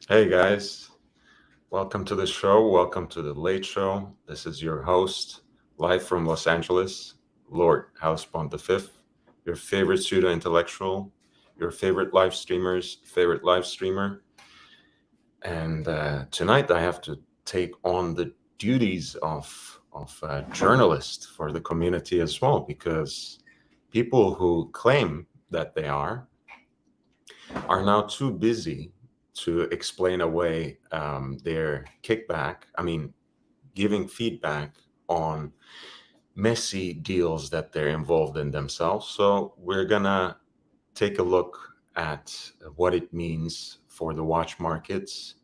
Hey guys, welcome to the show. Welcome to the Late Show. This is your host, live from Los Angeles, Lord Housebond V, your favorite pseudo intellectual, your favorite live streamer's favorite live streamer. And tonight I have to take on the duties of a journalist for the community as well, because people who claim that they are now too busy to explain away their kickback. I mean, giving feedback on messy deals that they're involved in themselves. So we're gonna take a look at what it means for the watch markets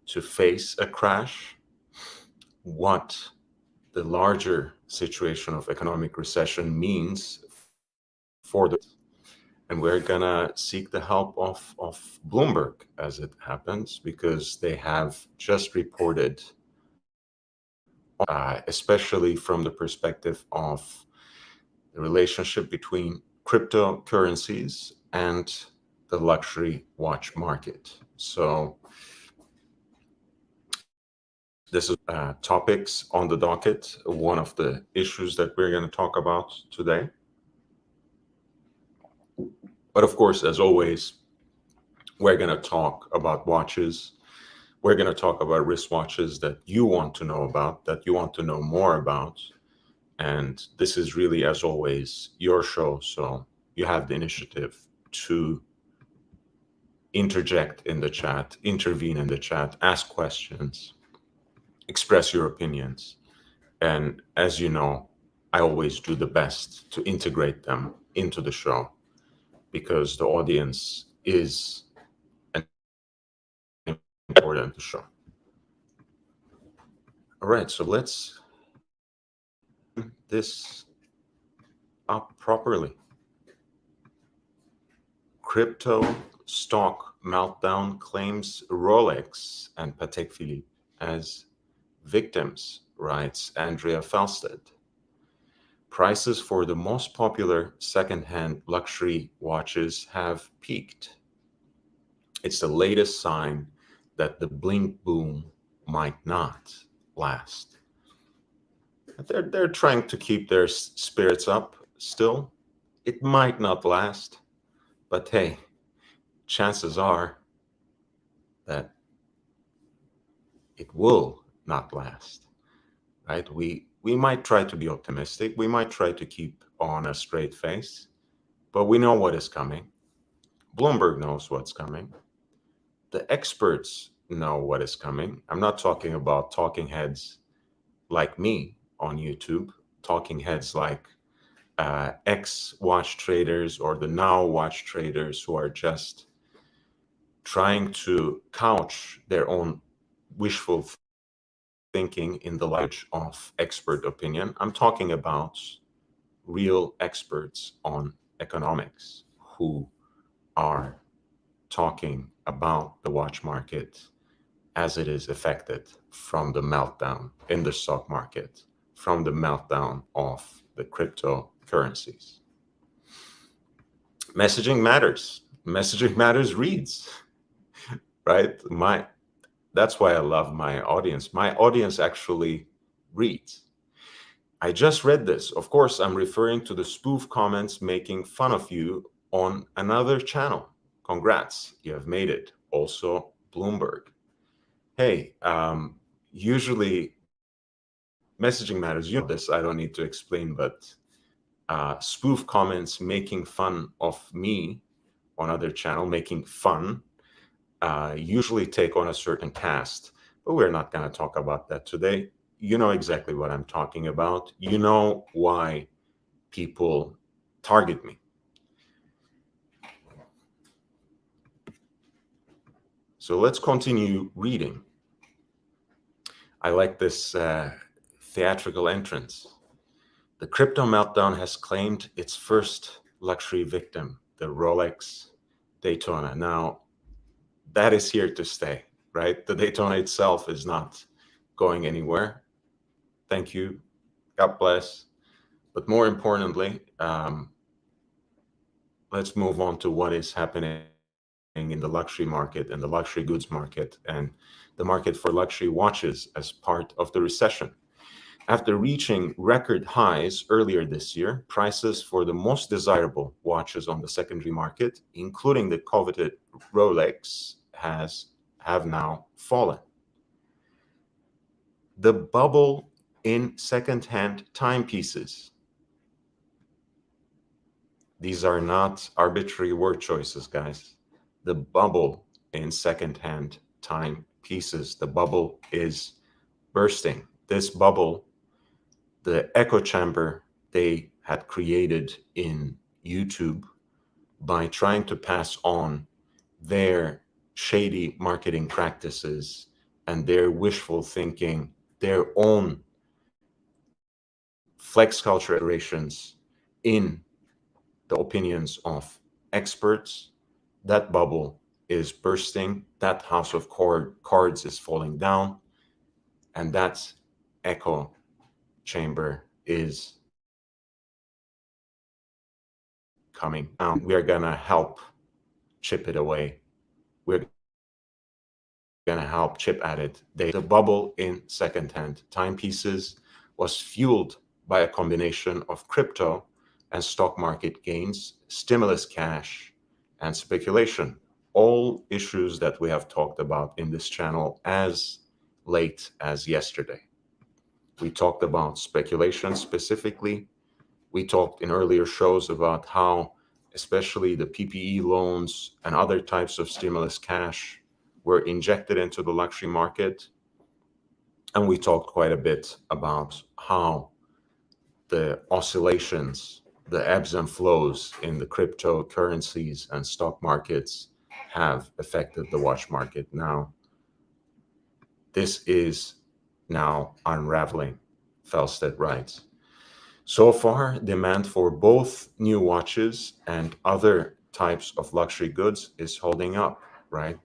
to face a crash, what the larger situation of economic recession means for the, and we're gonna seek the help of Bloomberg as it happens, because they have just reported, especially from the perspective of the relationship between cryptocurrencies and the luxury watch market. So this is topics on the docket, one of the issues that we're going to talk about today. But of course, as always, we're going to talk about watches. We're going to talk about wristwatches that you want to know about, that you want to know more about. And this is really, as always, your show. So you have the initiative to interject in the chat, intervene in the chat, ask questions, express your opinions. And as you know, I always do the best to integrate them into the show, because the audience is an important show. All right, so let's this up properly. Crypto stock meltdown claims Rolex and Patek Philippe as victims, writes Andrea Falstead. Prices for the most popular second-hand luxury watches have peaked. It's the latest sign that the bling boom might not last. They're trying to keep their spirits up still. It might not last, but hey, chances are that it will not last, right? We might try to be optimistic. We might try to keep on a straight face, but we know what is coming. Bloomberg knows what's coming. The experts know what is coming. I'm not talking about talking heads like me on YouTube, talking heads like ex watch traders or the now watch traders who are just trying to couch their own wishful thinking in the language of expert opinion. I'm talking about real experts on economics who are talking about the watch market as it is affected from the meltdown in the stock market, from the meltdown of the cryptocurrencies. Messaging matters. Messaging matters reads, right? That's why I love my audience. My audience actually reads. I just read this. Of course, I'm referring to the spoof comments making fun of you on another channel. Congrats, you have made it. Also, Bloomberg. Hey, usually messaging matters. You know this, I don't need to explain, but spoof comments making fun of me on other channel, making fun, usually take on a certain cast. But we're not going to talk about that today. You know exactly what I'm talking about. You know why people target me. So let's continue reading. I like this theatrical entrance. The crypto meltdown has claimed its first luxury victim, the Rolex Daytona. Now, that is here to stay, right? The Daytona itself is not going anywhere. Thank you. God bless. But more importantly, let's move on to what is happening in the luxury market and the luxury goods market and the market for luxury watches as part of the recession. After reaching record highs earlier this year, prices for the most desirable watches on the secondary market, including the coveted Rolex, have now fallen. The bubble in second-hand timepieces. These are not arbitrary word choices, guys. The bubble in second-hand timepieces, the bubble is bursting. This bubble, the echo chamber they had created in YouTube by trying to pass on their shady marketing practices and their wishful thinking, their own flex culture iterations in the opinions of experts, that bubble is bursting, that house of cards is falling down, and that echo chamber is coming down. We are going to help chip it away. We're going to help chip at it. The bubble in second-hand timepieces was fueled by a combination of crypto and stock market gains, stimulus cash, and speculation. All issues that we have talked about in this channel as late as yesterday. We talked about speculation specifically. We talked in earlier shows about how especially the PPE loans and other types of stimulus cash were injected into the luxury market. And we talked quite a bit about how the oscillations, the ebbs and flows in the cryptocurrencies and stock markets have affected the watch market. Now, this is now unraveling, Felstead writes. So far, demand for both new watches and other types of luxury goods is holding up, right?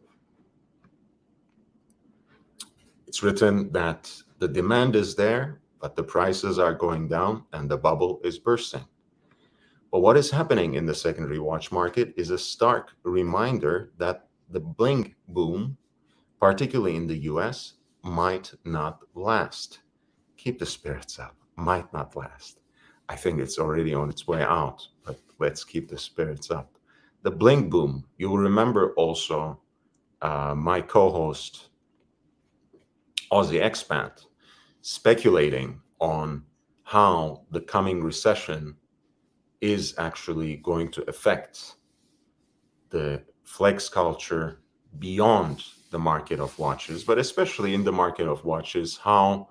It's written that the demand is there, but the prices are going down and the bubble is bursting. But what is happening in the secondary watch market is a stark reminder that the bling boom, particularly in the US, might not last. Keep the spirits up, might not last. I think it's already on its way out, but let's keep the spirits up. The bling boom, you will remember also my co-host, Aussie Expat, speculating on how the coming recession is actually going to affect the flex culture beyond the market of watches, but especially in the market of watches, how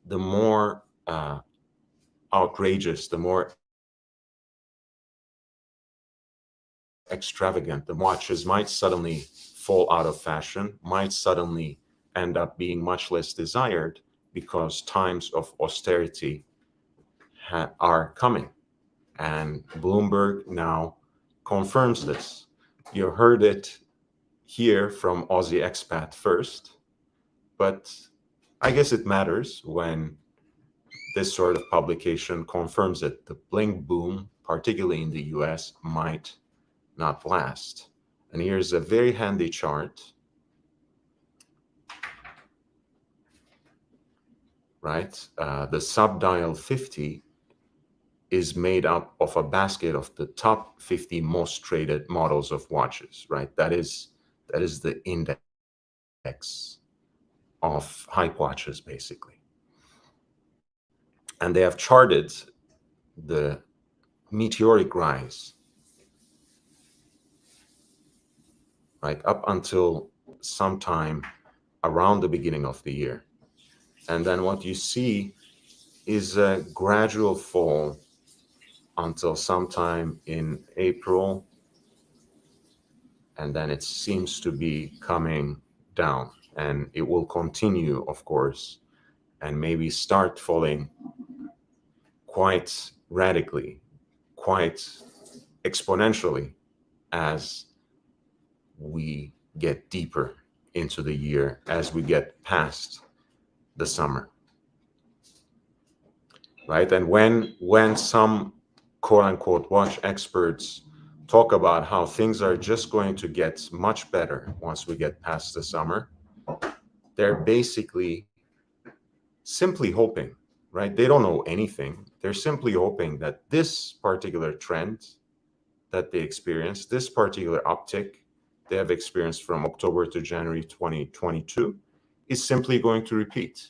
the more outrageous, the more extravagant the watches might suddenly fall out of fashion, might suddenly end up being much less desired because times of austerity are coming. And Bloomberg now confirms this. You heard it here from Aussie Expat first, but I guess it matters when this sort of publication confirms it. The bling boom, particularly in the US, might not last. And here's a very handy chart, right? The subdial 50 is made up of a basket of the top 50 most traded models of watches, right? That is the index of hype watches, basically. And they have charted the meteoric rise, right, up until sometime around the beginning of the year. And then what you see is a gradual fall until sometime in April, and then it seems to be coming down, and it will continue, of course, and maybe start falling quite radically, quite exponentially as we get deeper into the year, as we get past the summer, right? And when some quote-unquote watch experts talk about how things are just going to get much better once we get past the summer, they're basically simply hoping, right? They don't know anything. They're simply hoping that this particular trend that they experienced, this particular uptick they have experienced from October to January 2022, is simply going to repeat.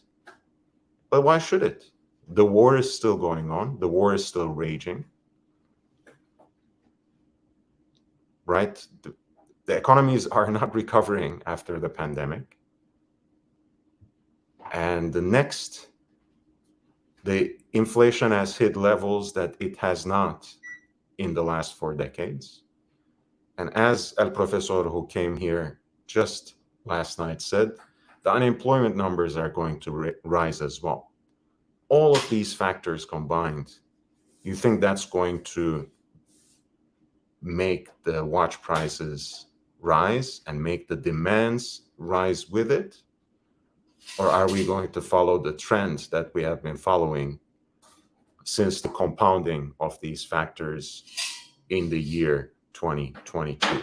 But why should it? The war is still going on. The war is still raging, right? The economies are not recovering after the pandemic. And the inflation has hit levels that it has not in the last 4 decades. And as El Professor, who came here just last night, said, the unemployment numbers are going to rise as well. All of these factors combined, you think that's going to make the watch prices rise and make the demands rise with it? Or are we going to follow the trends that we have been following since the compounding of these factors in the year 2022?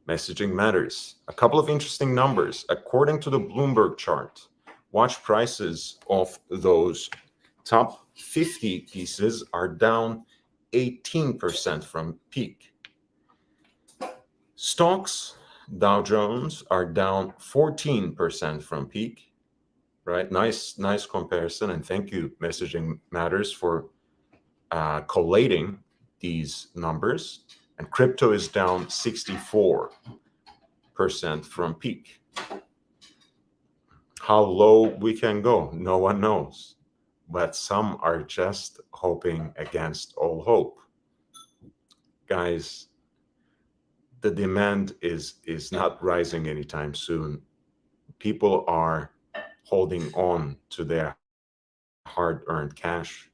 Messaging matters. A couple of interesting numbers. According to the Bloomberg chart, watch prices of those top 50 pieces are down 18% from peak. Stocks, Dow Jones, are down 14% from peak, right? Nice comparison. And thank you, Messaging Matters, for collating these numbers. And crypto is down 64% from peak. How low we can go, no one knows. But some are just hoping against all hope. Guys, the demand is not rising anytime soon. People are holding on to their hard-earned cash.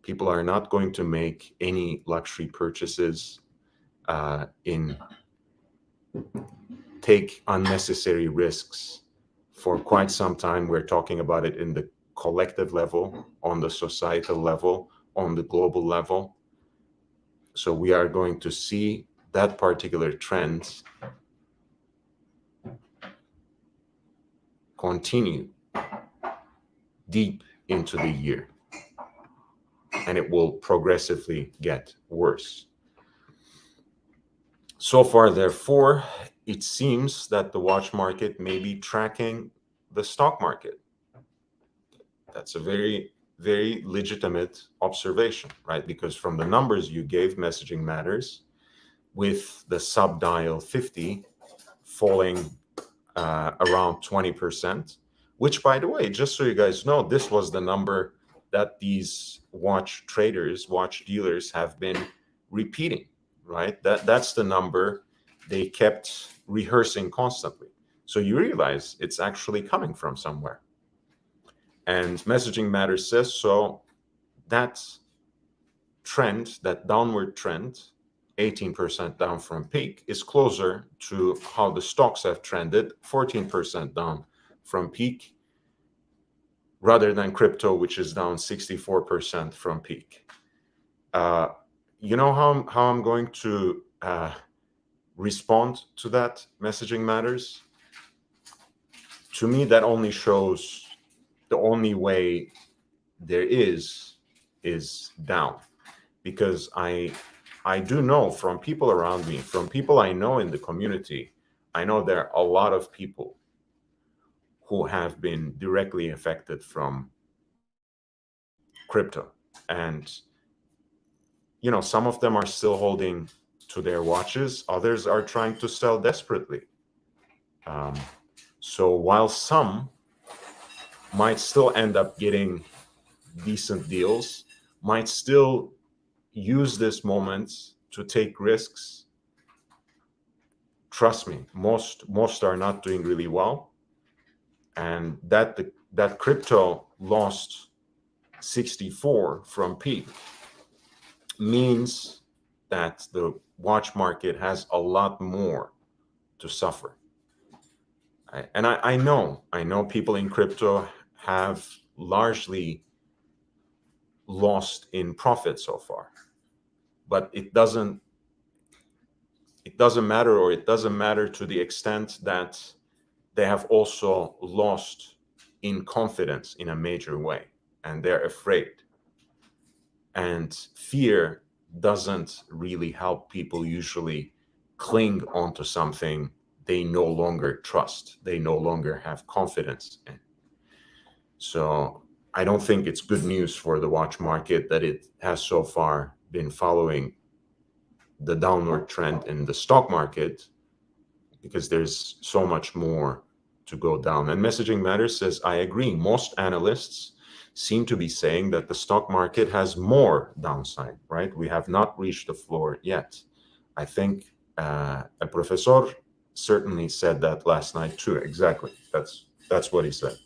People are not going to make any luxury purchases, take unnecessary risks for quite some time. We're talking about it in the collective level, on the societal level, on the global level. So we are going to see that particular trend continue deep into the year, and it will progressively get worse. So far, therefore, it seems that the watch market may be tracking the stock market. That's a very, very legitimate observation, right? Because from the numbers you gave, Messaging Matters, with the sub-dial 50 falling around 20%, which, by the way, just so you guys know, this was the number that these watch traders, watch dealers have been repeating, right? That's the number they kept rehearsing constantly. So you realize it's actually coming from somewhere. And Messaging Matters says so. That trend, that downward trend, 18% down from peak, is closer to how the stocks have trended, 14% down from peak, rather than crypto, which is down 64% from peak. You know how I'm going to respond to that, Messaging Matters? To me, that only shows the only way there is down. Because I do know from people around me, from people I know in the community, I know there are a lot of people who have been directly affected from crypto. And, you know, some of them are still holding to their watches. Others are trying to sell desperately. So while some might still end up getting decent deals, might still use this moment to take risks, trust me, most are not doing really well. And that crypto lost 64 from peak means that the watch market has a lot more to suffer. And I know people in crypto have largely lost in profit so far, but it doesn't it doesn't matter, or it doesn't matter to the extent that they have also lost in confidence in a major way, and they're afraid. And fear doesn't really help people usually cling onto something they no longer trust, they no longer have confidence in. So I don't think it's good news for the watch market that it has so far been following the downward trend in the stock market, because there's so much more to go down. And Messaging Matters says, I agree. Most analysts seem to be saying that the stock market has more downside, right? We have not reached the floor yet. I think a professor certainly said that last night too. Exactly. That's what he said.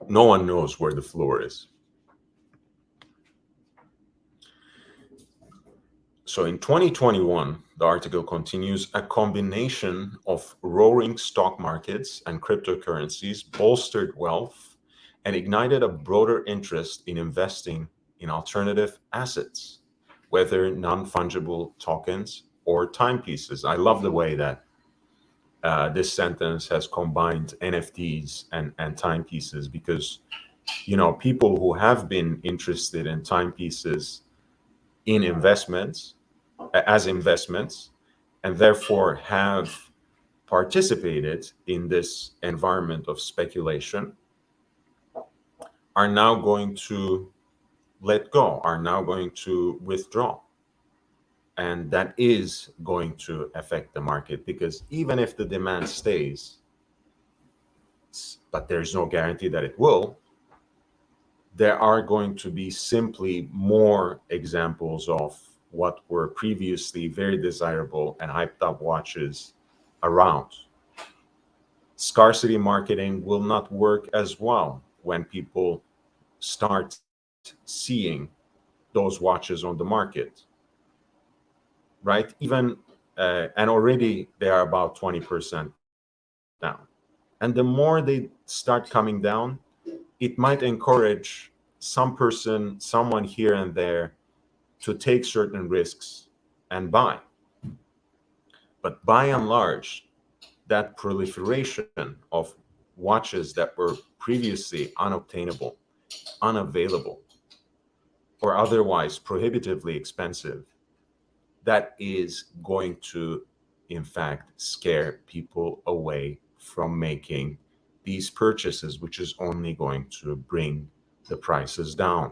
No one knows where the floor is. So in 2021, the article continues, a combination of roaring stock markets and cryptocurrencies bolstered wealth and ignited a broader interest in investing in alternative assets, whether non-fungible tokens or timepieces. I love the way that this sentence has combined NFTs and timepieces, because people who have been interested in timepieces in investments as investments, and therefore have participated in this environment of speculation, are now going to let go, are now going to withdraw. And that is going to affect the market, because even if the demand stays, but there's no guarantee that it will, there are going to be simply more examples of what were previously very desirable and hyped up watches around. Scarcity marketing will not work as well when people start seeing those watches on the market, right? Even and already they are about 20% down. And the more they start coming down, it might encourage someone here and there to take certain risks and buy. But by and large, that proliferation of watches that were previously unobtainable, unavailable, or otherwise prohibitively expensive, that is going to, in fact, scare people away from making these purchases, which is only going to bring the prices down.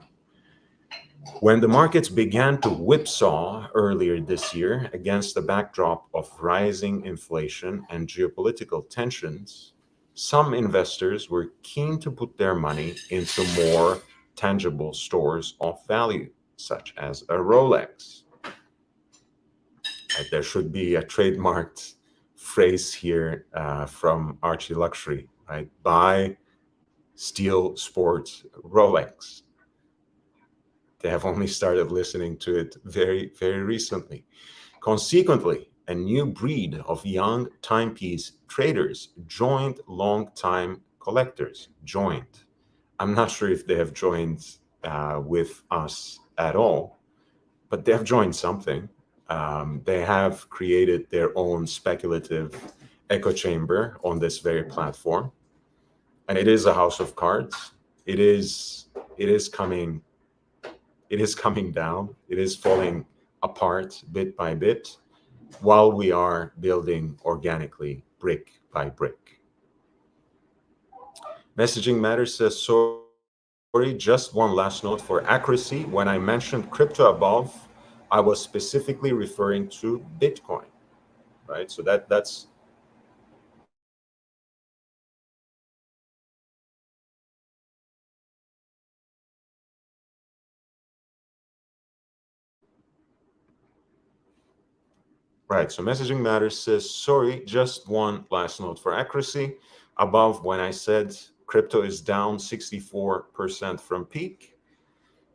When the markets began to whipsaw earlier this year against the backdrop of rising inflation and geopolitical tensions, some investors were keen to put their money into more tangible stores of value, such as a Rolex. There should be a trademarked phrase here from Archie Luxury, right? Buy, steal, sports, Rolex. They have only started listening to it very, very recently. Consequently, a new breed of young timepiece traders joined long-time collectors. Joined. I'm not sure if they have joined with us at all, but they have joined something. They have created their own speculative echo chamber on this very platform, and it is a house of cards. It is coming. It is coming down. It is falling apart bit by bit, while we are building organically, brick by brick. Messaging Matters says, sorry, just one last note for accuracy. When I mentioned crypto above, I was specifically referring to Bitcoin, right? So that's right. So Messaging Matters says, sorry, just one last note for accuracy. Above, when I said crypto is down 64% from peak,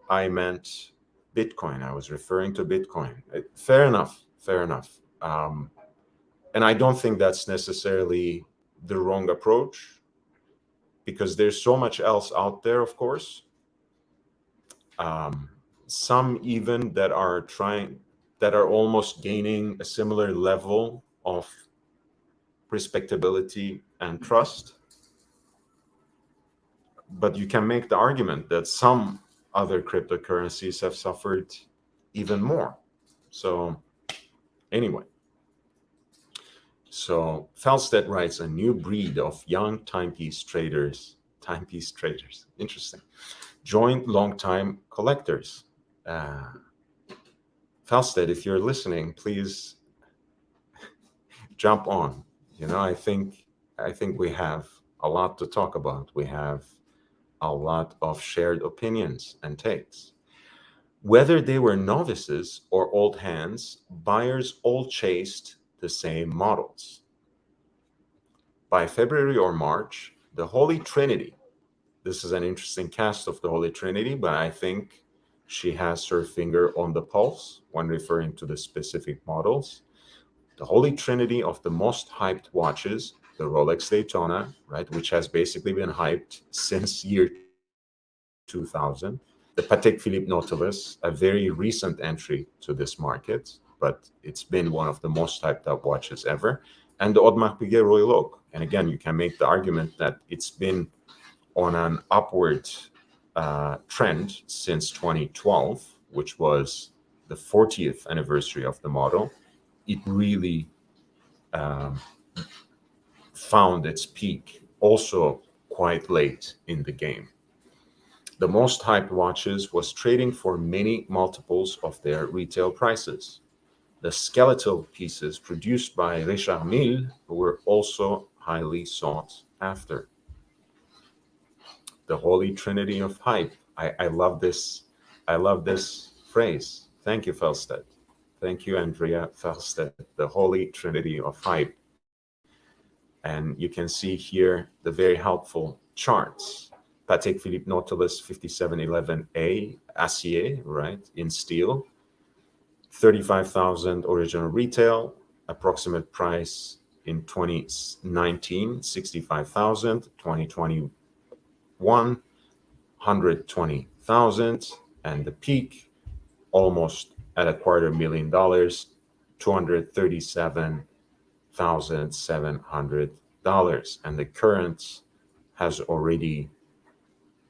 I meant Bitcoin. I was referring to Bitcoin. Fair enough. Fair enough. And I don't think that's necessarily the wrong approach, because there's so much else out there, of course. Some even that are trying that are almost gaining a similar level of respectability and trust. But you can make the argument that some other cryptocurrencies have suffered even more. So anyway, so Falstead writes, a new breed of young timepiece traders, interesting, joined longtime collectors. Falstead, if you're listening, please jump on. I think we have a lot to talk about. We have a lot of shared opinions and takes. Whether they were novices or old hands, buyers all chased the same models. By February or March, the Holy Trinity, this is an interesting cast of the Holy Trinity, but I think she has her finger on the pulse when referring to the specific models. The Holy Trinity of the most hyped watches, the Rolex Daytona, right, which has basically been hyped since year 2000. The Patek Philippe Nautilus, a very recent entry to this market, but it's been one of the most hyped up watches ever. And the Audemars Piguet Royal Oak. And again, you can make the argument that it's been on an upward trend since 2012, which was the 40th anniversary of the model. It really found its peak also quite late in the game. The most hyped watches was trading for many multiples of their retail prices. The skeletal pieces produced by Richard Mille were also highly sought after. The Holy Trinity of hype. I love this. I love this phrase. Thank you, Falstead. Thank you, Andrea Falstead. The Holy Trinity of hype. And you can see here the very helpful charts. Patek Philippe Nautilus 5711A Acier, right, in steel. 35,000 original retail, approximate price in 2019, 65,000, 2021, 120,000, and the peak almost at $250,000, $237,700, and the current has already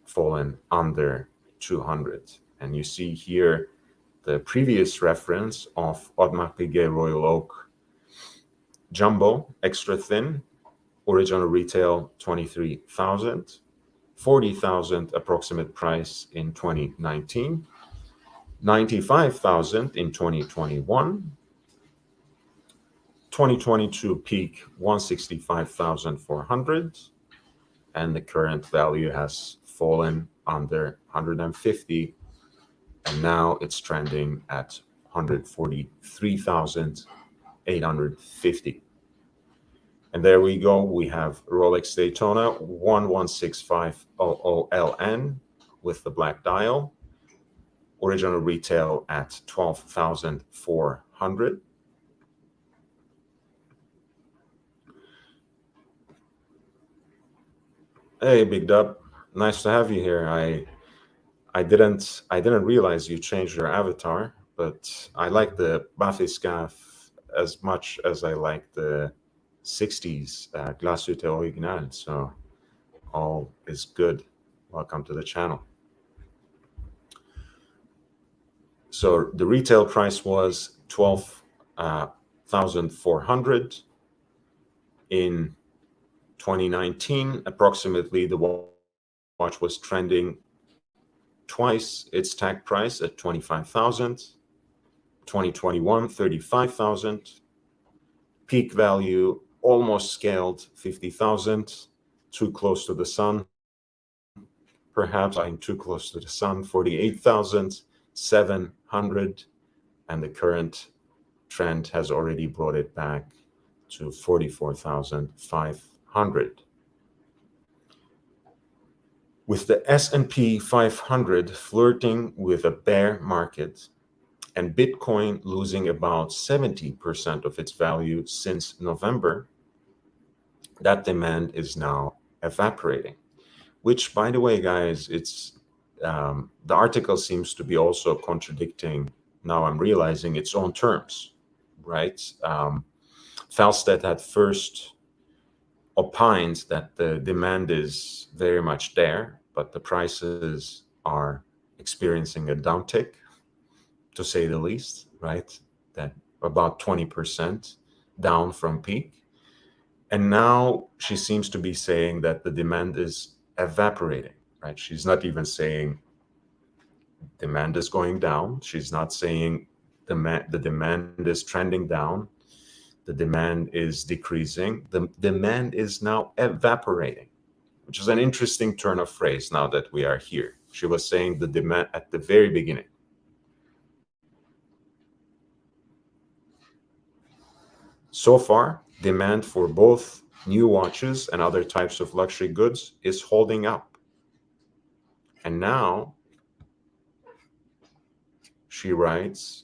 fallen under 200. And you see here the previous reference of Audemars Piguet Royal Oak Jumbo, extra thin, original retail 23,000, 40,000 approximate price in 2019, 95,000 in 2021, 2022 peak 165,400, and the current value has fallen under 150, and now it's trending at 143,850. And there we go. We have Rolex Daytona 116500LN with the black dial. Original retail at 12,400. Hey, Big Dub. Nice to have you here. I didn't realize you changed your avatar, but I like the Bathyscaphe as much as I like the 60s Glacé Original. So all is good. Welcome to the channel. So the retail price was 12,400 in 2019. Approximately, the watch was trending twice its tag price at 25,000. 2021, 35,000. Peak value almost scaled 50,000. Too close to the sun. Perhaps I'm too close to the sun. 48,700, and the current trend has already brought it back to 44,500. With the S&P 500 flirting with a bear market and Bitcoin losing about 70% of its value since November, that demand is now evaporating. Which, by the way, guys, it's the article seems to be also contradicting now I'm realizing, its own terms, right? Falstead had first opined that the demand is very much there, but the prices are experiencing a downtick, to say the least, right? That about 20% down from peak. And now she seems to be saying that the demand is evaporating, right? She's not even saying demand is going down. She's not saying the demand is trending down. The demand is decreasing. The demand is now evaporating, which is an interesting turn of phrase now that we are here. She was saying the demand at the very beginning. So far, demand for both new watches and other types of luxury goods is holding up. And now she writes,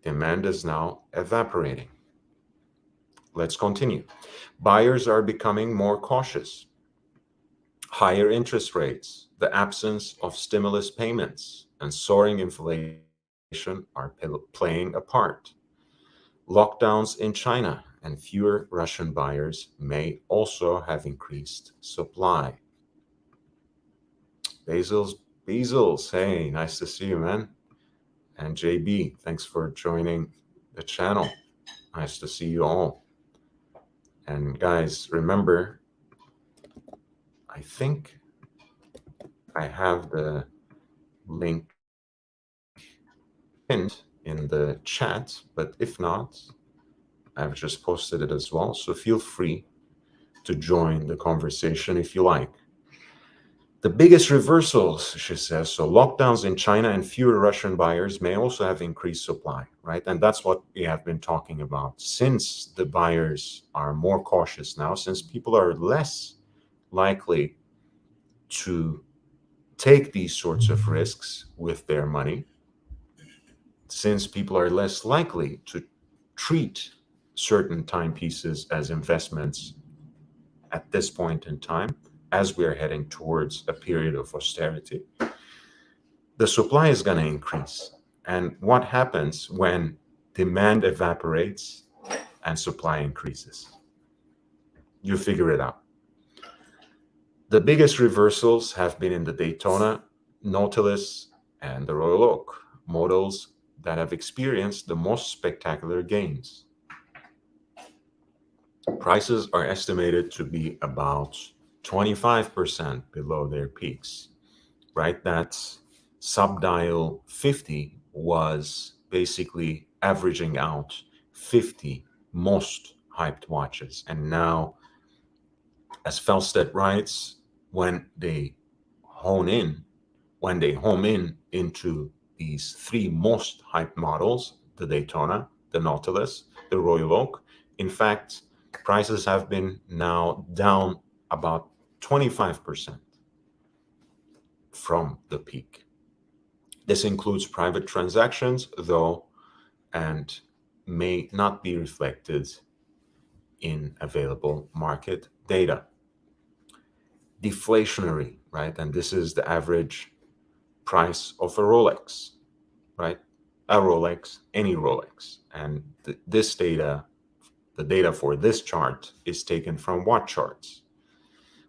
demand is now evaporating. Let's continue. Buyers are becoming more cautious. Higher interest rates, the absence of stimulus payments, and soaring inflation are playing a part. Lockdowns in China and fewer Russian buyers may also have increased supply. Bezos, hey, nice to see you, man. And JB, thanks for joining the channel. Nice to see you all. And guys, remember, I think I have the link pinned in the chat, but if not, I've just posted it as well. So feel free to join the conversation if you like. The biggest reversals, she says, so lockdowns in China and fewer Russian buyers may also have increased supply, right? And that's what we have been talking about. Since the buyers are more cautious now, since people are less likely to take these sorts of risks with their money, since people are less likely to treat certain timepieces as investments at this point in time, as we are heading towards a period of austerity, the supply is going to increase. And what happens when demand evaporates and supply increases? You figure it out. The biggest reversals have been in the Daytona, Nautilus, and the Royal Oak, models that have experienced the most spectacular gains. Prices are estimated to be about 25% below their peaks, right? That's subdial 50 was basically averaging out 50 most hyped watches. And now, as Felstead writes, when they home in into these three most hyped models, the Daytona, the Nautilus, the Royal Oak, in fact, prices have been now down about 25% from the peak. This includes private transactions, though, and may not be reflected in available market data. Deflationary, right? And this is the average price of a Rolex, right? A Rolex, any Rolex. And this data, the data for this chart is taken from Watch Charts.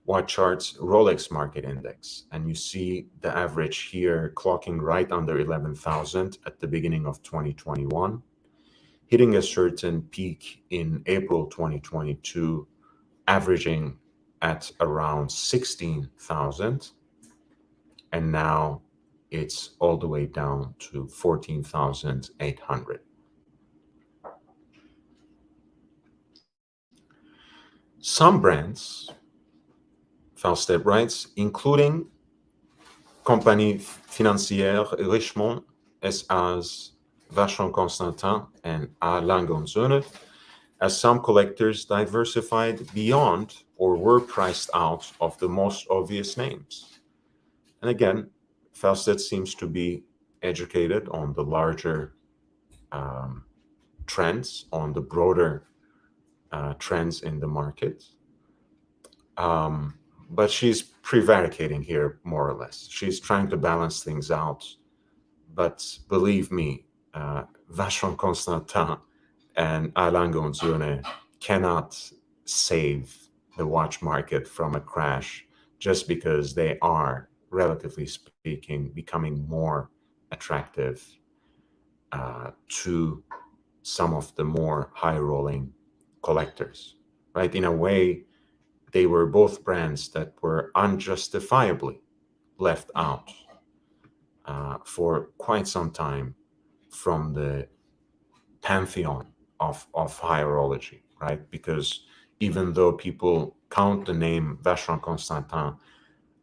Watch Charts Rolex Market Index. And you see the average here clocking right under 11,000 at the beginning of 2021, hitting a certain peak in April 2022, averaging at around 16,000. And now it's all the way down to 14,800. Some brands, Falstead writes, including Compagnie Financière Richemont, S.A.'s Vacheron Constantin, and A. Lange & Söhne, as some collectors diversified beyond or were priced out of the most obvious names. And again, Falstead seems to be educated on the larger trends, on the broader trends in the market. but she's prevaricating here, more or less. She's trying to balance things out. But believe me, Vacheron Constantin and Alain Gonzone cannot save the watch market from a crash just because they are, relatively speaking, becoming more attractive to some of the more high-rolling collectors, right? In a way, they were both brands that were unjustifiably left out for quite some time from the pantheon of hierology, right? Because even though people count the name Vacheron Constantin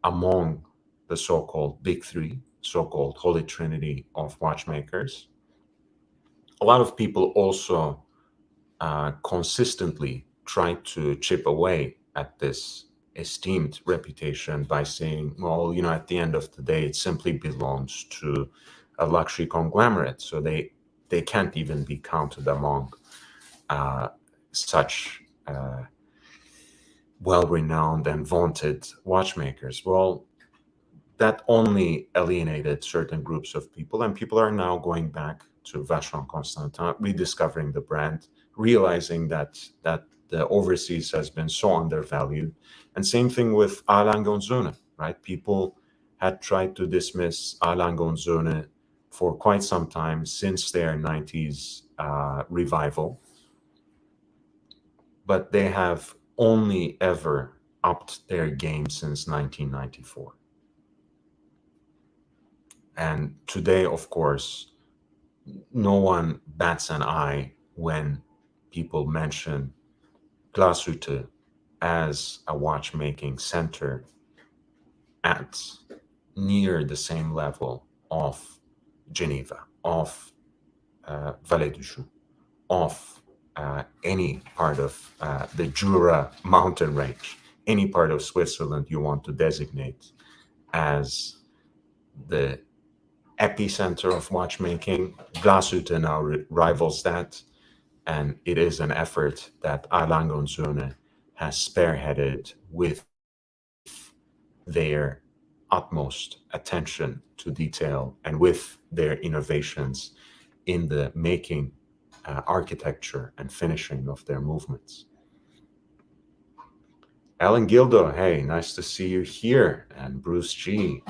among the so-called Big Three, so-called Holy Trinity of watchmakers, a lot of people also consistently try to chip away at this esteemed reputation by saying, well, at the end of the day, it simply belongs to a luxury conglomerate. So they can't even be counted among such well-renowned and vaunted watchmakers. Well, that only alienated certain groups of people, and people are now going back to Vacheron Constantin, rediscovering the brand, realizing that the overseas has been so undervalued. And same thing with Alain Gonzone, right? People had tried to dismiss Alain Gonzone for quite some time since their 90s revival, but they have only ever upped their game since 1994. And today, of course, no one bats an eye when people mention Glashütte as a watchmaking center at near the same level of Geneva, of Valais du Joux, of any part of the Jura mountain range, any part of Switzerland you want to designate as the epicenter of watchmaking. Glashütte now rivals that, and it is an effort that Alain Gonzone has spearheaded with their utmost attention to detail and with their innovations in the making, architecture, and finishing of their movements. Alan Gildo, hey, nice to see you here. And Bruce G,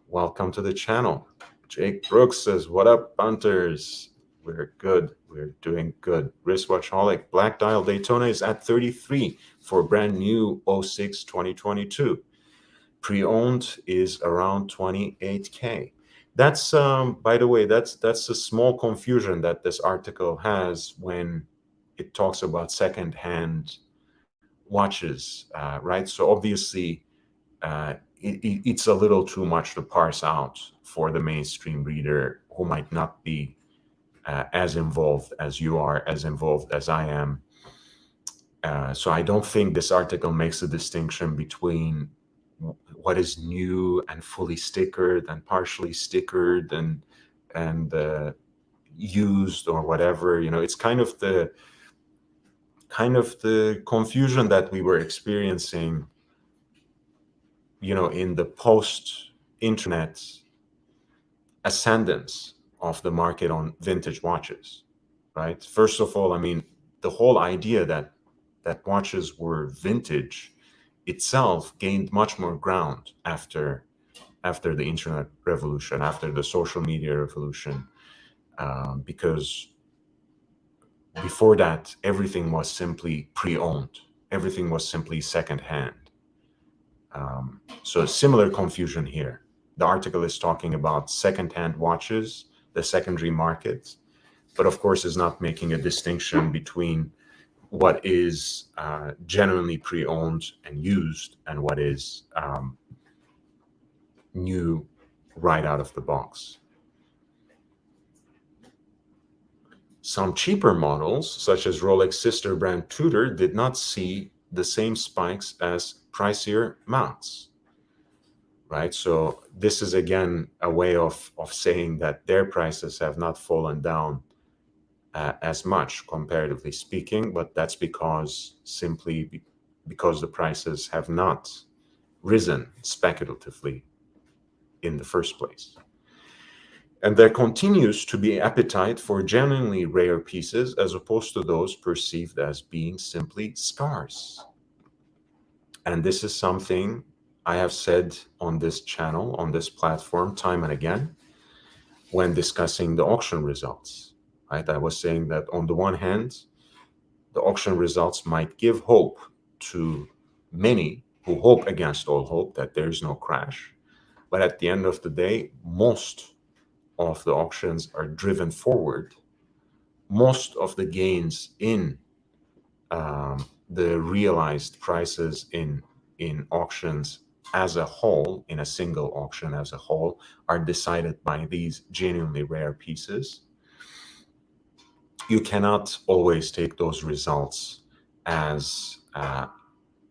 welcome to the channel. Jake Brooks says, what up, punters? We're good. We're doing good. Wristwatchholic, Black Dial Daytona is at 33 for brand new 06 2022. Pre-owned is around 28K. That's, by the way, that's a small confusion that this article has when it talks about second-hand watches, right? So obviously, it's a little too much to parse out for the mainstream reader who might not be as involved as you are, as involved as I am. So I don't think this article makes a distinction between what is new and fully stickered and partially stickered and used or whatever. It's kind of the confusion that we were experiencing in the post-internet ascendance of the market on vintage watches, right? First of all, I mean, the whole idea that watches were vintage itself gained much more ground after the internet revolution, after the social media revolution, because before that, everything was simply pre-owned. Everything was simply second-hand. So similar confusion here. The article is talking about second-hand watches, the secondary market, but of course is not making a distinction between what is genuinely pre-owned and used and what is new right out of the box. Some cheaper models, such as Rolex sister brand Tudor, did not see the same spikes as pricier mounts, right? So this is again a way of saying that their prices have not fallen down as much, comparatively speaking, but that's because the prices have not risen speculatively in the first place. And there continues to be appetite for genuinely rare pieces as opposed to those perceived as being simply scarce. And this is something I have said on this channel, on this platform, time and again, when discussing the auction results. Right? I was saying that on the one hand, the auction results might give hope to many who hope against all hope that there's no crash. But at the end of the day, most of the auctions are driven forward. Most of the gains in the realized prices in auctions as a whole, in a single auction as a whole, are decided by these genuinely rare pieces. You cannot always take those results as a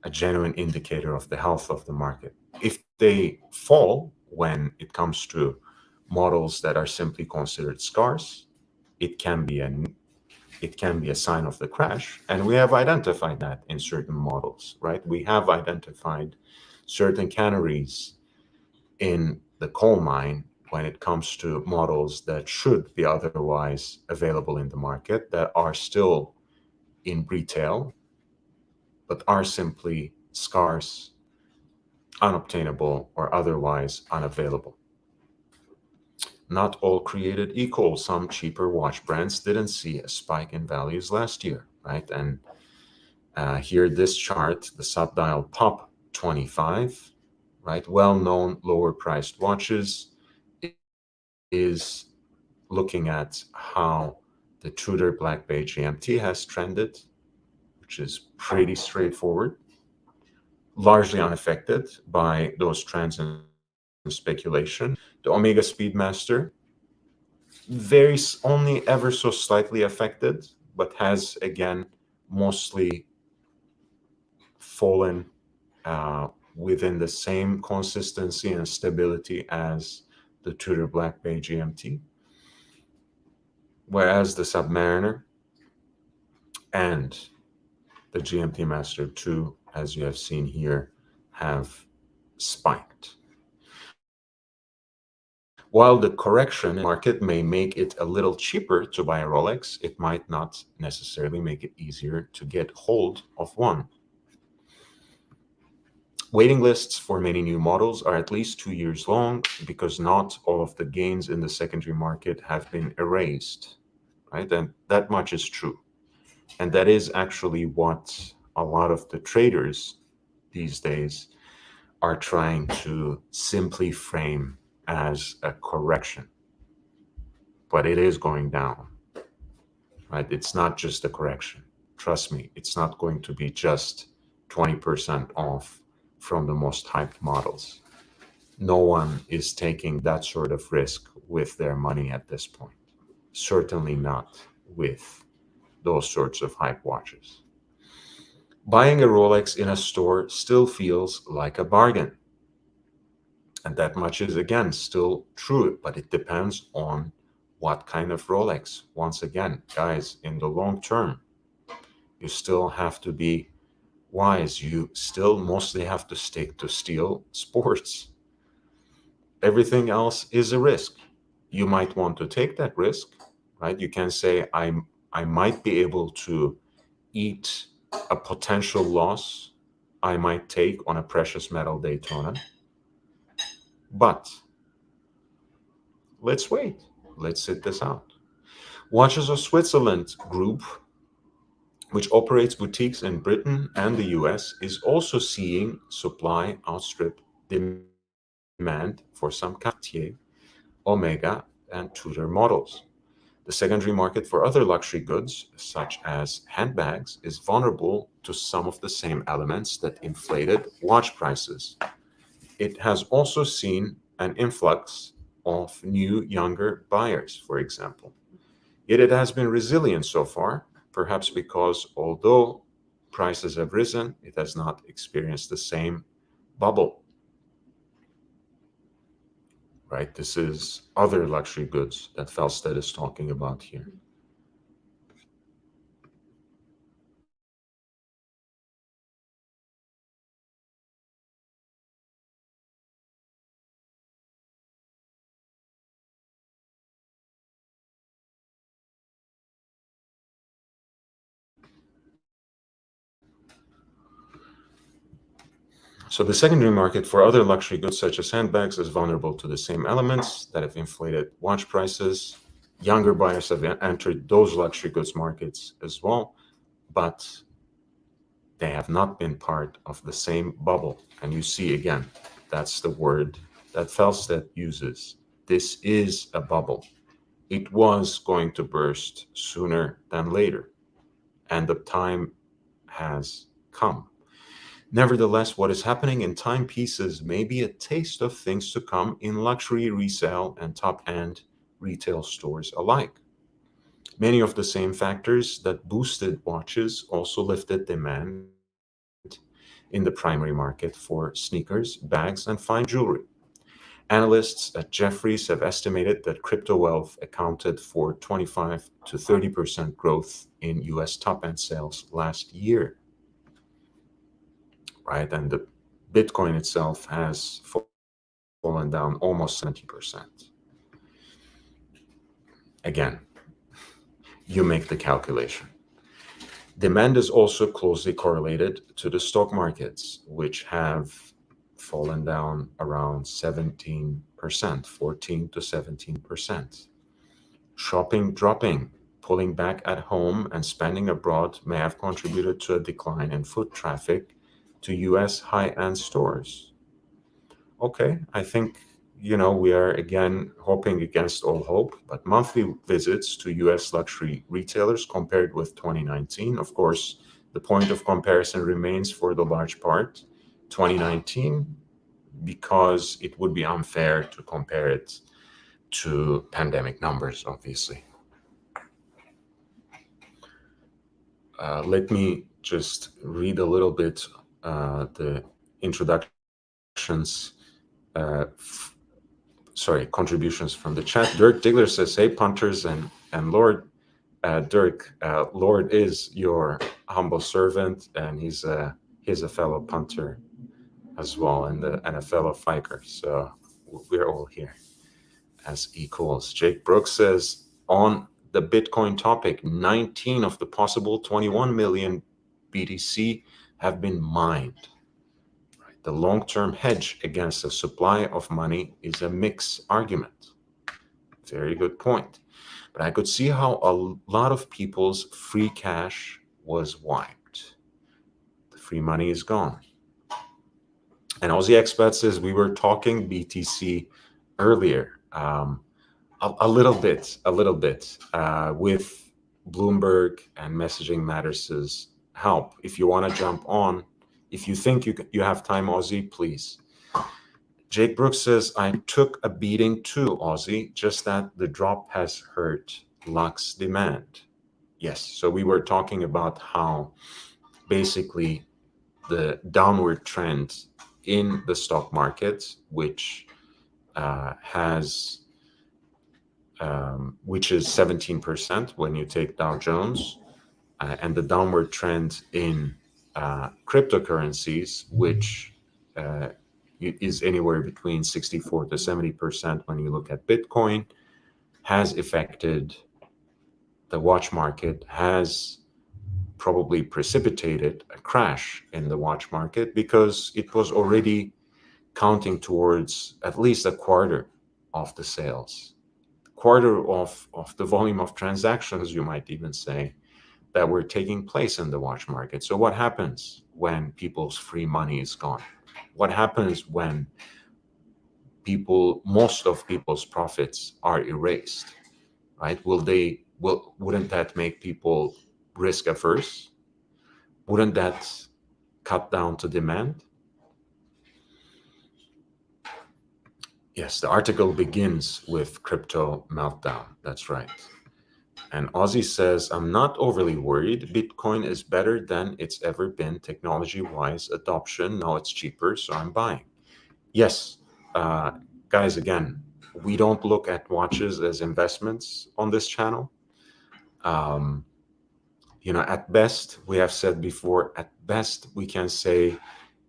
genuine indicator of the health of the market. If they fall when it comes to models that are simply considered scarce, it can be a sign of the crash. And we have identified that in certain models, right? We have identified certain canaries in the coal mine when it comes to models that should be otherwise available in the market that are still in retail, but are simply scarce, unobtainable, or otherwise unavailable. Not all created equal. Some cheaper watch brands didn't see a spike in values last year, right? And here, this chart, the subdial Pop 25, right? Well-known lower-priced watches is looking at how the Tudor Black Bay GMT has trended, which is pretty straightforward, largely unaffected by those trends in speculation. The Omega Speedmaster, only ever so slightly affected, but has again mostly fallen within the same consistency and stability as the Tudor Black Bay GMT. Whereas the Submariner and the GMT Master 2, as you have seen here, have spiked. While the correction in the market may make it a little cheaper to buy a Rolex, it might not necessarily make it easier to get hold of one. Waiting lists for many new models are at least 2 years long because not all of the gains in the secondary market have been erased, right? And that much is true. And that is actually what a lot of the traders these days are trying to simply frame as a correction. But it is going down, right? It's not just a correction. Trust me, it's not going to be just 20% off from the most hyped models. No one is taking that sort of risk with their money at this point. Certainly not with those sorts of hype watches. Buying a Rolex in a store still feels like a bargain. And that much is, again, still true, but it depends on what kind of Rolex. Once again, guys, in the long term, you still have to be wise. You still mostly have to stick to steel sports. Everything else is a risk. You might want to take that risk, right? You can say, I might be able to eat a potential loss I might take on a precious metal Daytona. But let's wait. Let's sit this out. Watches of Switzerland Group, which operates boutiques in Britain and the US, is also seeing supply outstrip demand for some Cartier, Omega, and Tudor models. The secondary market for other luxury goods, such as handbags, is vulnerable to some of the same elements that inflated watch prices. It has also seen an influx of new, younger buyers, for example. Yet it has been resilient so far, perhaps because although prices have risen, it has not experienced the same bubble. Right? This is other luxury goods that Felstead is talking about here. So the secondary market for other luxury goods such as handbags is vulnerable to the same elements that have inflated watch prices. Younger buyers have entered those luxury goods markets as well, but they have not been part of the same bubble. And you see again, that's the word that Felstedt uses. This is a bubble. It was going to burst sooner than later, and the time has come. Nevertheless, what is happening in timepieces may be a taste of things to come in luxury resale and top-end retail stores alike. Many of the same factors that boosted watches also lifted demand in the primary market for sneakers, bags, and fine jewelry. Analysts at Jefferies have estimated that crypto wealth accounted for 25 to 30% growth in US top-end sales last year. Right? And the Bitcoin itself has fallen down almost 70%. Again, you make the calculation. Demand is also closely correlated to the stock markets, which have fallen down around 17%, 14 to 17%. Shopping dropping, pulling back at home and spending abroad may have contributed to a decline in foot traffic to US high-end stores. Okay, I think, we are again hoping against all hope, but monthly visits to US luxury retailers compared with 2019, of course, the point of comparison remains for the large part 2019, because it would be unfair to compare it to pandemic numbers, obviously. Let me just read a little bit the introductions, contributions from the chat. Dirk Diggler says, "Hey, punters and Lord." Dirk, Lord is your humble servant, and he's a fellow punter as well, and a fellow fiker. So we're all here as equals. Jake Brooks says, on the Bitcoin topic, 19 of the possible 21 million BTC have been mined. The long-term hedge against the supply of money is a mixed argument. Very good point. But I could see how a lot of people's free cash was wiped. The free money is gone. And Aussie Expat says, we were talking BTC earlier, a little bit, with Bloomberg and Messaging Matters' help. If you want to jump on, if you think you have time, Aussie, please. Jake Brooks says, I took a beating too, Aussie, just that the drop has hurt Lux demand. Yes, so we were talking about how basically the downward trend in the stock market, which which is 17% when you take Dow Jones, and the downward trend in cryptocurrencies, which is anywhere between 64 to 70% when you look at Bitcoin, has affected the watch market, has probably precipitated a crash in the watch market, because it was already counting towards at least a quarter of the sales, quarter of the volume of transactions, you might even say, that were taking place in the watch market. So what happens when people's free money is gone? What happens when most of people's profits are erased, right? Wouldn't that make people risk averse? Wouldn't that cut down to demand? Yes, the article begins with crypto meltdown. That's right. And Aussie says, I'm not overly worried. Bitcoin is better than it's ever been technology-wise. Adoption, now it's cheaper, so I'm buying. Yes, guys, again, we don't look at watches as investments on this channel. At best, we have said before, at best, we can say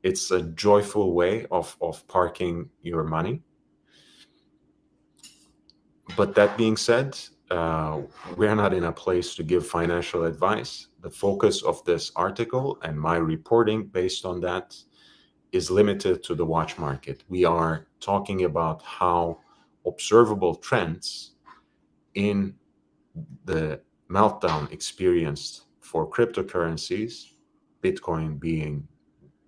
it's a joyful way of parking your money. But that being said, we're not in a place to give financial advice. The focus of this article and my reporting based on that is limited to the watch market. We are talking about how observable trends in the meltdown experienced for cryptocurrencies, Bitcoin being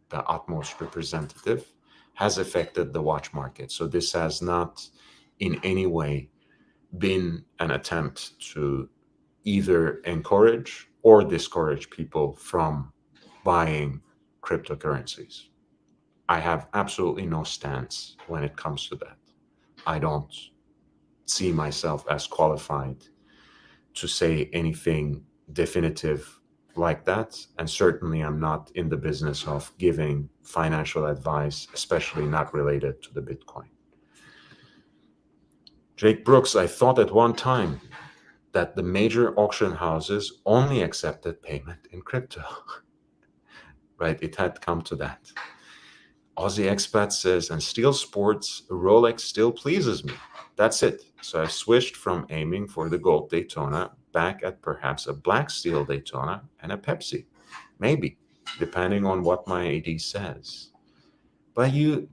the utmost representative, has affected the watch market. So this has not in any way been an attempt to either encourage or discourage people from buying cryptocurrencies. I have absolutely no stance when it comes to that. I don't see myself as qualified to say anything definitive like that. And certainly, I'm not in the business of giving financial advice, especially not related to the Bitcoin. Jake Brooks, I thought at one time that the major auction houses only accepted payment in crypto. Right? It had come to that. Aussie Expat says, and Steel Sports, Rolex still pleases me. That's it. So I've switched from aiming for the gold Daytona back at perhaps a black steel Daytona and a Pepsi. Maybe, depending on what my AD says. But you,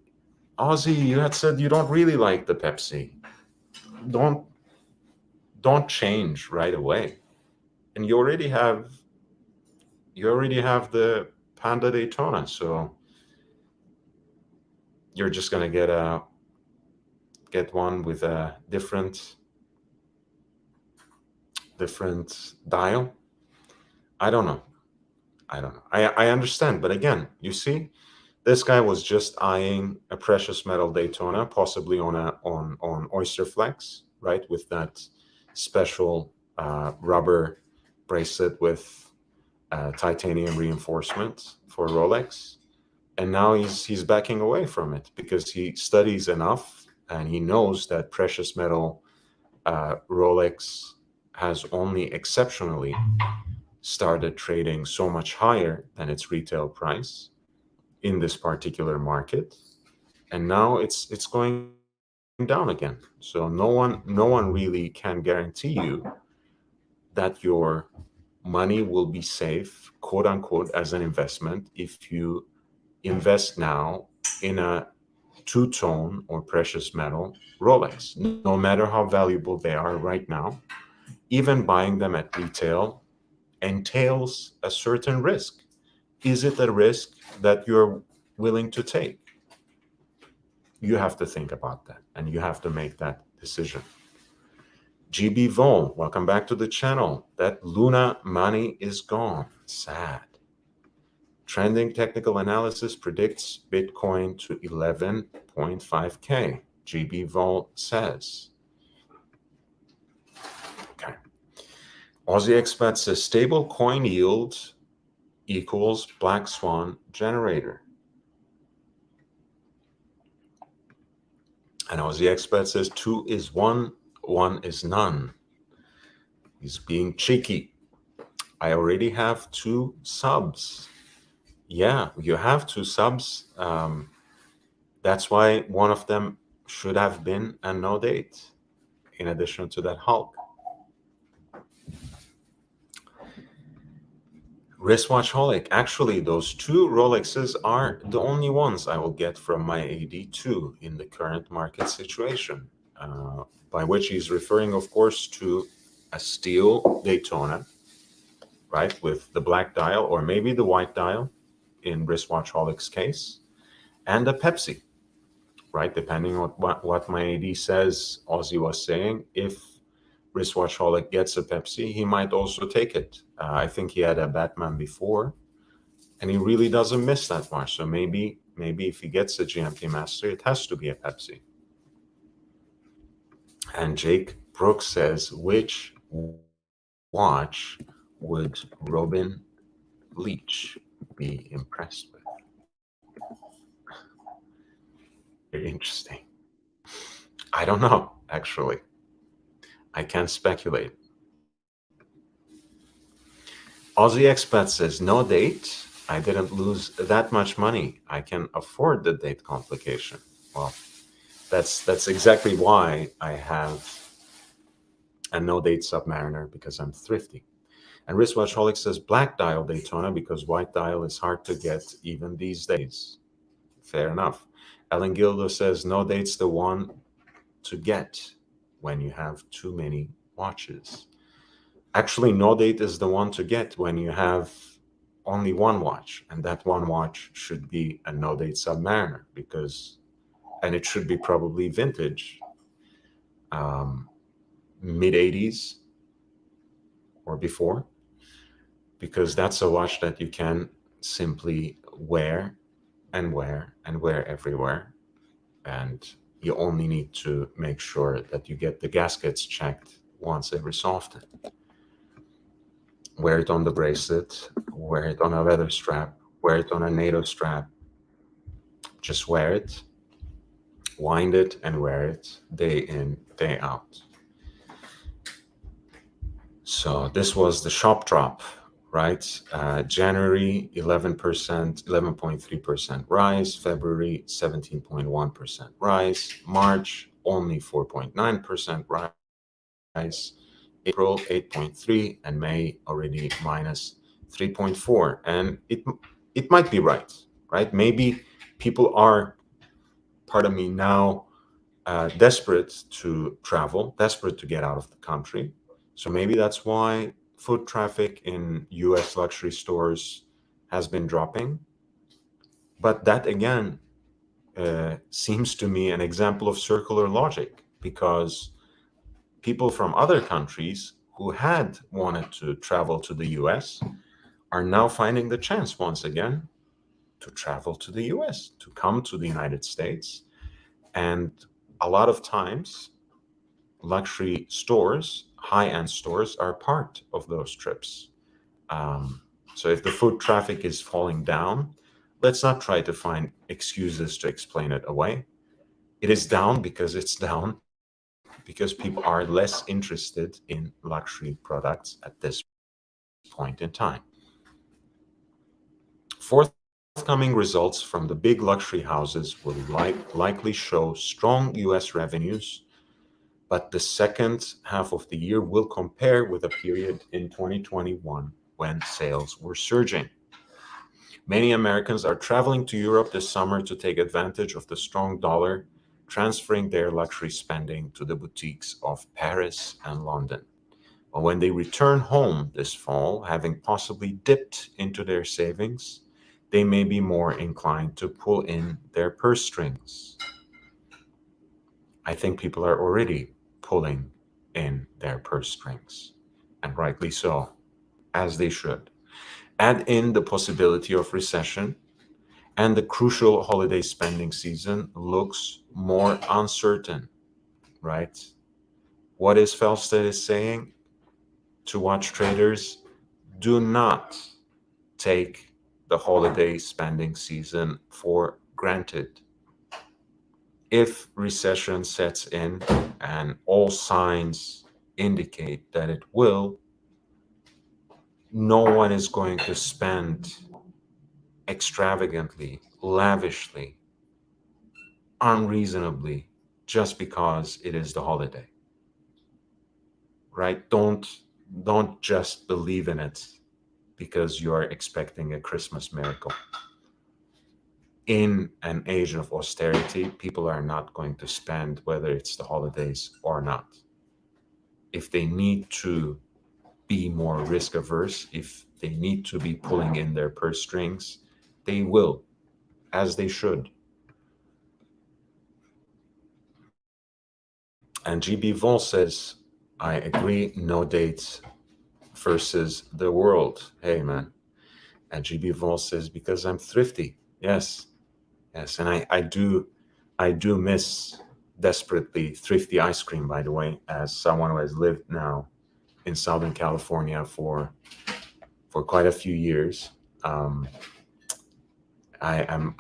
Aussie, you had said you don't really like the Pepsi. Don't change right away. And you already have the Panda Daytona, so you're just gonna get one with a different dial. I don't know. I understand, but again, you see, this guy was just eyeing a precious metal Daytona, possibly on Oyster Flex, right, with that special rubber bracelet with titanium reinforcement for Rolex. And now he's backing away from it because he studies enough and he knows that precious metal Rolex has only exceptionally started trading so much higher than its retail price in this particular market, and now it's going down again. So no one really can guarantee you that your money will be safe, quote unquote, as an investment if you invest now in a two-tone or precious metal Rolex, no matter how valuable they are right now. Even buying them at retail entails a certain risk. Is it a risk that you're willing to take? You have to think about that and you have to make that decision. GB Vol, welcome back to the channel. That Luna money is gone. Sad. Trending technical analysis predicts Bitcoin to 11.5K. GB Vol says. Okay. Aussie Expat says stable coin yield equals black swan generator. And Aussie Expat says 2 is 1, 1 is none. He's being cheeky. I already have 2 subs. Yeah, you have 2 subs. That's why one of them should have been a no date, in addition to that Hulk. Wristwatchholic. Actually, those 2 Rolexes are the only ones I will get from my AD2 in the current market situation, by which he's referring, of course, to a steel Daytona, right, with the black dial or maybe the white dial in Wristwatchholic's case, and a Pepsi, right, depending on what my AD says. Aussie was saying, if Wristwatchholic gets a Pepsi, he might also take it. I think he had a Batman before, and he really doesn't miss that much. So maybe if he gets a GMT Master, it has to be a Pepsi. And Jake Brooks says, which watch would Robin Leach be impressed with? Very interesting. I don't know, actually. I can't speculate. Aussie Expat says, no date. I didn't lose that much money. I can afford the date complication. Well, that's exactly why I have a no date Submariner, because I'm thrifty. And Wristwatchholic says black dial Daytona because white dial is hard to get even these days. Fair enough. Ellen Gildo says, no date's the one to get when you have too many watches. Actually, no date is the one to get when you have only one watch, and that one watch should be a no date Submariner, and it should be probably vintage, mid 80s or before, because that's a watch that you can simply wear and wear and wear everywhere. And you only need to make sure that you get the gaskets checked once every so often. Wear it on the bracelet, wear it on a leather strap, wear it on a NATO strap. Just wear it, wind it, and wear it day in, day out. So this was the shop drop, right? January, 11.3% rise. February, 17.1% rise. March, only 4.9% rise. April, 8.3%, and May already minus 3.4%. And it might be right? Maybe people are, pardon me, now desperate to travel, desperate to get out of the country. So maybe that's why foot traffic in US luxury stores has been dropping. But that, again, seems to me an example of circular logic, because people from other countries who had wanted to travel to the US are now finding the chance once again to travel to the US, to come to the United States. And a lot of times, luxury stores, high-end stores, are part of those trips. So if the foot traffic is falling down, let's not try to find excuses to explain it away. It is down because it's down, because people are less interested in luxury products at this point in time. Forthcoming results from the big luxury houses will likely show strong US revenues, but the second half of the year will compare with a period in 2021 when sales were surging. Many Americans are traveling to Europe this summer to take advantage of the strong dollar, transferring their luxury spending to the boutiques of Paris and London. But when they return home this fall, having possibly dipped into their savings, they may be more inclined to pull in their purse strings. I think people are already pulling in their purse strings, and rightly so, as they should. Add in the possibility of recession, and the crucial holiday spending season looks more uncertain, right? What is Felstead saying to watch traders? Do not take the holiday spending season for granted. If recession sets in, and all signs indicate that it will, no one is going to spend extravagantly, lavishly, unreasonably, just because it is the holiday, right? Don't just believe in it because you are expecting a Christmas miracle. In an age of austerity, people are not going to spend whether it's the holidays or not. If they need to be more risk averse, if they need to be pulling in their purse strings, they will, as they should. And GB Vol says, I agree, no dates versus the world. Hey, man. And GB Vol says, because I'm thrifty. Yes. And I do miss desperately thrifty ice cream, by the way, as someone who has lived now in Southern California for quite a few years. I'm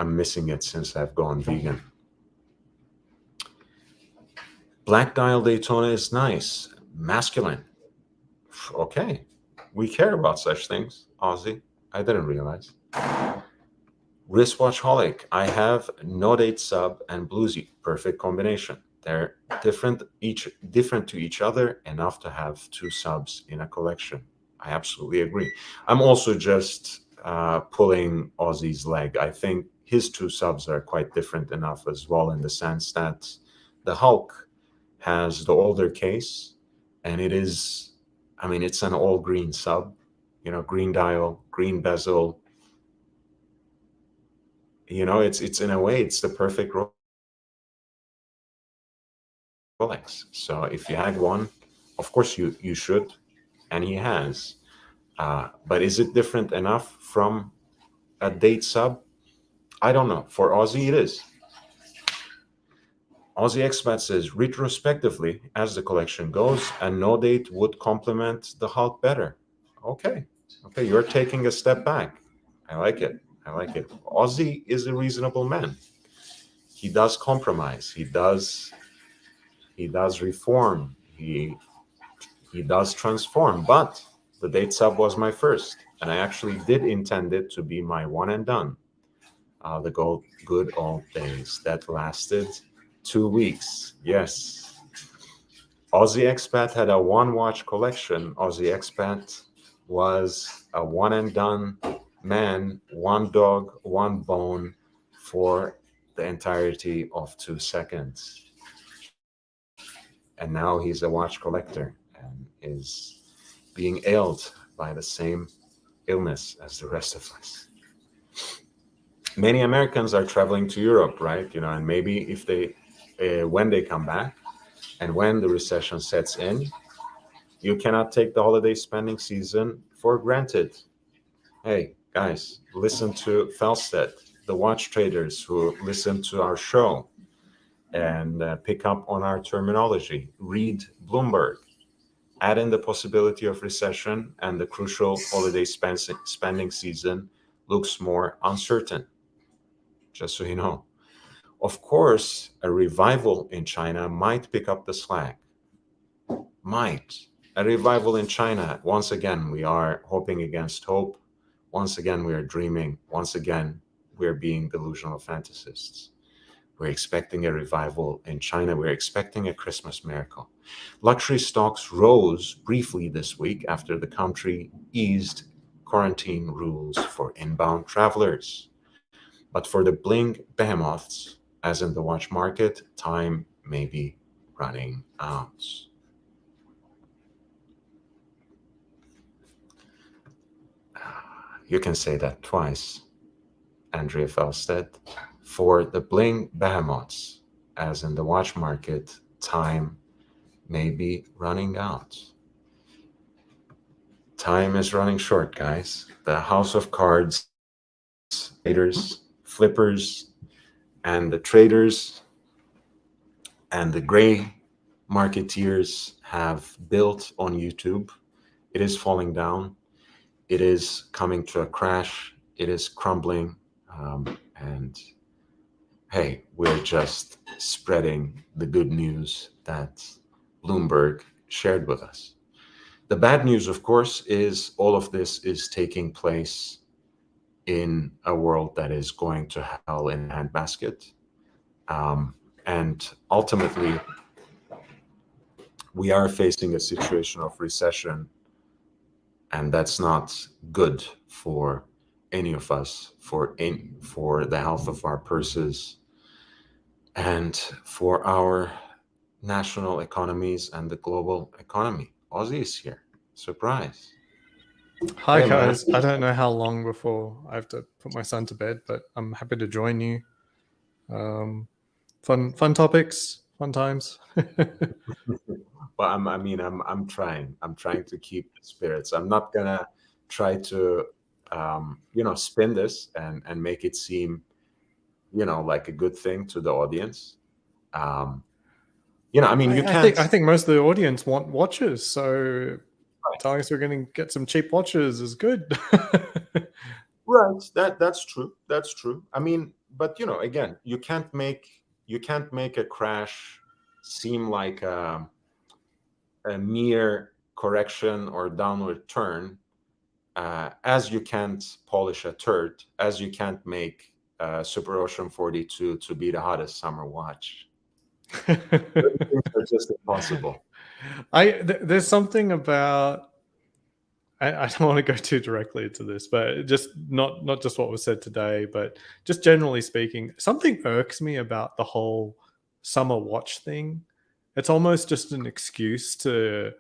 missing it since I've gone vegan. Black dial Daytona is nice, masculine. Okay, we care about such things, Ozzy. I didn't realize. Wristwatchholic. I have no date sub and bluesy. Perfect combination. They're different to each other, enough to have two subs in a collection. I absolutely agree. I'm also just pulling Ozzy's leg. I think his two subs are quite different enough as well, in the sense that the Hulk has the older case, and it is, I mean, it's an all green sub, you know, green dial, green bezel. You know, it's in a way, it's the perfect Rolex. So if you had one, of course you should, and he has. But is it different enough from a date sub? I don't know. For Aussie, it is. Aussie Expat says, retrospectively, as the collection goes, a no date would complement the Hulk better. Okay. Okay, you're taking a step back. I like it. I like it. Aussie is a reasonable man. He does compromise. He does reform. He does transform. But the date sub was my first, and I actually did intend it to be my one and done. The good old days that lasted 2 weeks. Yes. Aussie Expat had a one watch collection. Aussie Expat was a one and done man, one dog, one bone for the entirety of 2 seconds. And now he's a watch collector and is being ailed by the same illness as the rest of us. Many Americans are traveling to Europe, right? You know, and maybe if they, when they come back and when the recession sets in, you cannot take the holiday spending season for granted. Hey, guys, listen to Falstead, the watch traders who listen to our show and pick up on our terminology. Read Bloomberg. Add in the possibility of recession, and the crucial holiday spending season looks more uncertain. Just so you know. Of course, a revival in China might pick up the slack. Might. A revival in China. Once again, we are hoping against hope. Once again, we are dreaming. Once again, we're being delusional fantasists. We're expecting a revival in China. We're expecting a Christmas miracle. Luxury stocks rose briefly this week after the country eased quarantine rules for inbound travelers. But for the bling behemoths, as in the watch market, time may be running out. You can say that twice, Andrea Felstead. For the bling behemoths, as in the watch market, time may be running out. Time is running short, guys. The house of cards, traders, flippers, and the traders and the gray marketeers have built on YouTube. It is falling down. It is coming to a crash. It is crumbling. And hey, we're just spreading the good news that Bloomberg shared with us. The bad news, of course, is all of this is taking place in a world that is going to hell in a handbasket. And ultimately, we are facing a situation of recession, and that's not good for any of us, for the health of our purses, and for our national economies and the global economy. Aussie is here. Surprise. Hi, Hey, man. guys. I don't know how long before I have to put my son to bed, but I'm happy to join you. Fun topics, fun times. Well, I'm trying. I'm trying to keep the spirits. I'm not gonna try to, spin this and make it seem, like a good thing to the audience. You can't. I think most of the audience want watches, so telling us we're going to get some cheap watches is good. Right. That's true. That's true. But again, you can't make a crash seem like a mere correction or downward turn, as you can't polish a turd, as you can't make Super Ocean 42 to be the hottest summer watch. Things are just impossible. There's something about I don't want to go too directly into this, but just not just what was said today, but just generally speaking, something irks me about the whole summer watch thing. It's almost just an excuse to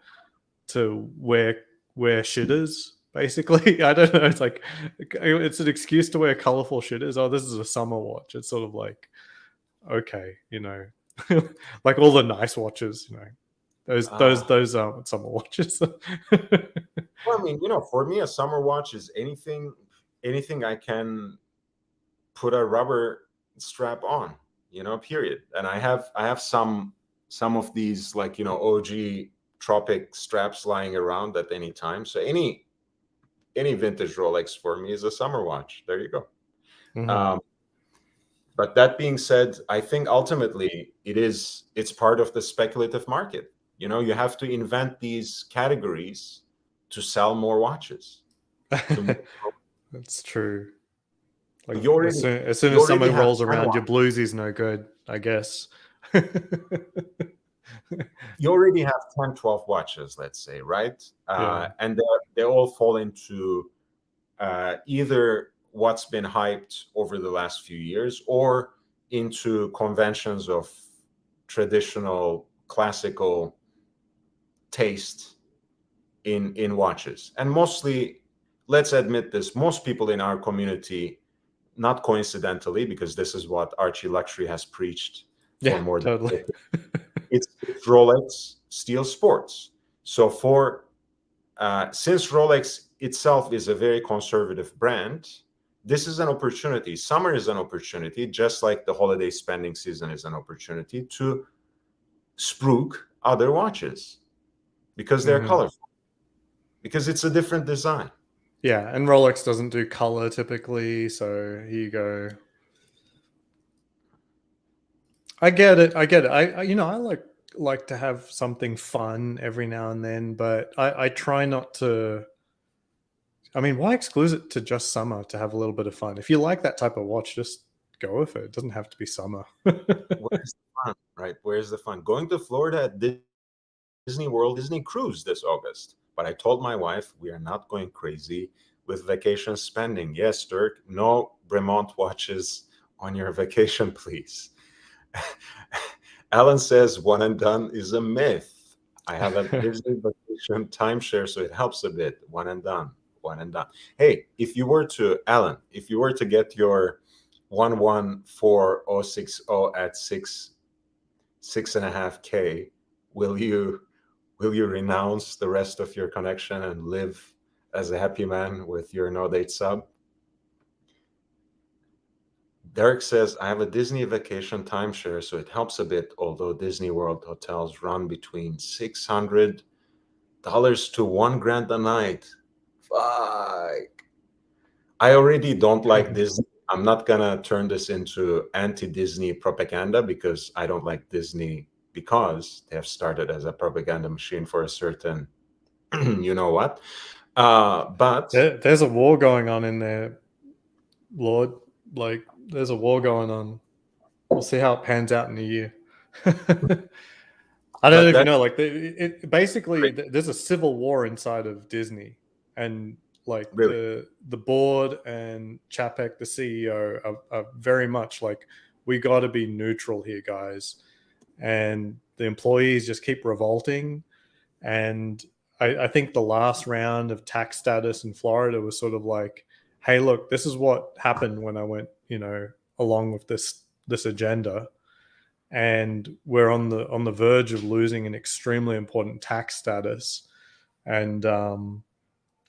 wear shitters. Basically, I don't know. It's like it's an excuse to wear colorful shitters. Oh, this is a summer watch. It's sort of like, okay, like all the nice watches, those aren't summer watches. Well, I mean, for me, a summer watch is anything I can put a rubber strap on, period. And I have some of these, like, OG Tropic straps lying around at any time. So any vintage Rolex for me is a summer watch. There you go. Mhm. But that being said, I think ultimately it's part of the speculative market. You have to invent these categories to sell more watches. To That's true. Like you as already soon as, soon you as already summer have rolls 10 around, your watches. bluesy's no good, I guess. You already have 10, 12 watches, let's say, right? Yeah. And they all fall into either what's been hyped over the last few years or into conventions of traditional classical taste in watches. And mostly, let's admit this, most people in our community, not coincidentally, because this is what Archie Luxury has preached for Yeah, more than totally. it's Rolex Steel Sports. So since Rolex itself is a very conservative brand, this is an opportunity. Summer is an opportunity, just like the holiday spending season is an opportunity to spruik other watches because they're Mhm. colorful, because it's a different design. Yeah, and Rolex doesn't do color typically, so here you go. I get it. I get it. I like to have something fun every now and then, but I try not to. I mean, why exclude it to just summer to have a little bit of fun? If you like that type of watch, just go with it. It doesn't have to be summer. Where's the fun, right? Where's the fun? Going to Florida at Disney World, Disney Cruise this August. But I told my wife we are not going crazy with vacation spending. Yes, Dirk, no Bremont watches on your vacation, please. Alan says one and done is a myth. I have a Disney vacation timeshare, so it helps a bit. One and done. One and done. Hey, Alan, if you were to get your 114060 at 6.5K, will you renounce the rest of your connection and live as a happy man with your no date sub? Derek says, I have a Disney vacation timeshare, so it helps a bit, although Disney World hotels run between $600 to $1,000 a night. Fuck. I already don't like Disney. I'm not gonna turn this into anti-Disney propaganda because I don't like Disney because they have started as a propaganda machine for a certain you know what. But There's a war going on in there, Lord. Like, there's a war going on. We'll see how it pans out in a year. I don't know but if you that's know, like, basically great. there's a civil war inside of Disney, and like Really. the board and Chapek, the CEO, are very much like, we got to be neutral here, guys, and the employees just keep revolting. And I think the last round of tax status in Florida was sort of like, hey, look, this is what happened when I went, along with this agenda, and we're on the verge of losing an extremely important tax status. And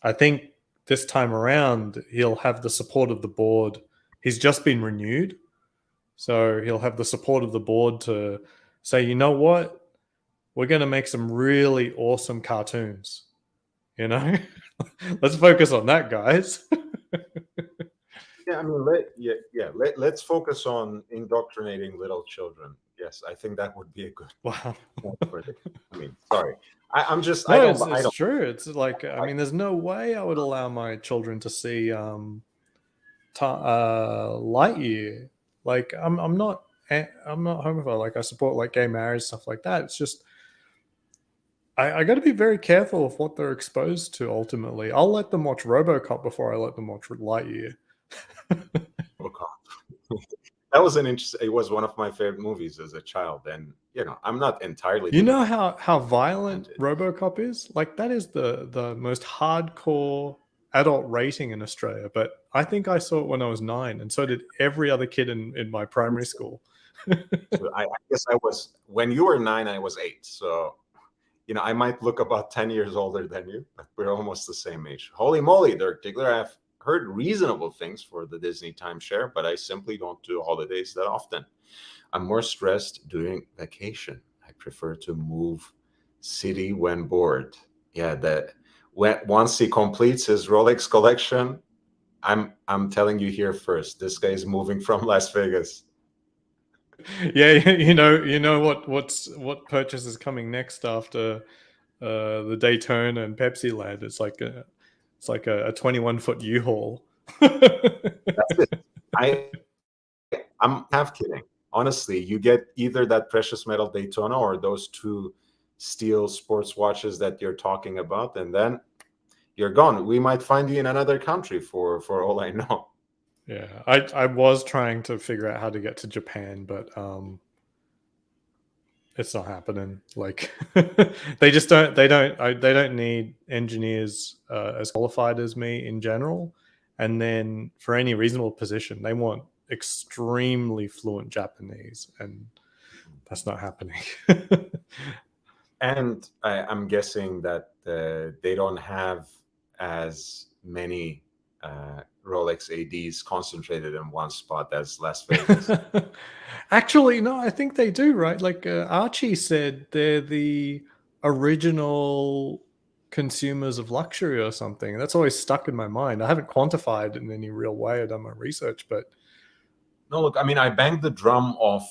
I think this time around he'll have the support of the board. He's just been renewed, so he'll have the support of the board to say, you know what, we're going to make some really awesome cartoons. You know, let's focus on that, guys. Yeah, I mean, let's focus on indoctrinating little children. Yes, I think that would be a good Wow. point for the. I mean, sorry, I'm just, No, I it's don't true. It's like, I like. mean, there's no way I would allow my children to see Lightyear. Like, I'm not homophobe. Like, I support like gay marriage, stuff like that. It's just, I got to be very careful of what they're exposed to. Ultimately, I'll let them watch RoboCop before I let them watch Lightyear. Okay. That was an interesting. It was one of my favorite movies as a child, and I'm not entirely. You know how violent disappointed. RoboCop is? Like that is the most hardcore adult rating in Australia. But I think I saw it when I was 9, and so did every other kid in my primary school. So I guess I was when you were 9, I was 8. So I might look about 10 years older than you, but we're almost the same age. Holy moly, Dirk Diggler! I've heard reasonable things for the Disney timeshare, but I simply don't do holidays that often. I'm more stressed during vacation. I prefer to move city when bored. Yeah, once he completes his Rolex collection, I'm telling you here first. This guy is moving from Las Vegas. Yeah, you know what purchase is coming next after the Daytona and Pepsi Land. It's like a 21-foot U-Haul. That's it. I'm half kidding. Honestly, you get either that precious metal Daytona or those two steel sports watches that you're talking about, and then you're gone. We might find you in another country for all I know. Yeah, I was trying to figure out how to get to Japan, but it's not happening. Like they just don't they don't need engineers as qualified as me in general, and then for any reasonable position they want extremely fluent Japanese, and that's not happening. And I'm guessing that they don't have as many Rolex ADs concentrated in one spot as Las Vegas. Actually, no, I think they do, right? Like Archie said, they're the original consumers of luxury or something. That's always stuck in my mind. I haven't quantified in any real way. I've done my research, but No, look, I mean, I banged the drum of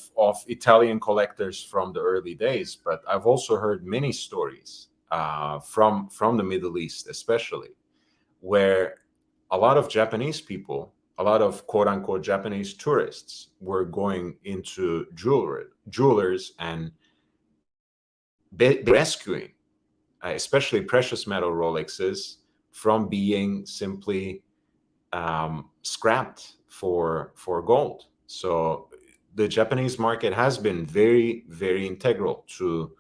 Italian collectors from the early days, but I've also heard many stories from the Middle East, especially, where a lot of Japanese people, a lot of quote unquote Japanese tourists, were going into jewelers and rescuing, especially precious metal Rolexes, from being simply scrapped for gold. So the Japanese market has been very, very integral to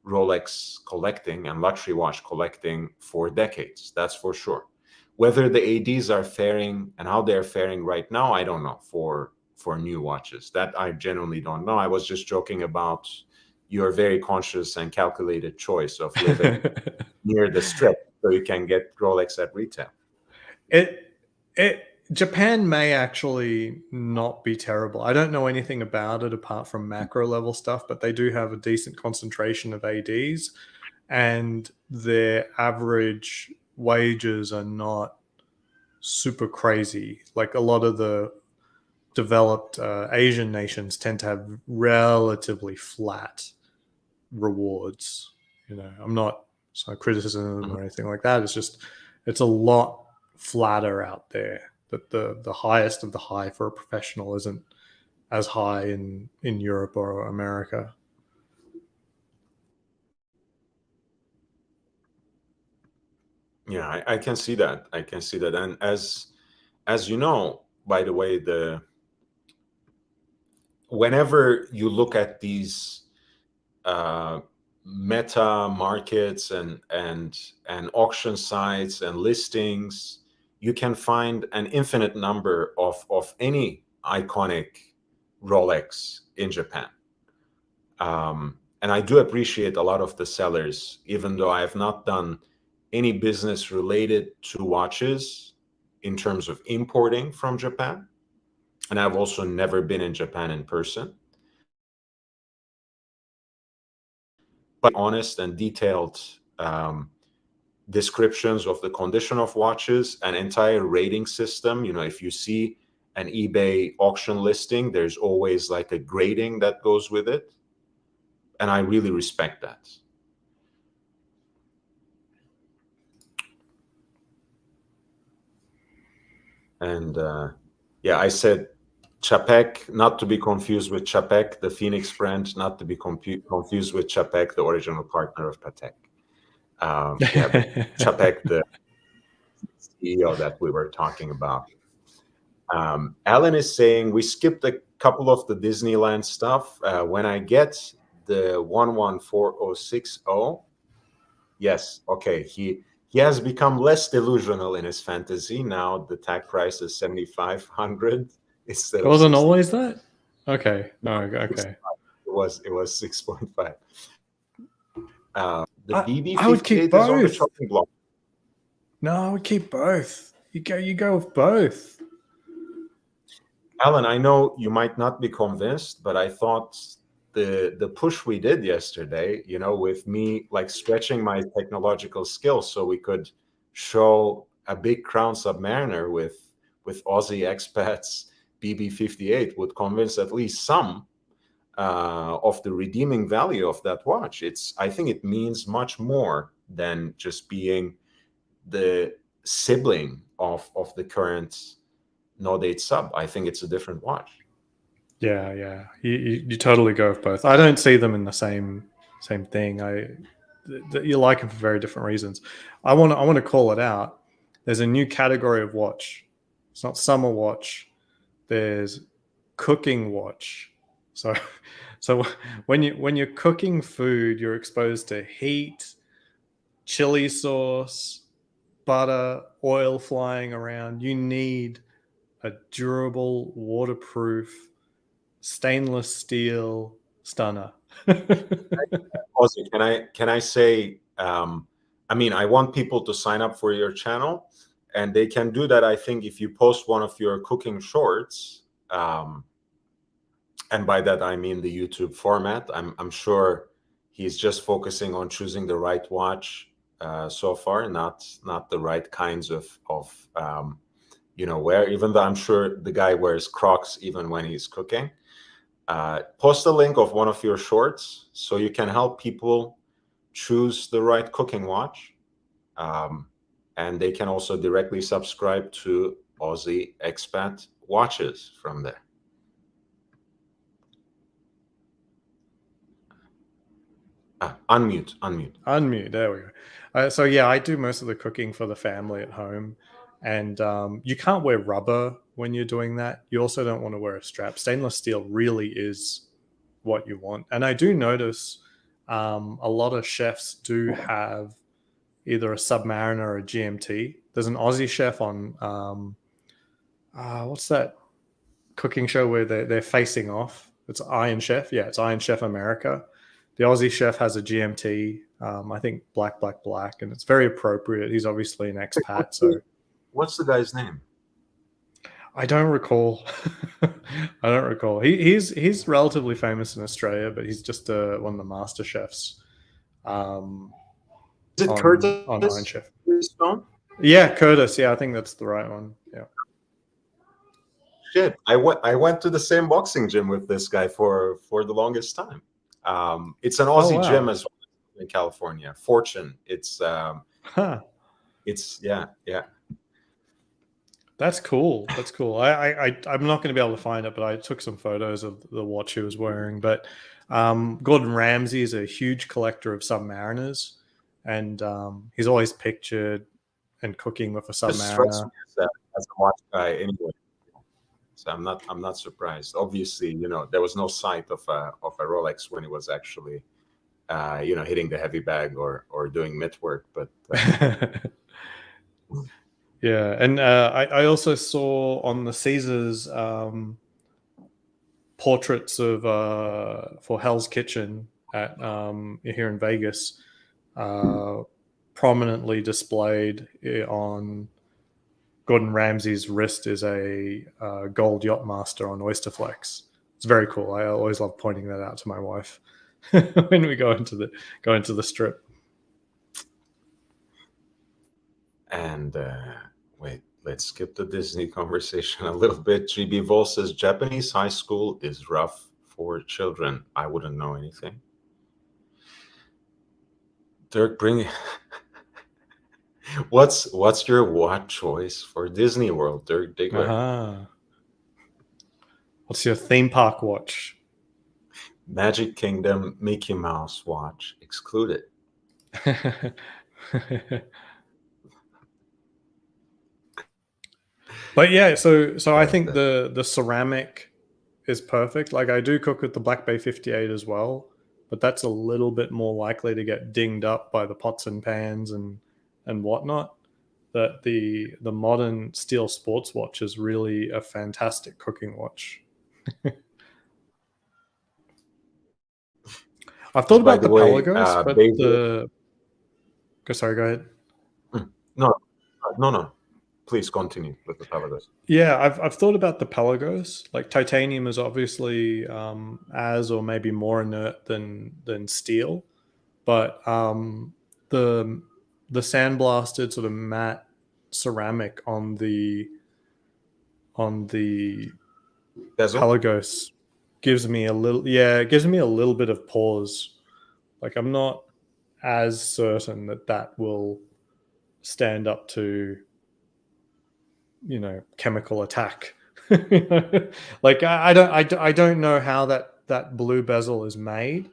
Rolex collecting and luxury watch collecting for decades. That's for sure. Whether the ADs are faring and how they're faring right now, I don't know. For new watches, that I genuinely don't know. I was just joking about your very conscious and calculated choice of living near the strip so you can get Rolex at retail. it Japan may actually not be terrible. I don't know anything about it apart from macro level stuff, but they do have a decent concentration of ADs, and their average wages are not super crazy. Like a lot of the developed Asian nations tend to have relatively flat rewards. I'm not criticism or anything like that. It's just it's a lot flatter out there. That the highest of the high for a professional isn't as high in Europe or America. Yeah, I can see that. I can see that. And as you know, by the way, whenever you look at these uh, meta markets and auction sites and listings, you can find an infinite number of any iconic Rolex in Japan. And I do appreciate a lot of the sellers, even though I have not done any business related to watches in terms of importing from Japan. And I've also never been in Japan in person. But honest and detailed descriptions of the condition of watches, an entire rating system. If you see an eBay auction listing, there's always like a grading that goes with it. And I really respect that. And yeah, I said Chapek, not to be confused with Chapek, the Phoenix brand, not to be confused with Chapek, the original partner of Patek. Yeah, but Chapek, the CEO that we were talking about. Alan is saying we skipped a couple of the Disneyland stuff. When I get the 114060, yes, okay, he has become less delusional in his fantasy. Now the tag price is 7,500 instead It of wasn't 60. always that? Okay. No, okay. It was 6.5. The I would keep BB58 is on the both. chopping block. No, I would keep both. You go with both. Alan, I know you might not be convinced, but I thought the push we did yesterday, with me like stretching my technological skills so we could show a big crown submariner with Aussie expats BB58 would convince at least some of the redeeming value of that watch. I think it means much more than just being the sibling of the current No Date sub. I think it's a different watch. Yeah. You totally go with both. I don't see them in the same thing. You like them for very different reasons. I want to call it out. There's a new category of watch. It's not summer watch. There's cooking watch. So when you're cooking food, you're exposed to heat, chili sauce, butter, oil flying around. You need a durable, waterproof, stainless steel stunner. Also, can I say? I mean, I want people to sign up for your channel, and they can do that. I think if you post one of your cooking shorts, and by that I mean the YouTube format. I'm sure he's just focusing on choosing the right watch so far, not the right kinds of wear. Even though I'm sure the guy wears Crocs even when he's cooking. Post a link of one of your shorts so you can help people choose the right cooking watch. And they can also directly subscribe to Aussie expat watches from there. Unmute. There we go. So yeah, I do most of the cooking for the family at home, and you can't wear rubber when you're doing that. You also don't want to wear a strap. Stainless steel really is what you want, and I do notice a lot of chefs do have either a Submariner or a GMT. There's an Aussie chef on what's that cooking show where they're facing off? It's Iron Chef. Yeah, it's Iron Chef America. The Aussie chef has a GMT, I think black, and it's very appropriate. He's obviously an expat, so What's the guy's name? I don't recall. I don't recall. He's relatively famous in Australia, but he's just one of the master chefs. Is it on Curtis? Iron Chef? Yeah, Curtis. Yeah, I think that's the right one. Yeah. Shit, I went to the same boxing gym with this guy for the longest time. It's an Aussie gym as well in California. Fortune. It's yeah. That's cool. I'm not going to be able to find it, but I took some photos of the watch he was wearing. But Gordon Ramsay is a huge collector of Submariners, and he's always pictured and cooking with a Submariner. As a watch guy, anyway. So I'm not surprised. Obviously, there was no sight of a Rolex when he was actually, hitting the heavy bag or doing mitt work. But yeah, and I also saw on the Caesars portraits of for Hell's Kitchen at here in Vegas, prominently displayed on Gordon Ramsay's wrist is a gold Yachtmaster on Oysterflex. It's very cool. I always love pointing that out to my wife when we go into the strip. And wait, let's skip the Disney conversation a little bit. GB Vol says Japanese high school is rough for children. I wouldn't know anything. Dirk, what's your watch choice for Disney World, Dirk Diggler? What's your theme park watch? Magic Kingdom Mickey Mouse watch excluded. But yeah, so I Yeah, think the ceramic is perfect. Like I do cook with the Black Bay 58 as well, but that's a little bit more likely to get dinged up by the pots and pans and whatnot. That the modern steel sports watch is really a fantastic cooking watch. I've thought by about the the way, Pelagos, but basil. sorry, go ahead. No, no. Please continue with the Pelagos. Yeah, I've thought about the Pelagos. Like titanium is obviously as or maybe more inert than steel, but the the sandblasted sort of matte ceramic on the Basil. Pelagos gives me a little, yeah, it gives me a little bit of pause. Like I'm not as certain that that will stand up to, you know, chemical attack. Like I don't know how that blue bezel is made,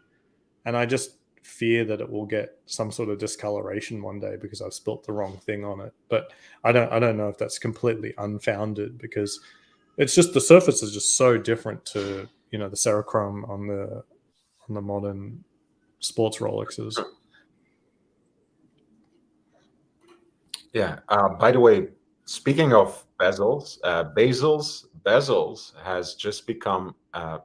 and I just fear that it will get some sort of discoloration one day because I've spilt the wrong thing on it. But I don't know if that's completely unfounded, because it's just the surface is just so different to, you know, the Cerachrome on the modern sports Rolexes. Yeah. By the way, speaking of bezels, Bezels has just become a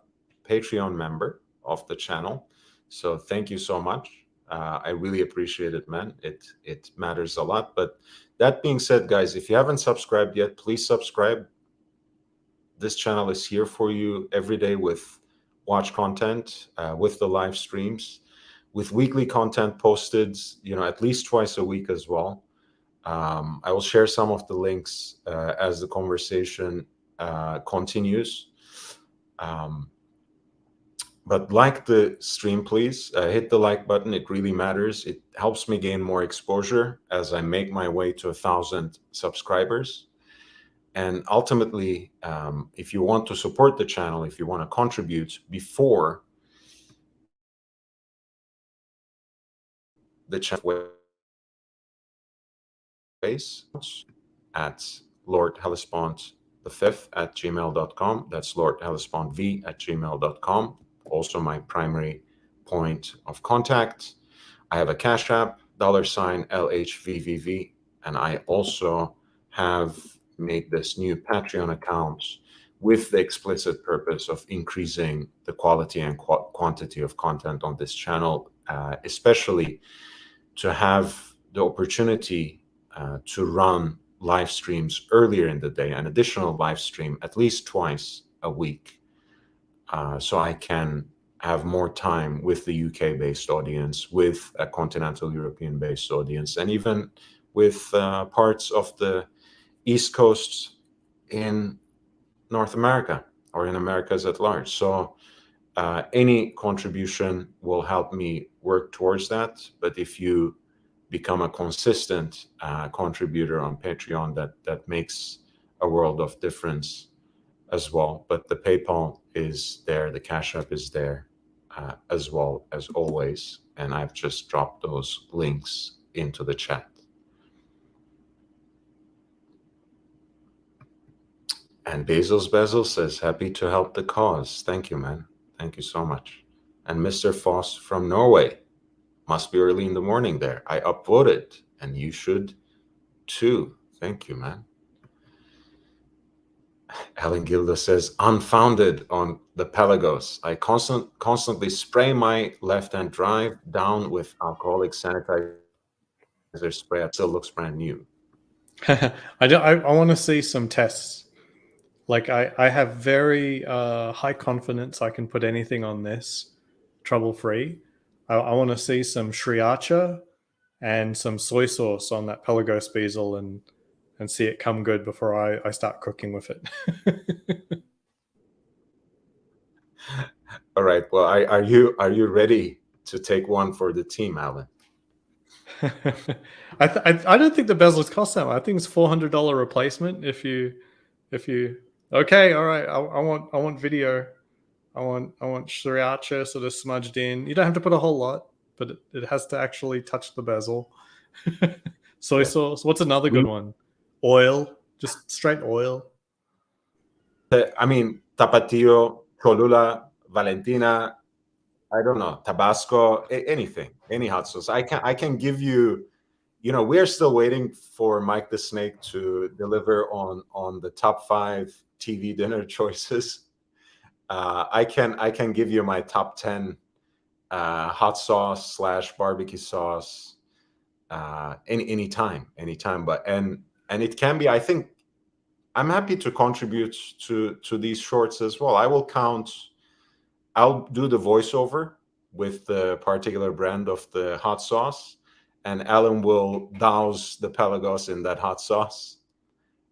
Patreon member of the channel. So thank you so much. I really appreciate it, man. It matters a lot. But that being said, guys, if you haven't subscribed yet, please subscribe. This channel is here for you every day with watch content, with the live streams, with weekly content posted, you know, at least twice a week as well. I will share some of the links as the conversation continues. But like the stream, please hit the like button. It really matters. It helps me gain more exposure as I make my way to 1,000 subscribers. And ultimately, if you want to support the channel, if you want to contribute before the channel ways, at Lord Hellespont the fifth at gmail.com. That's Lord Hellespont V at gmail.com. Also my primary point of contact. I have a Cash App, $ LHVVV, and I also have made this new Patreon account with the explicit purpose of increasing the quality and quantity of content on this channel, especially to have the opportunity to run live streams earlier in the day, an additional live stream at least twice a week, so I can have more time with the UK-based audience, with a continental European-based audience, and even with parts of the East Coast in North America or in Americas at large. So any contribution will help me work towards that. But if you become a consistent contributor on Patreon, that makes a world of difference as well. But the PayPal is there, the Cash App is there as well as always. And I've just dropped those links into the chat. And Bezel says, happy to help the cause. Thank you, man. Thank you so much. And Mr. Foss from Norway, must be early in the morning there. I upvoted, and you should too. Thank you, man. Alan Gilda says, unfounded on the Pelagos. I constantly spray my left-hand drive down with alcoholic sanitizer spray. It still looks brand new. I want to see some tests. Like I have very high confidence I can put anything on this trouble free. I want to see some sriracha and some soy sauce on that Pelagos bezel and see it come good before I start cooking with it. All right. Well, are you ready to take one for the team, Alan? I don't think the bezels cost that much. I think it's $400 replacement if you okay, all right. I want video. I want sriracha sort of smudged in. You don't have to put a whole lot, but it has to actually touch the bezel. Soy sauce. What's another good one? Oil, just straight oil. I mean, Tapatio, Cholula, Valentina, I don't know, Tabasco, anything, any hot sauce. I can give you, we're still waiting for Mike the Snake to deliver on the top 5 TV dinner choices. I can give you my top 10 hot sauce / barbecue sauce anytime. But and it can be. I think I'm happy to contribute to these shorts as well. I'll do the voiceover with the particular brand of the hot sauce, and Alan will douse the Pelagos in that hot sauce,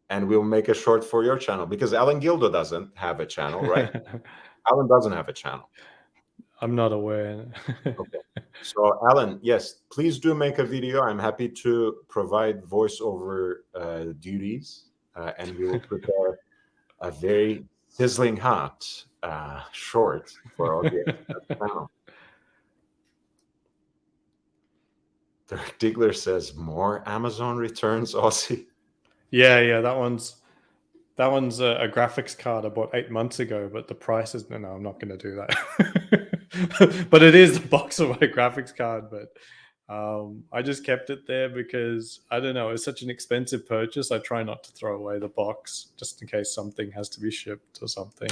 and we'll make a short for your channel, because Alan Gildo doesn't have a channel, right? Alan doesn't have a channel. I'm not aware. Okay. So Alan, yes, please do make a video. I'm happy to provide voiceover duties, and we will prepare a very sizzling hot short for our channel. Dirk Diggler says more Amazon returns, Aussie. Yeah, that one's a graphics card I bought 8 months ago, but the price is no. I'm not going to do that. But it is the box of my graphics card. But I just kept it there because I don't know. It's such an expensive purchase. I try not to throw away the box just in case something has to be shipped or something.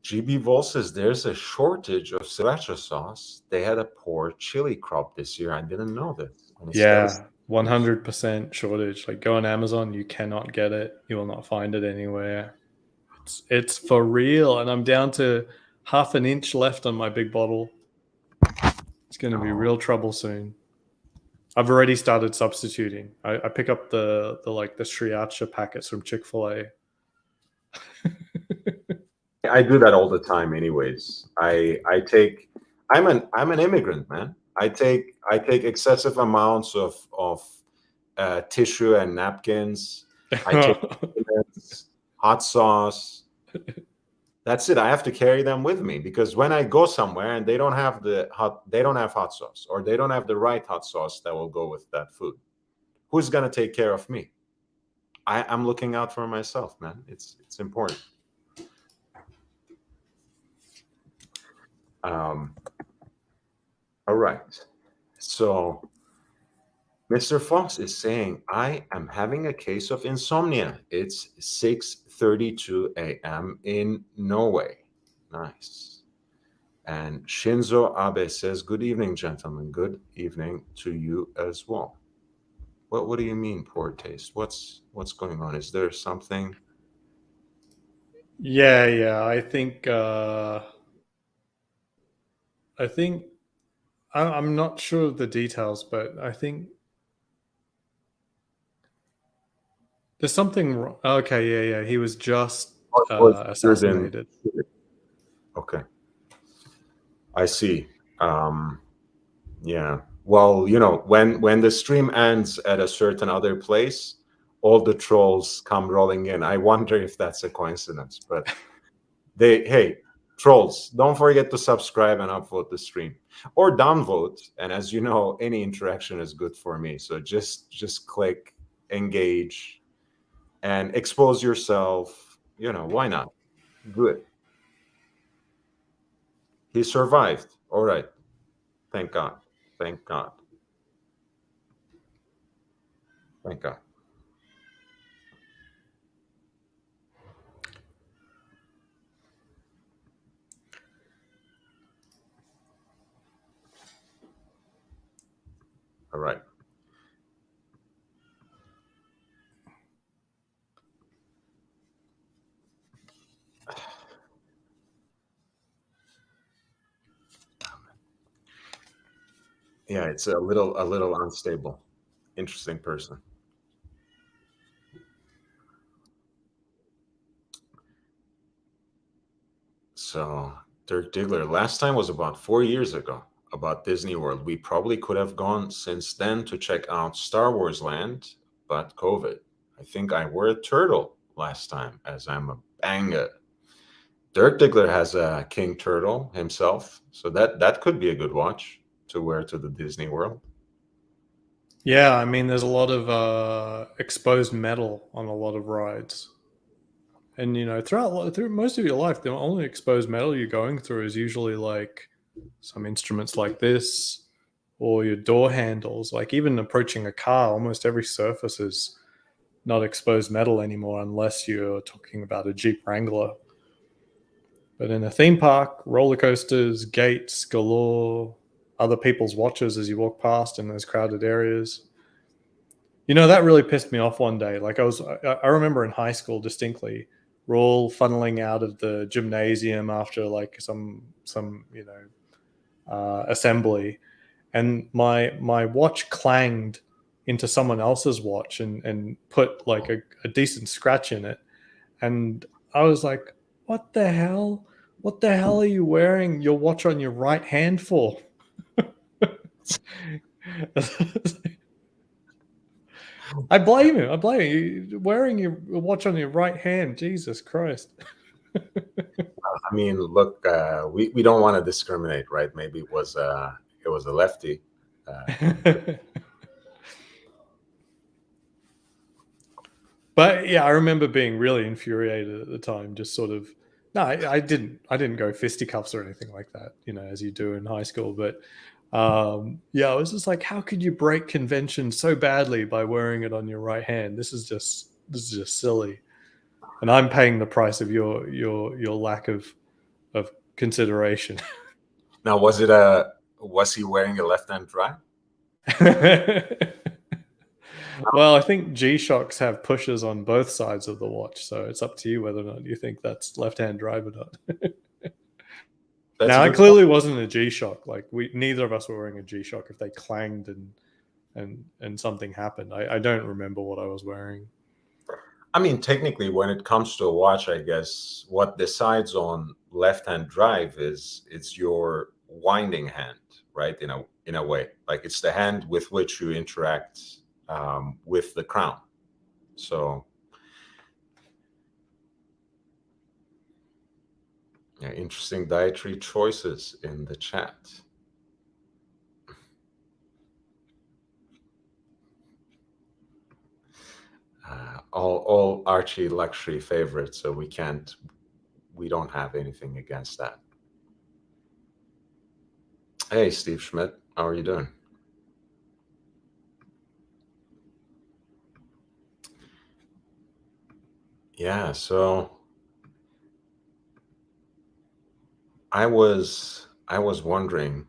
GB Vol says there's a shortage of sriracha sauce. They had a poor chili crop this year. I didn't know this. Yeah, 100% shortage. Like, go on Amazon, you cannot get it. You will not find it anywhere. It's for real, and I'm down to half an inch left on my big bottle. It's going to be real trouble soon. I've already started substituting. I pick up the sriracha packets from Chick-fil-A. I do that all the time, anyways. I'm an immigrant, man. I take excessive amounts of tissue and napkins. I take hot sauce. That's it. I have to carry them with me, because when I go somewhere and they don't have hot sauce, or they don't have the right hot sauce that will go with that food, who's gonna take care of me? I'm looking out for myself, man. It's important. All right. So Mr. Fox is saying, I am having a case of insomnia. It's 6:32 a.m. in Norway. Nice. And Shinzo Abe says, good evening, gentlemen. Good evening to you as well. What do you mean, poor taste? What's going on? Is there something? Yeah. I think I'm not sure of the details, but I think there's something wrong. Okay, yeah. He was just assassinated. Okay. I see. Yeah. Well, when the stream ends at a certain other place, all the trolls come rolling in. I wonder if that's a coincidence, but hey, trolls, don't forget to subscribe and upvote the stream, or downvote. And as you know, any interaction is good for me. So just click, engage, and expose yourself. Why not? Good. He survived. All right. Thank God. Thank God. Thank God. All right. Yeah, it's a little unstable. Interesting person. So Dirk Diggler, last time was about 4 years ago, about Disney World. We probably could have gone since then to check out Star Wars Land, but COVID. I think I wore a turtle last time, as I'm a banger. Dirk Diggler has a king turtle himself, so that could be a good watch. to wear to the Disney World? Yeah, I mean, there's a lot of exposed metal on a lot of rides, and through most of your life, the only exposed metal you're going through is usually like some instruments like this, or your door handles. Like even approaching a car, almost every surface is not exposed metal anymore, unless you're talking about a Jeep Wrangler. But in a theme park, roller coasters, gates galore, other people's watches as you walk past in those crowded areas. That really pissed me off one day. Like I remember in high school distinctly, we're all funneling out of the gymnasium after like some assembly, and my watch clanged into someone else's watch and put like a decent scratch in it, and I was like, "What the hell? What the hell are you wearing your watch on your right hand for?" I blame him. I blame you. Wearing your watch on your right hand, Jesus Christ. I mean, look, we don't want to discriminate, right? Maybe it was a lefty. But yeah, I remember being really infuriated at the time. Just sort of, no, I didn't go fisticuffs or anything like that, as you do in high school. But yeah, I was just like, how could you break convention so badly by wearing it on your right hand? This is just silly, and I'm paying the price of your lack of consideration. Now, was he wearing a left-hand drive? Well, I think G-Shocks have pushers on both sides of the watch, so it's up to you whether or not you think that's left-hand drive or not. That's Now, a it good clearly wasn't a G-Shock. Like neither of us were wearing a G-Shock. If they clanged and something happened, I don't remember what I was wearing. I mean, technically, when it comes to a watch, I guess what decides on left-hand drive is it's your winding hand, right? In a way, like it's the hand with which you interact with the crown. So, yeah, interesting dietary choices in the chat. All Archie luxury favorites, so we don't have anything against that. Hey, Steve Schmidt, how are you doing? Yeah, so I was wondering,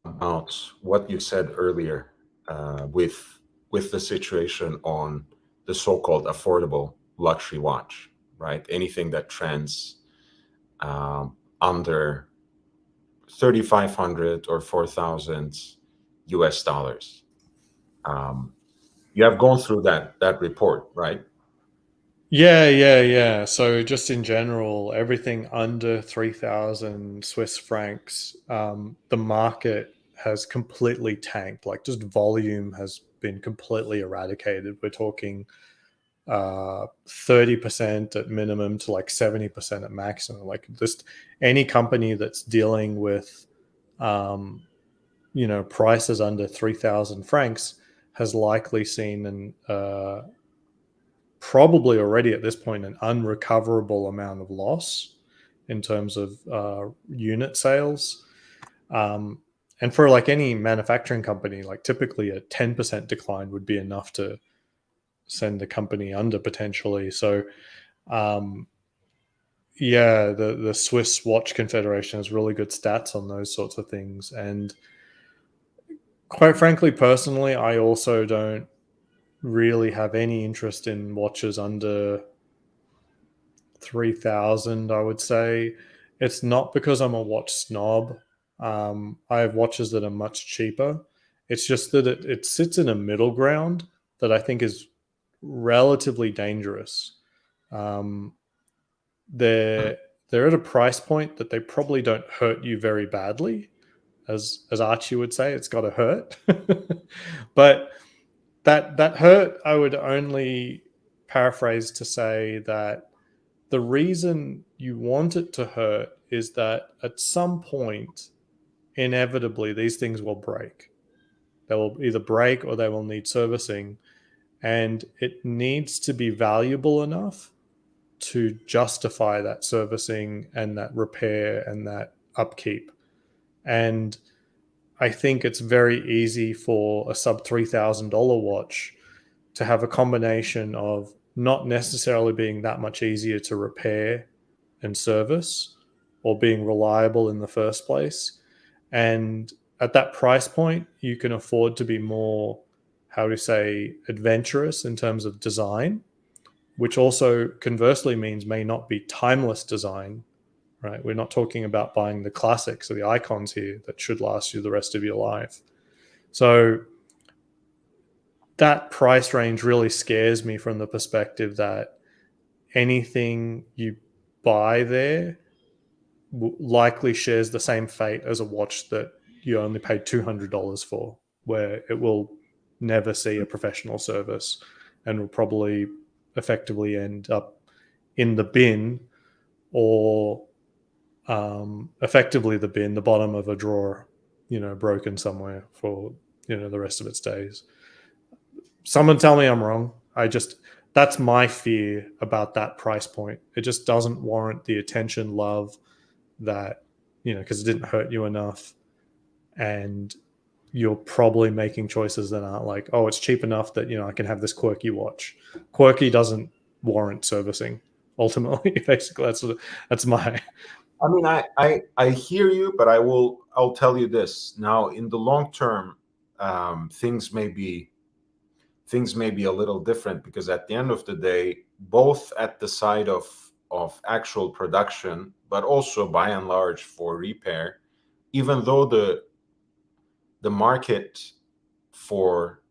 about what you said earlier, with the situation on the so-called affordable luxury watch, right? Anything that trends under 3,500 or 4,000 US dollars. You have gone through that report, right? Yeah. So just in general, everything under 3,000 Swiss francs, the market has completely tanked. Like just volume has been completely eradicated. We're talking 30% at minimum to like 70% at maximum. Like just any company that's dealing with prices under 3,000 francs has likely seen an probably already at this point an unrecoverable amount of loss in terms of unit sales. And for like any manufacturing company, like typically a 10% decline would be enough to send the company under potentially. So yeah, the Swiss Watch Confederation has really good stats on those sorts of things. And quite frankly, personally, I also don't really have any interest in watches under 3,000. I would say it's not because I'm a watch snob. I have watches that are much cheaper. It's just that it sits in a middle ground that I think is relatively dangerous. Um, they're at a price point that they probably don't hurt you very badly, as Archie would say. It's got to hurt, but that hurt, I would only paraphrase to say that the reason you want it to hurt is that at some point, inevitably, these things will break. They will either break or they will need servicing. And it needs to be valuable enough to justify that servicing and that repair and that upkeep. And I think it's very easy for a sub $3,000 watch to have a combination of not necessarily being that much easier to repair and service or being reliable in the first place. And at that price point, you can afford to be more, how to say, adventurous in terms of design, which also conversely means may not be timeless design, right? We're not talking about buying the classics or the icons here that should last you the rest of your life. So that price range really scares me from the perspective that anything you buy there likely shares the same fate as a watch that you only paid $200 for, where it will never see a professional service and will probably effectively end up in the bin or effectively the bin, the bottom of a drawer, broken somewhere for, the rest of its days. Someone tell me I'm wrong. That's my fear about that price point. It just doesn't warrant the attention, love that, because it didn't hurt you enough. And you're probably making choices that aren't like, oh, it's cheap enough that, I can have this quirky watch. Quirky doesn't warrant servicing. Ultimately, basically, that's my. I mean, I hear you, but I'll tell you this. Now, in the long term, things may be a little different, because at the end of the day, both at the side of actual production, but also by and large for repair, even though the market for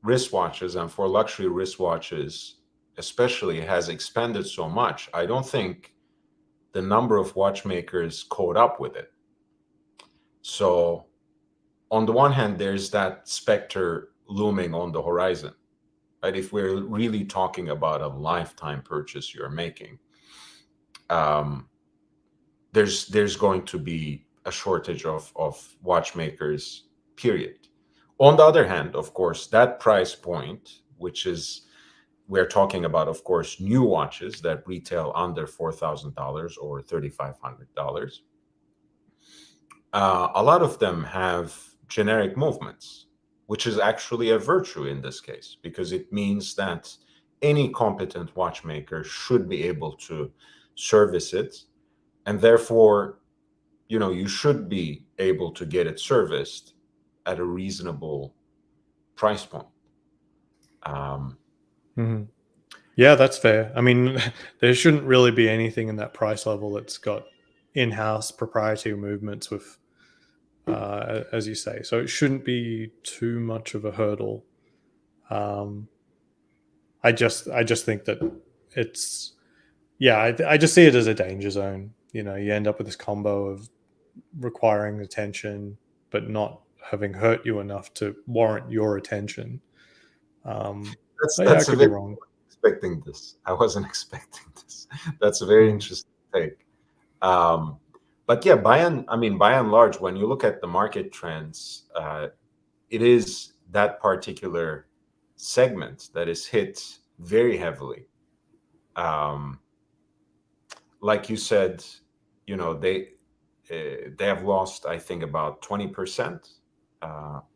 wristwatches and for luxury wristwatches especially has expanded so much, I don't think the number of watchmakers caught up with it. So on the one hand, there's that specter looming on the horizon, right? If we're really talking about a lifetime purchase you're making, there's going to be a shortage of watchmakers, period. On the other hand, of course, that price point, which is, we're talking about, of course, new watches that retail under $4,000 or $3,500. A lot of them have generic movements, which is actually a virtue in this case, because it means that any competent watchmaker should be able to service it, and therefore, you should be able to get it serviced at a reasonable price point. Mm-hmm. Yeah, that's fair. I mean, there shouldn't really be anything in that price level that's got in-house proprietary movements with, as you say. So it shouldn't be too much of a hurdle. I just think that it's, yeah, I just see it as a danger zone. You end up with this combo of requiring attention, but not having hurt you enough to warrant your attention. I could be wrong. Expecting this. I wasn't expecting this. That's a very interesting take. But yeah, by and large, when you look at the market trends, it is that particular segment that is hit very heavily. Like you said, they have lost, I think, about 20%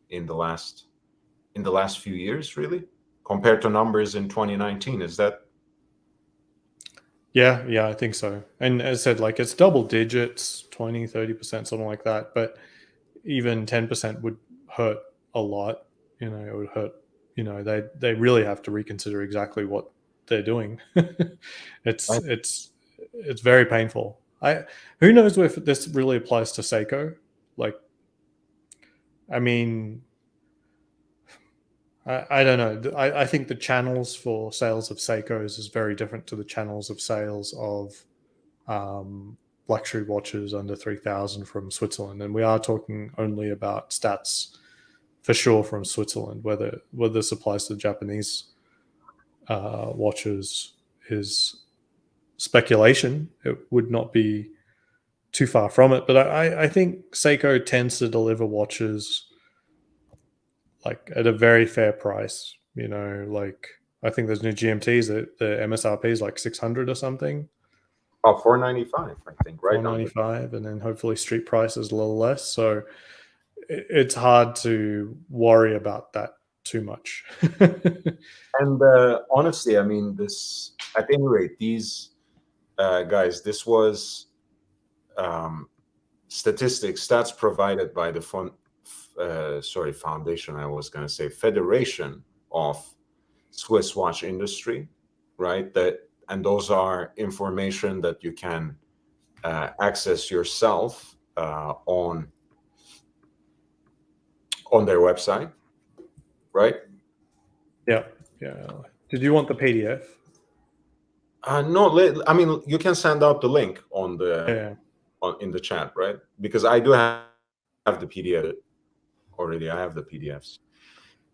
in the last few years, really, compared to numbers in 2019. Is that? Yeah, I think so. And as I said, like, it's double digits, 20, 30%, something like that. But even 10% would hurt a lot. It would hurt. They really have to reconsider exactly what they're doing. It's very painful. Who knows if this really applies to Seiko? Like, I mean, I don't know. I think the channels for sales of Seikos is very different to the channels of sales of luxury watches under 3,000 from Switzerland. And we are talking only about stats for sure from Switzerland. Whether this applies to the Japanese watches is speculation. It would not be too far from it. But I think Seiko tends to deliver watches like at a very fair price. Like I think there's new GMTs that the MSRP is like 600 or something. Oh, 495, I think, right? 495, and then hopefully street price is a little less. So it's hard to worry about that too much. And honestly, I mean, this at any rate, these guys, this was stats provided by the foundation. I was going to say Federation of Swiss Watch Industry, right? And those are information that you can access yourself on their website, right? Yeah. Did you want the PDF? No, I mean, you can send out the link on the in the chat, right? Because I do have the PDF already. I have the PDFs.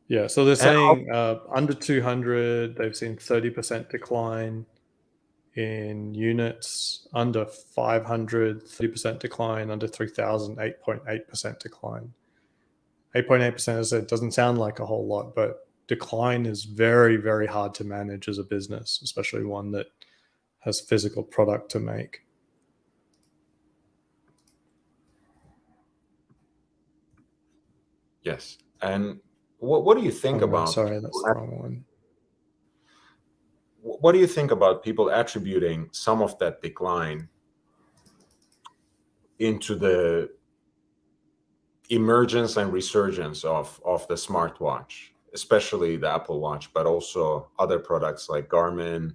Yeah, so they're saying under 200, they've seen 30% decline in units. Under 500, 30% decline. Under 3,000, 8.8% decline. 8.8%, as I said, doesn't sound like a whole lot, but decline is very, very hard to manage as a business, especially one that has physical product to make. Yes. And what do you think about? Sorry, that's the wrong one. What do you think about people attributing some of that decline into the emergence and resurgence of the smartwatch, especially the Apple Watch, but also other products like Garmin?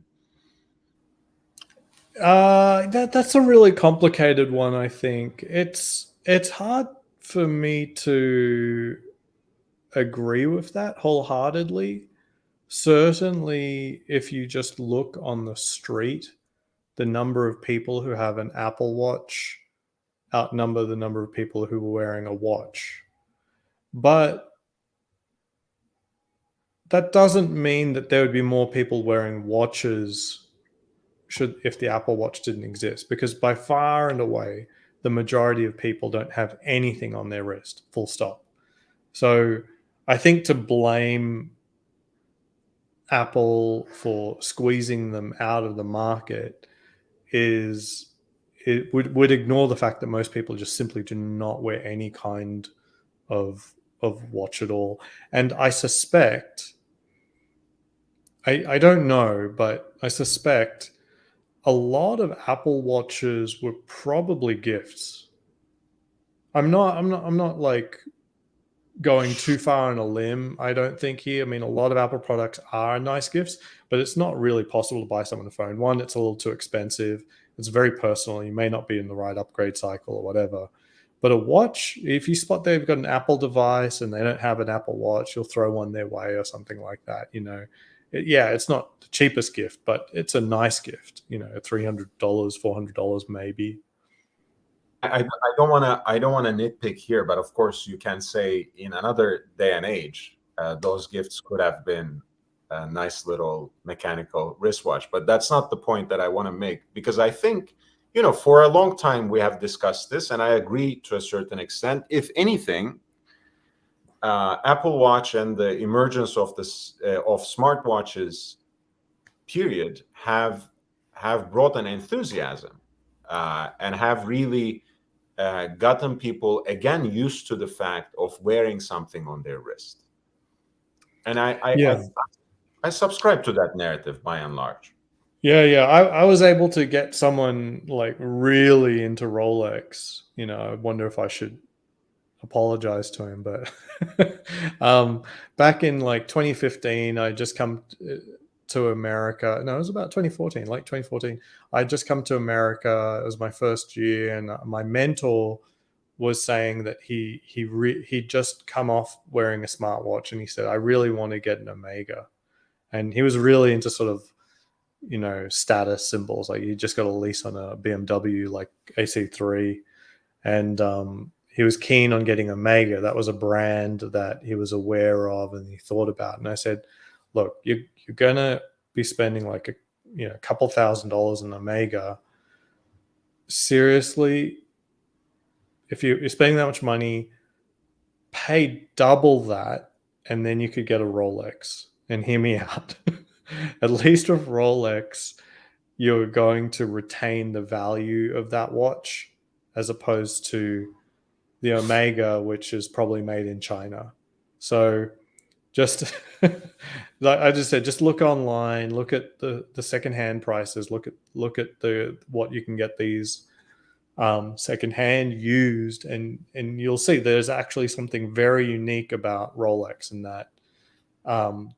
That's a really complicated one. I think it's hard for me to agree with that wholeheartedly. Certainly, if you just look on the street, the number of people who have an Apple Watch outnumber the number of people who are wearing a watch. But that doesn't mean that there would be more people wearing watches if the Apple Watch didn't exist, because by far and away, the majority of people don't have anything on their wrist, full stop. So I think to blame Apple for squeezing them out of the market would ignore the fact that most people just simply do not wear any kind of watch at all. And I suspect, I don't know, but I suspect a lot of Apple Watches were probably gifts. I'm not like going too far on a limb, I don't think here. I mean, a lot of Apple products are nice gifts, but it's not really possible to buy someone a phone. One, it's a little too expensive. It's very personal. You may not be in the right upgrade cycle or whatever. But a watch, if you spot they've got an Apple device and they don't have an Apple Watch, you'll throw one their way or something like that. It's not the cheapest gift, but it's a nice gift. $300, $400 maybe. I don't want to nitpick here, but of course you can say in another day and age, those gifts could have been a nice little mechanical wristwatch. But that's not the point that I want to make, because I think, for a long time we have discussed this, and I agree to a certain extent. If anything, Apple Watch and the emergence of smartwatches, period, have brought an enthusiasm and have really gotten people again used to the fact of wearing something on their wrist. And I subscribe to that narrative by and large. Yeah. I was able to get someone like really into Rolex. I wonder if I should apologize to him, but back in like 2015, I just come to America. No, it was about 2014, like 2014. I just come to America. It was my first year, and my mentor was saying that he'd just come off wearing a smartwatch, and he said, I really want to get an Omega. And he was really into sort of, status symbols. Like, he just got a lease on a BMW, like AC3. And he was keen on getting Omega. That was a brand that he was aware of and he thought about. And I said, look, you're going to be spending like a couple $1,000 in Omega. Seriously, if you're spending that much money, pay double that, and then you could get a Rolex. And hear me out. At least with Rolex, you're going to retain the value of that watch, as opposed to the Omega, which is probably made in China. So just like I just said, just look online, look at the secondhand prices, look at the what you can get these secondhand used, and you'll see there's actually something very unique about Rolex in that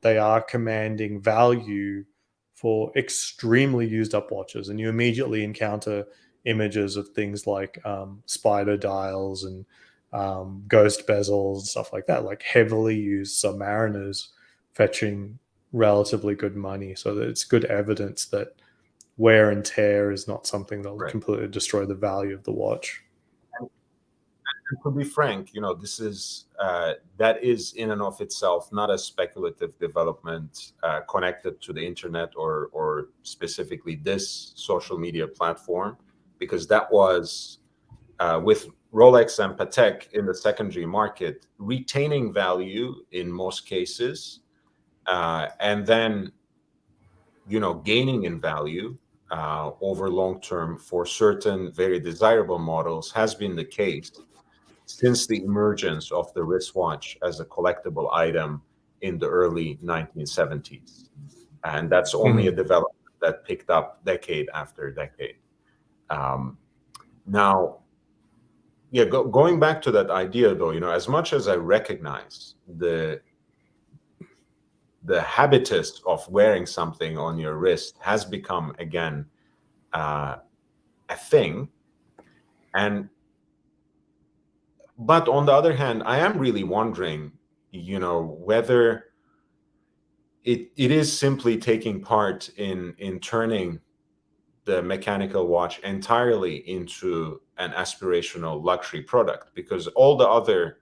they are commanding value for extremely used up watches, and you immediately encounter images of things like spider dials and ghost bezels and stuff like that, like heavily used submariners fetching relatively good money. So that it's good evidence that wear and tear is not something that will completely destroy the value of the watch. And to be frank, this is that is in and of itself not a speculative development connected to the internet or specifically this social media platform, because that was with Rolex and Patek in the secondary market retaining value in most cases, and then gaining in value over long term for certain very desirable models has been the case since the emergence of the wristwatch as a collectible item in the early 1970s. And that's only a development that picked up decade after decade. Now, going back to that idea, though, as much as I recognize the habitus of wearing something on your wrist has become, again, a thing, but on the other hand, I am really wondering, whether it is simply taking part in turning the mechanical watch entirely into an aspirational luxury product, because all the other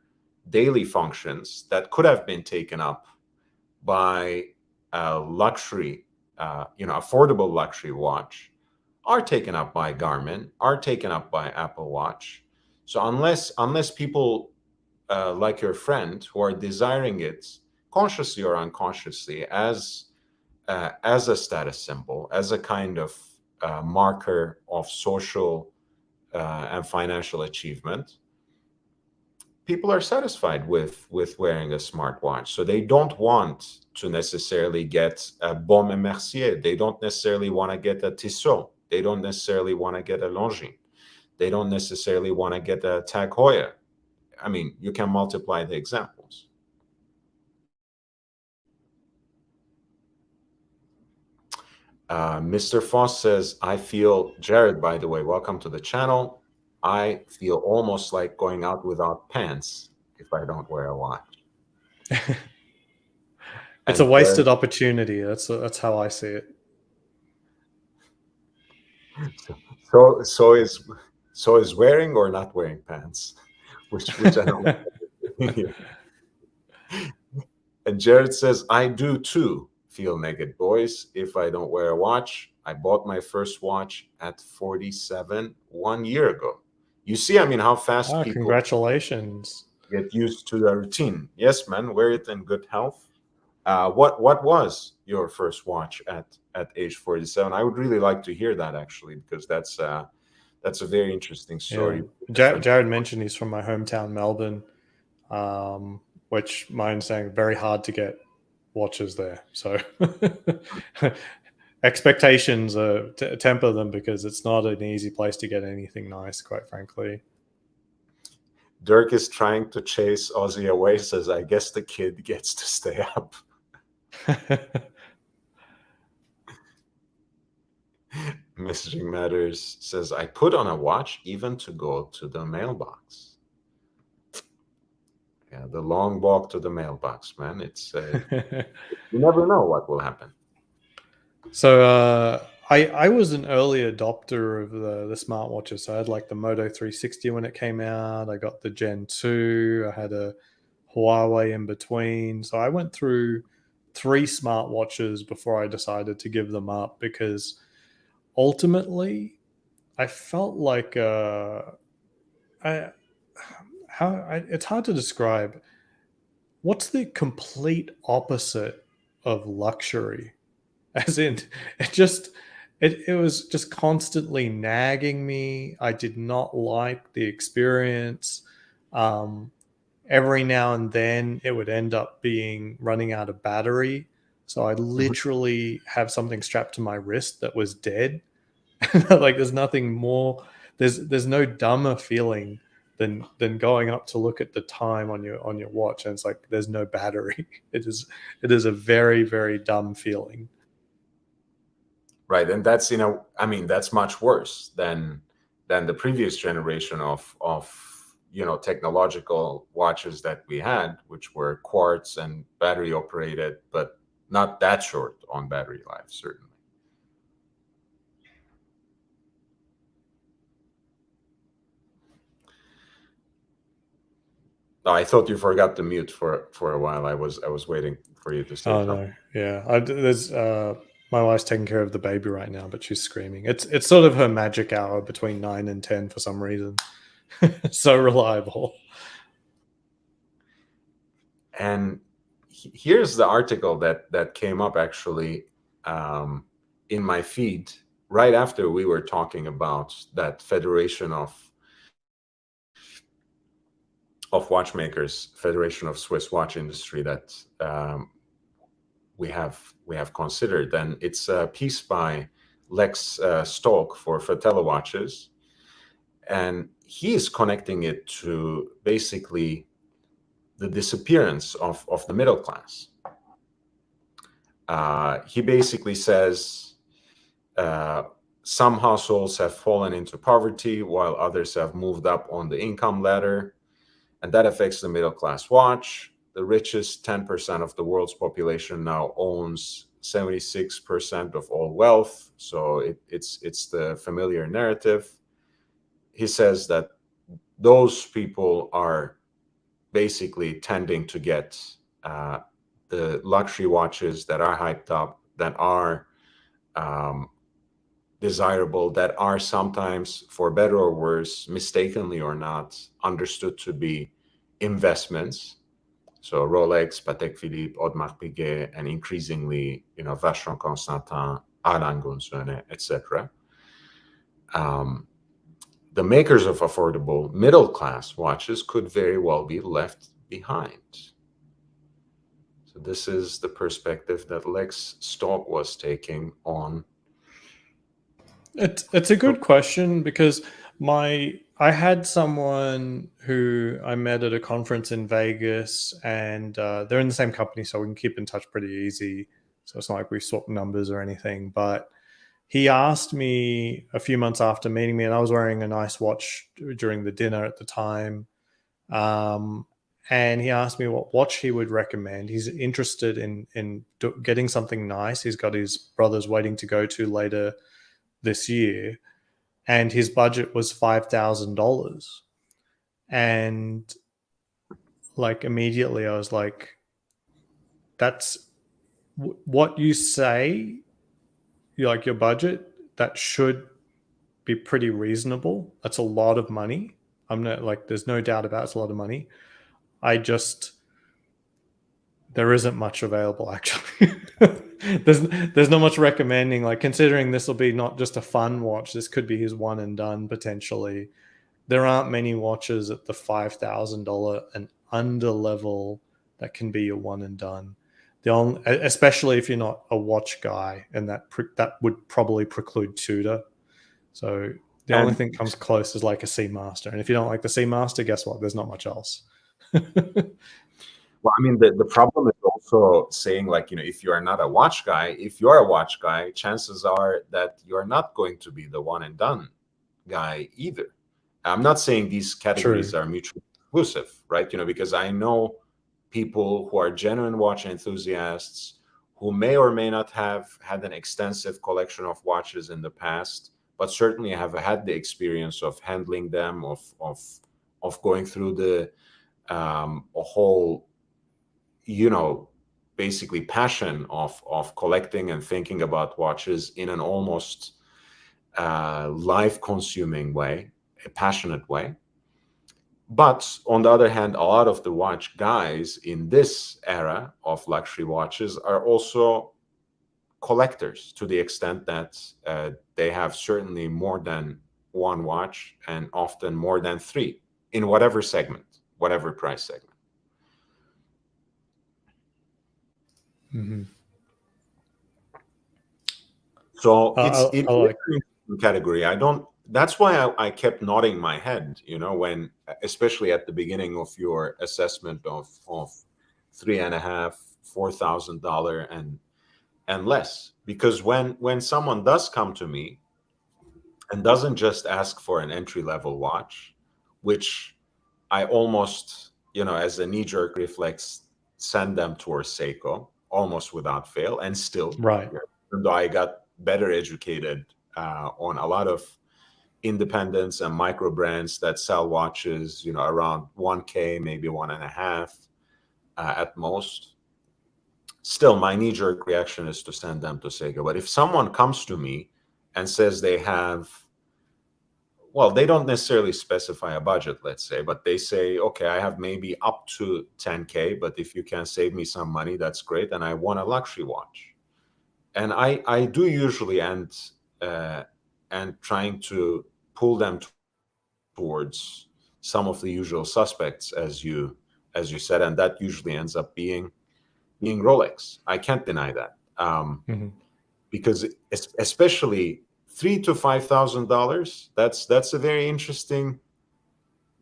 daily functions that could have been taken up by a luxury, affordable luxury watch are taken up by Garmin, are taken up by Apple Watch. So unless people like your friend who are desiring it consciously or unconsciously as a status symbol, as a kind of marker of social and financial achievement, people are satisfied with wearing a smartwatch. So they don't want to necessarily get a Baume & Mercier. They don't necessarily want to get a Tissot. They don't necessarily want to get a Longines. They don't necessarily want to get a Tag Heuer. I mean, you can multiply the examples. Mr. Foss says, I feel, Jared, by the way, welcome to the channel. I feel almost like going out without pants if I don't wear a watch. It's a wasted opportunity. That's how I see it. So is wearing or not wearing pants, which I don't. And Jared says, I do too feel naked, boys, if I don't wear a watch. I bought my first watch at 47 1 year ago. You see, I mean, how fast people congratulations get used to the routine. Yes, man, wear it in good health. What was your first watch at age 47? I would really like to hear that, actually, because that's a very interesting story. Yeah. Jared mentioned he's from my hometown, Melbourne, which my understanding very hard to get watches there. So expectations temper them, because it's not an easy place to get anything nice, quite frankly. Dirk is trying to chase Ozzy away, says, I guess the kid gets to stay up. Messaging Matters says, I put on a watch even to go to the mailbox. Yeah, the long walk to the mailbox, man. It's you never know what will happen. So I was an early adopter of the smartwatches. So I had like the Moto 360 when it came out. I got the Gen 2. I had a Huawei in between. So I went through 3 smartwatches before I decided to give them up, because ultimately I felt like it's hard to describe. What's the complete opposite of luxury? As in, it just it was just constantly nagging me. I did not like the experience. Um, every now and then it would end up being running out of battery. So I Mhm. literally have something strapped to my wrist that was dead. Like there's nothing more. There's no dumber feeling than going up to look at the time on your watch, and it's like there's no battery. It is a very, very dumb feeling. Right, and that's, I mean, that's much worse than the previous generation of technological watches that we had, which were quartz and battery operated, but not that short on battery life, certainly. No, I thought you forgot to mute for a while. I was waiting for you to say Oh something. no, yeah. There's my wife's taking care of the baby right now, but she's screaming. It's sort of her magic hour between 9 and 10 for some reason. So reliable. And here's the article that came up actually, in my feed right after we were talking about that Federation of Watchmakers, Federation of Swiss Watch Industry, that we have considered. And it's a piece by Lex Stolk for Fratello Watches, and he is connecting it to basically the disappearance of the middle class. He basically says some households have fallen into poverty while others have moved up on the income ladder, and that affects the middle class watch. The richest 10% of the world's population now owns 76% of all wealth. So it's the familiar narrative. He says that those people are basically tending to get the luxury watches that are hyped up, that are um, desirable, that are sometimes, for better or worse, mistakenly or not, understood to be investments. So Rolex, Patek Philippe, Audemars Piguet, and increasingly, Vacheron Constantin, Alain Gonzone, etc. The makers of affordable middle-class watches could very well be left behind. So this is the perspective that Lex Stolk was taking on. It's a good question, because I had someone who I met at a conference in Vegas, and they're in the same company, so we can keep in touch pretty easy. So it's not like we swap numbers or anything. But he asked me a few months after meeting me, and I was wearing a nice watch during the dinner at the time. Um, and he asked me what watch he would recommend. He's interested in getting something nice. He's got his brothers waiting to go to later this year, and his budget was $5,000. And like immediately, I was like, "That's what you say. You like your budget? That should be pretty reasonable. That's a lot of money. I'm not like, there's no doubt about it's a lot of money. I just there isn't much available actually. there's not much recommending. Like considering this will be not just a fun watch, this could be his one and done potentially. There aren't many watches at the $5,000 and under level that can be your one and done. The only, especially if you're not a watch guy, and that would probably preclude Tudor. So the only And thing comes close is like a Seamaster, and if you don't like the Seamaster, guess what? There's not much else. well, I mean, the problem is also saying, like, if you are not a watch guy, if you're a watch guy, chances are that you're not going to be the one and done guy either. I'm not saying these categories True. are mutually exclusive, right? Because I know people who are genuine watch enthusiasts who may or may not have had an extensive collection of watches in the past, but certainly have had the experience of handling them, of going through the a whole, basically passion of collecting and thinking about watches in an almost life-consuming way, a passionate way. But on the other hand, a lot of the watch guys in this era of luxury watches are also collectors, to the extent that they have certainly more than one watch, and often more than three, in whatever segment, whatever price segment. Mm-hmm. So I it's like. a category. That's why I kept nodding my head, when, especially at the beginning of your assessment of $3,500, $4,000 and less. Because when someone does come to me and doesn't just ask for an entry-level watch, which I almost, as a knee-jerk reflex, send them towards Seiko almost without fail. And still, Right. even though I got better educated on a lot of independents and micro brands that sell watches, around 1K, maybe 1.5 at most. Still, my knee-jerk reaction is to send them to Seiko. But if someone comes to me and says they have, well, they don't necessarily specify a budget, let's say, but they say, okay, I have maybe up to 10K, but if you can save me some money, that's great, and I want a luxury watch. And I do usually end trying to pull them towards some of the usual suspects, as you said, and that usually ends up being Rolex. I can't deny that, because especially $3,000 to $5,000, that's a very interesting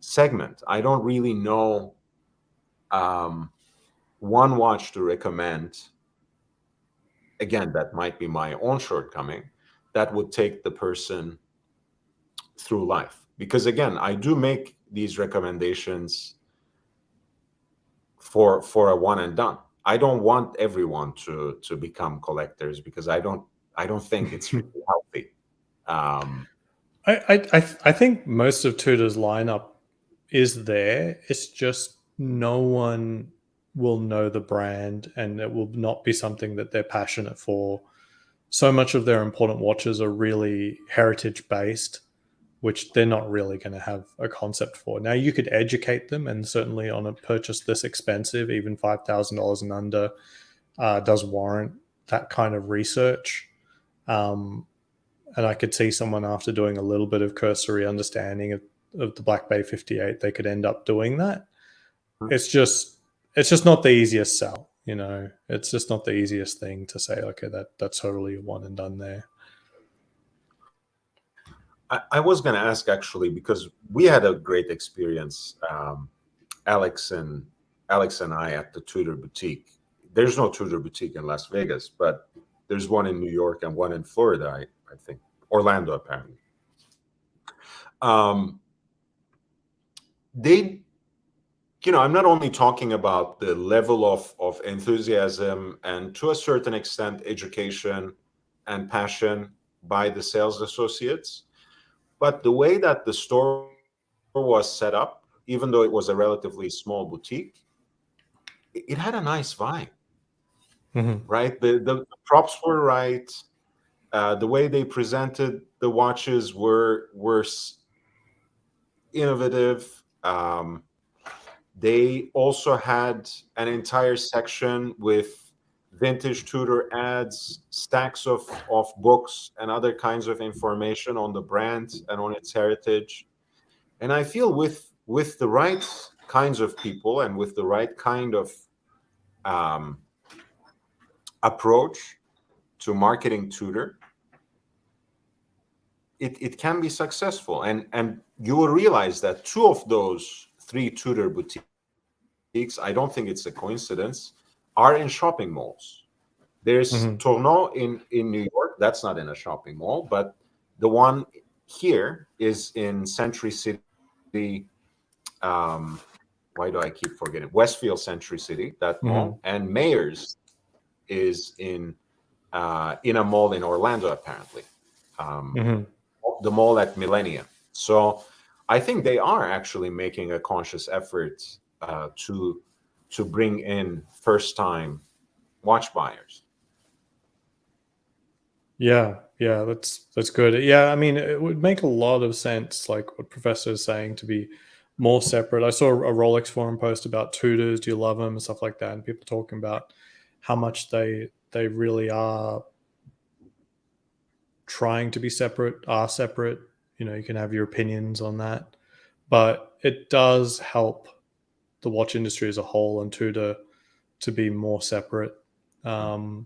segment. I don't really know one watch to recommend. Again, that might be my own shortcoming, that would take the person through life. Because again, I do make these recommendations for a one and done. I don't want everyone to become collectors, because I don't think it's really healthy. I think most of Tudor's lineup is there. It's just no one will know the brand, and it will not be something that they're passionate for. So much of their important watches are really heritage based, which they're not really going to have a concept for. Now, you could educate them, and certainly on a purchase this expensive, even $5,000 and under, does warrant that kind of research. And I could see someone, after doing a little bit of cursory understanding of the Black Bay 58, they could end up doing that. It's just not the easiest sell. It's just not the easiest thing to say, okay, that's totally a one and done there. I was going to ask, actually, because we had a great experience, Alex and I, at the Tudor boutique. There's no Tudor boutique in Las Vegas, but there's one in New York and one in Florida, I think. Orlando, apparently. I'm not only talking about the level of enthusiasm and, to a certain extent, education and passion by the sales associates, but the way that the store was set up, even though it was a relatively small boutique, it had a nice vibe, right? The props were right. The way they presented the watches were innovative. They also had an entire section with vintage Tudor ads, stacks of books and other kinds of information on the brand and on its heritage. And I feel with the right kinds of people and with the right kind of approach to marketing Tudor, it can be successful. And you will realize that two of those three Tudor boutiques, I don't think it's a coincidence, are in shopping malls. There's Tourneau in New York. That's not in a shopping mall, but the one here is in Century City. Why do I keep forgetting? Westfield Century City, that mall. And Mayors is in a mall in Orlando, apparently. The mall at Millennia. So I think they are actually making a conscious effort to bring in first-time watch buyers. Yeah, that's good. Yeah, I mean, it would make a lot of sense, like what Professor is saying, to be more separate. I saw a Rolex forum post about Tudors. Do you love them and stuff like that? And people talking about how much they really are trying to be separate, are separate. You know, you can have your opinions on that, but it does help the watch industry as a whole and Tudor to be more separate, to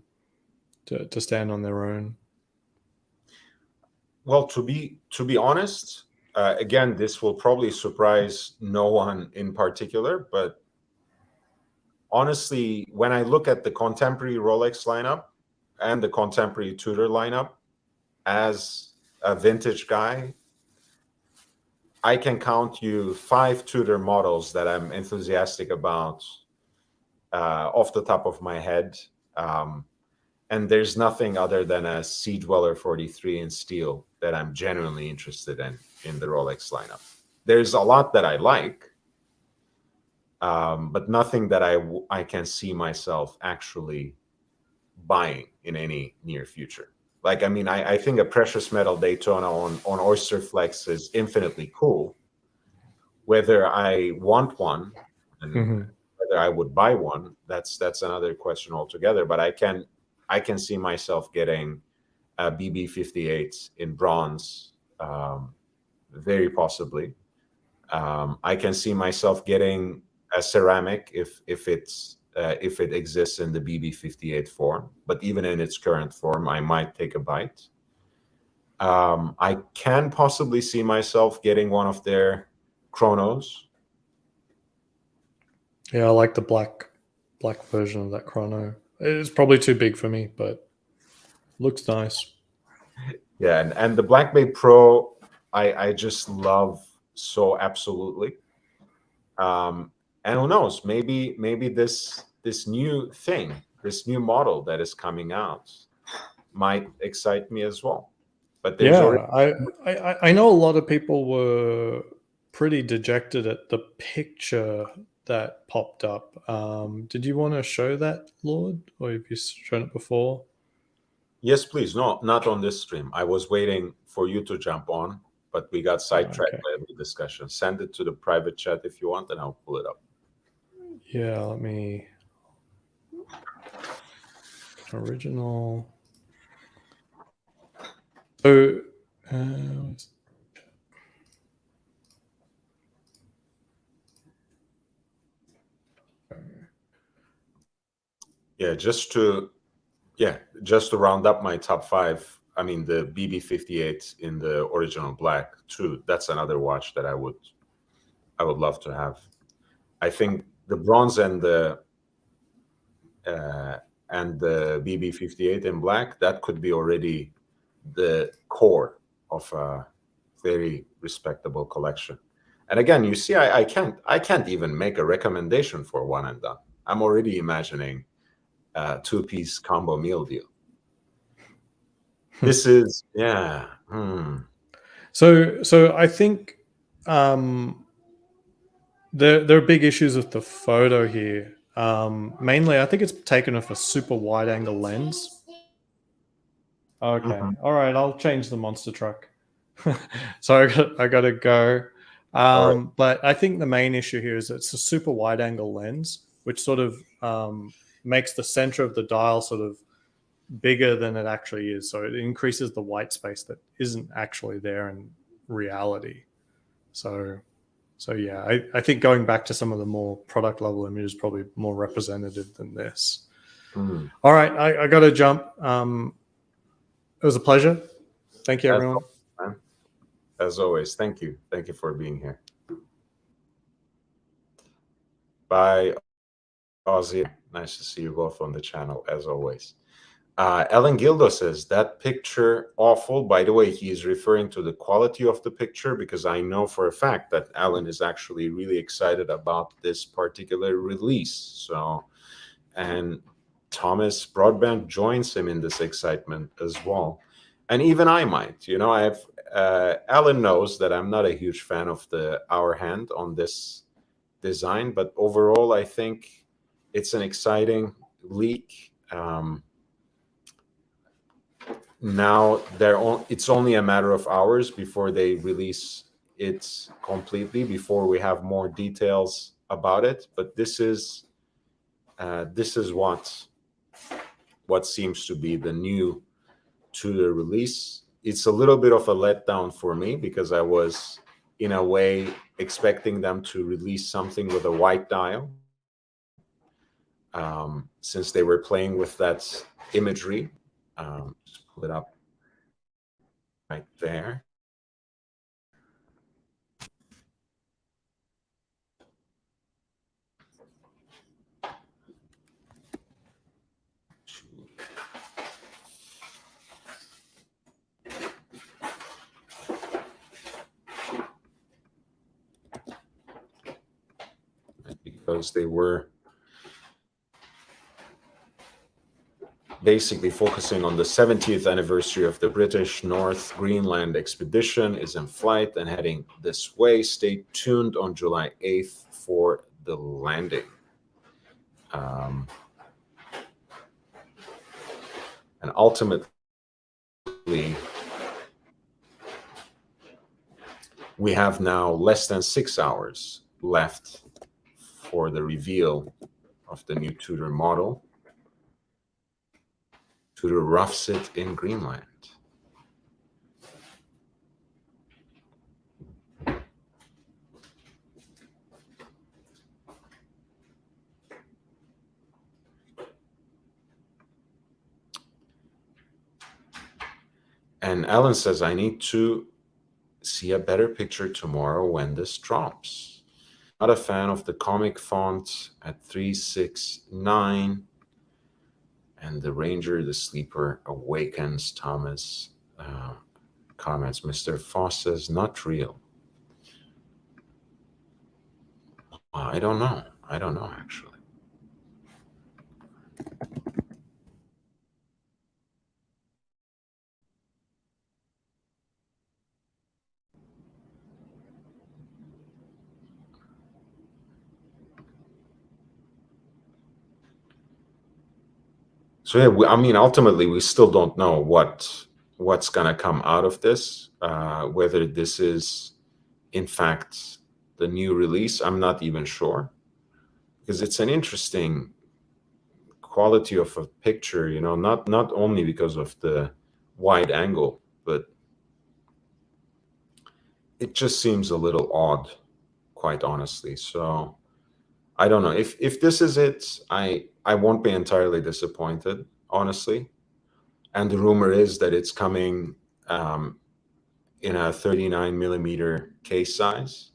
stand on their own. Well, to be honest, again, this will probably surprise no one in particular, but honestly, when I look at the contemporary Rolex lineup and the contemporary Tudor lineup, as a vintage guy, I can count you 5 Tudor models that I'm enthusiastic about off the top of my head. And there's nothing other than a Sea Dweller 43 in steel that I'm genuinely interested in the Rolex lineup. There's a lot that I like, but nothing that I can see myself actually buying in any near future. Like, I mean, I think a precious metal Daytona on Oyster Flex is infinitely cool. Whether I want one and whether I would buy one, that's another question altogether. But I can see myself getting a BB58 in bronze, very possibly. I can see myself getting a ceramic if it exists in the BB58 form, but even in its current form, I might take a bite. I can possibly see myself getting one of their chronos. Yeah, I like the black version of that chrono. It's probably too big for me, but looks nice. Yeah, and the Black Bay Pro, I just love so absolutely. And who knows, maybe this new thing, this new model that is coming out might excite me as well. But there's already... I know a lot of people were pretty dejected at the picture that popped up. Did you want to show that, Lord, or have you shown it before? Yes, please. No, not on this stream. I was waiting for you to jump on, but we got sidetracked by the discussion. Send it to the private chat if you want, and I'll pull it up. Yeah, let me... Original. So, just to round up my top 5. I mean, the BB58 in the original black too. That's another watch that I would love to have. I think the bronze and the BB58 in black, that could be already the core of a very respectable collection. And again, you see, I can't even make a recommendation for one and done. I'm already imagining a 2-piece combo meal deal. This is So I think there are big issues with the photo here. Mainly, I think it's taken off a super wide angle lens. Okay, all right, I'll change the monster truck. So I got to go. right. But I think the main issue here is it's a super wide angle lens, which sort of makes the center of the dial sort of bigger than it actually is. So it increases the white space that isn't actually there in reality. So yeah, I think going back to some of the more product level images is probably more representative than this. All right, I got to jump. It was a pleasure. Thank you, everyone. As always, thank you. Thank you for being here. Bye, Ozzy. Nice to see you both on the channel, as always. Ellen Gildo says, that picture awful. By the way, he is referring to the quality of the picture, because I know for a fact that Alan is actually really excited about this particular release. So, and Thomas Broadbent joins him in this excitement as well. And even I might, you know, Alan knows that I'm not a huge fan of the hour hand on this design, but overall, I think it's an exciting leak. Now it's only a matter of hours before they release it completely, before we have more details about it. But this is what seems to be the new Tudor release. It's a little bit of a letdown for me because I was, in a way, expecting them to release something with a white dial, since they were playing with that imagery. Just pull it up right there. Because they were basically focusing on the 70th anniversary of the British North Greenland expedition is in flight and heading this way. Stay tuned on July 8th for the landing. And ultimately, we have now less than 6 hours left for the reveal of the new Tudor model. Tudor roughs it in Greenland. And Alan says, I need to see a better picture tomorrow when this drops. Not a fan of the comic font at 369. And the Ranger, the Sleeper, awakens. Thomas comments, Mr. Foss says, not real. I don't know. I don't know, actually. So yeah, I mean, ultimately, we still don't know what's gonna come out of this. Whether this is, in fact, the new release, I'm not even sure, because it's an interesting quality of a picture. You know, not only because of the wide angle, but it just seems a little odd, quite honestly. So I don't know if this is it. I won't be entirely disappointed, honestly. And the rumor is that it's coming in a 39 millimeter case size.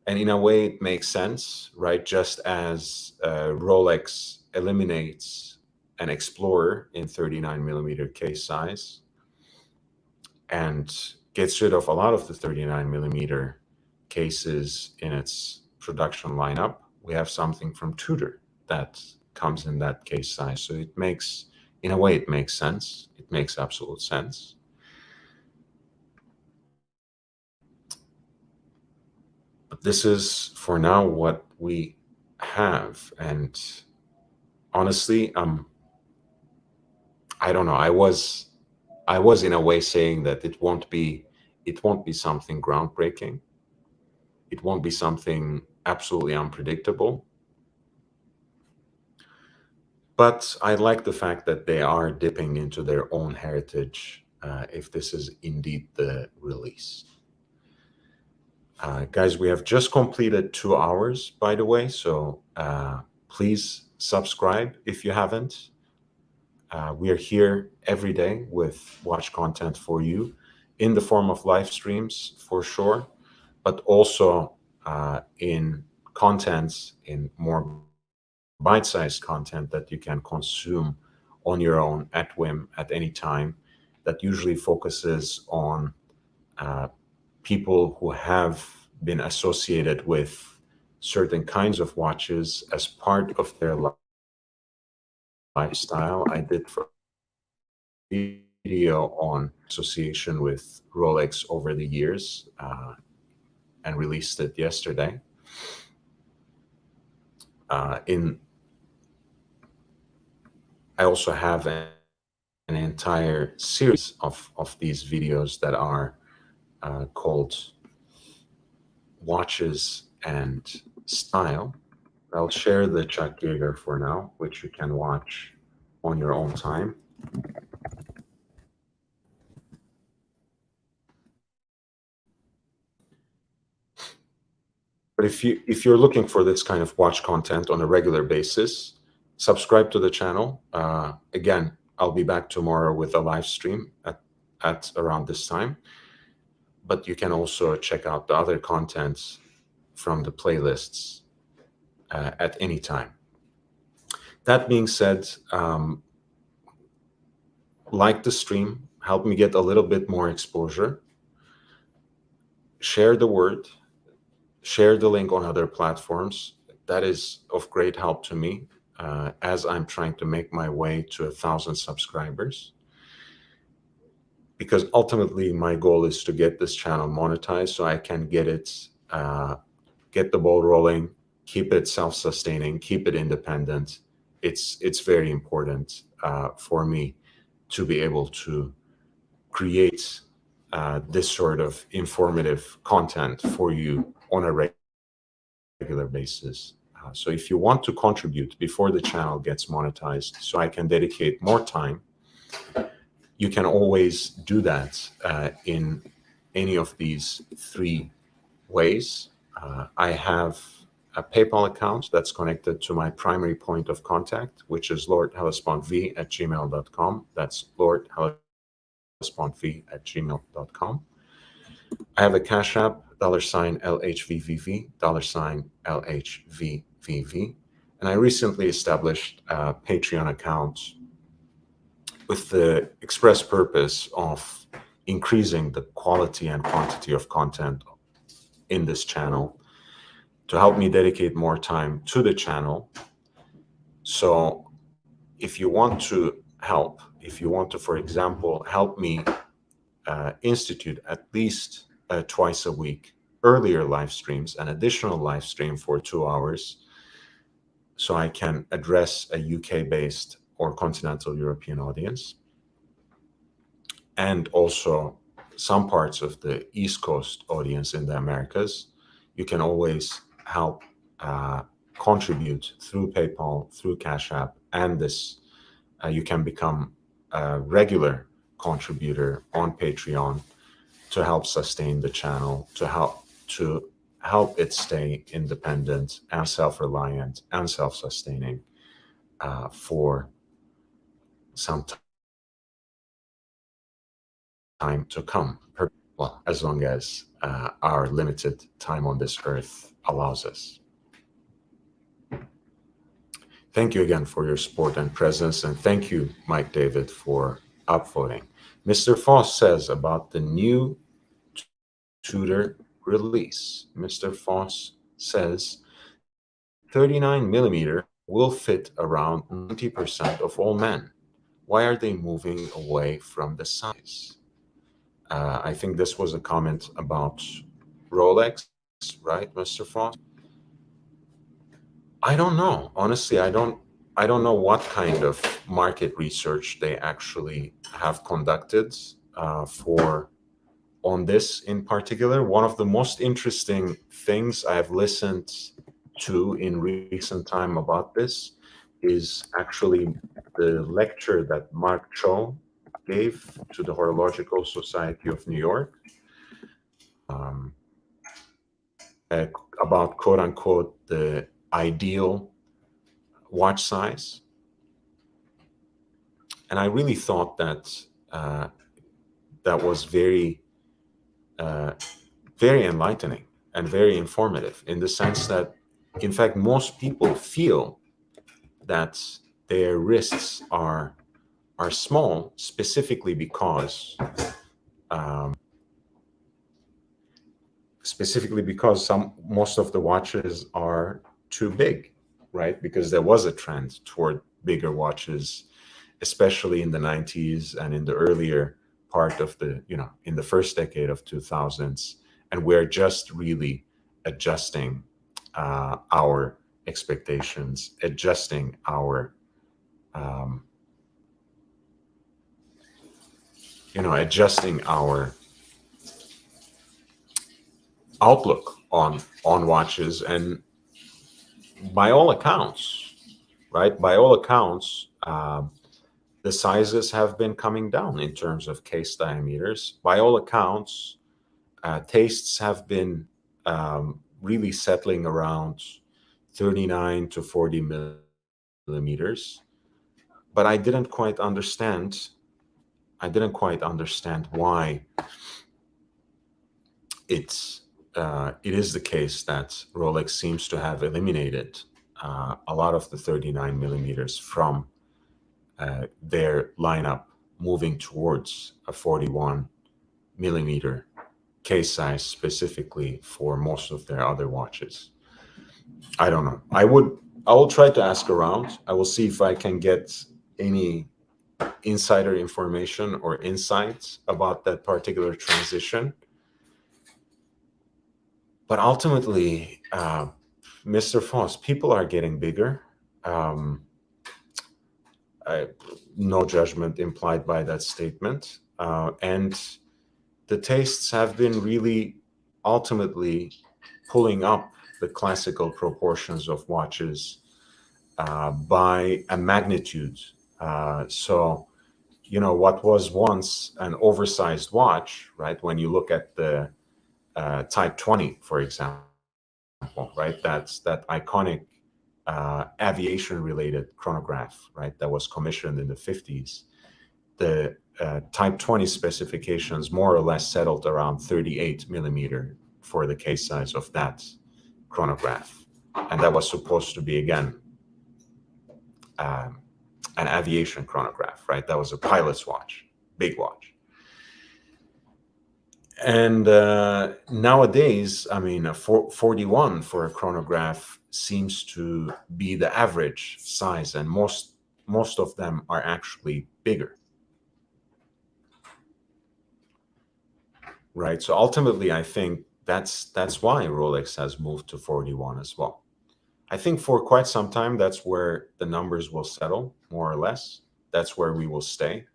And in a way, it makes sense, right? Just as Rolex eliminates an Explorer in 39 millimeter case size and gets rid of a lot of the 39 millimeter cases in its production lineup, we have something from Tudor that comes in that case size. So it makes, in a way, it makes sense. It makes absolute sense. But this is, for now, what we have. And honestly, I don't know. I was in a way saying that it won't be something groundbreaking. It won't be something absolutely unpredictable. But I like the fact that they are dipping into their own heritage, if this is indeed the release. Guys, we have just completed 2 hours, by the way, so please subscribe if you haven't. We are here every day with watch content for you in the form of live streams, for sure, but also in content, in more bite-sized content that you can consume on your own at whim at any time, that usually focuses on people who have been associated with certain kinds of watches as part of their lifestyle. I did for a video on association with Rolex over the years and released it yesterday. In I also have an entire series of these videos that are called Watches and Style. I'll share the Chuck Yeager for now, which you can watch on your own time. But if you're looking for this kind of watch content on a regular basis, subscribe to the channel. Again, I'll be back tomorrow with a live stream at around this time. But you can also check out the other contents from the playlists at any time. That being said, like the stream, help me get a little bit more exposure. Share the word, share the link on other platforms. That is of great help to me as I'm trying to make my way to 1,000 subscribers. Because ultimately my goal is to get this channel monetized so I can get the ball rolling, keep it self-sustaining, keep it independent. It's very important for me to be able to create this sort of informative content for you on a regular basis. So if you want to contribute before the channel gets monetized so I can dedicate more time, you can always do that in any of these three ways. I have a PayPal account that's connected to my primary point of contact, which is lordhellespontv@gmail.com. That's lordhellespontv@gmail.com. I have a Cash App, $LHVVV, $LHVVV. And I recently established a Patreon account with the express purpose of increasing the quality and quantity of content in this channel to help me dedicate more time to the channel. So if you want to help, if you want to, for example, help me institute at least twice a week earlier live streams, an additional live stream for 2 hours, so I can address a UK-based or continental European audience, and also some parts of the East Coast audience in the Americas, you can always help contribute through PayPal, through Cash App, and this you can become a regular contributor on Patreon to help sustain the channel, to help it stay independent and self-reliant and self-sustaining for some time to come. Well, as long as our limited time on this earth allows us. Thank you again for your support and presence, and thank you, Mike David, for upvoting. Mr. Foss says about the new Tudor release. Mr. Foss says 39mm will fit around 90% of all men. Why are they moving away from the size? I think this was a comment about Rolex, right, Mr. Foss? I don't know. Honestly, I don't know what kind of market research they actually have conducted on this in particular. One of the most interesting things I've listened to in recent time about this is actually the lecture that Mark Cho gave to the Horological Society of New York about quote unquote the ideal watch size. And I really thought that that was very enlightening and very informative, in the sense that, in fact, most people feel that their wrists are small, specifically because most of the watches are too big, right? Because there was a trend toward bigger watches, especially in the 90s and in the earlier part of the, in the first decade of 2000s. And we're just really adjusting our expectations, adjusting our adjusting our outlook on watches. And by all accounts, right? By all accounts, the sizes have been coming down in terms of case diameters. By all accounts, tastes have been really settling around 39 to 40 millimeters. But I didn't quite understand. Why it is the case that Rolex seems to have eliminated a lot of the 39 millimeters from their lineup, moving towards a 41 millimeter case size specifically for most of their other watches. I don't know. I will try to ask around. I will see if I can get any insider information or insights about that particular transition. But ultimately, Mr. Foss, people are getting bigger. No judgment implied by that statement. And the tastes have been really ultimately pulling up the classical proportions of watches by a magnitude. So, what was once an oversized watch, right? When you look at the Type 20, for example, right? That's that iconic aviation-related chronograph, right? That was commissioned in the 50s. The Type 20 specifications more or less settled around 38 millimeter for the case size of that chronograph. And that was supposed to be, again, an aviation chronograph, right? That was a pilot's watch, big watch. And nowadays, I mean, a 41 for a chronograph seems to be the average size, and most of them are actually bigger. Right. So ultimately, I think that's why Rolex has moved to 41 as well. I think for quite some time, that's where the numbers will settle, more or less. That's where we will stay.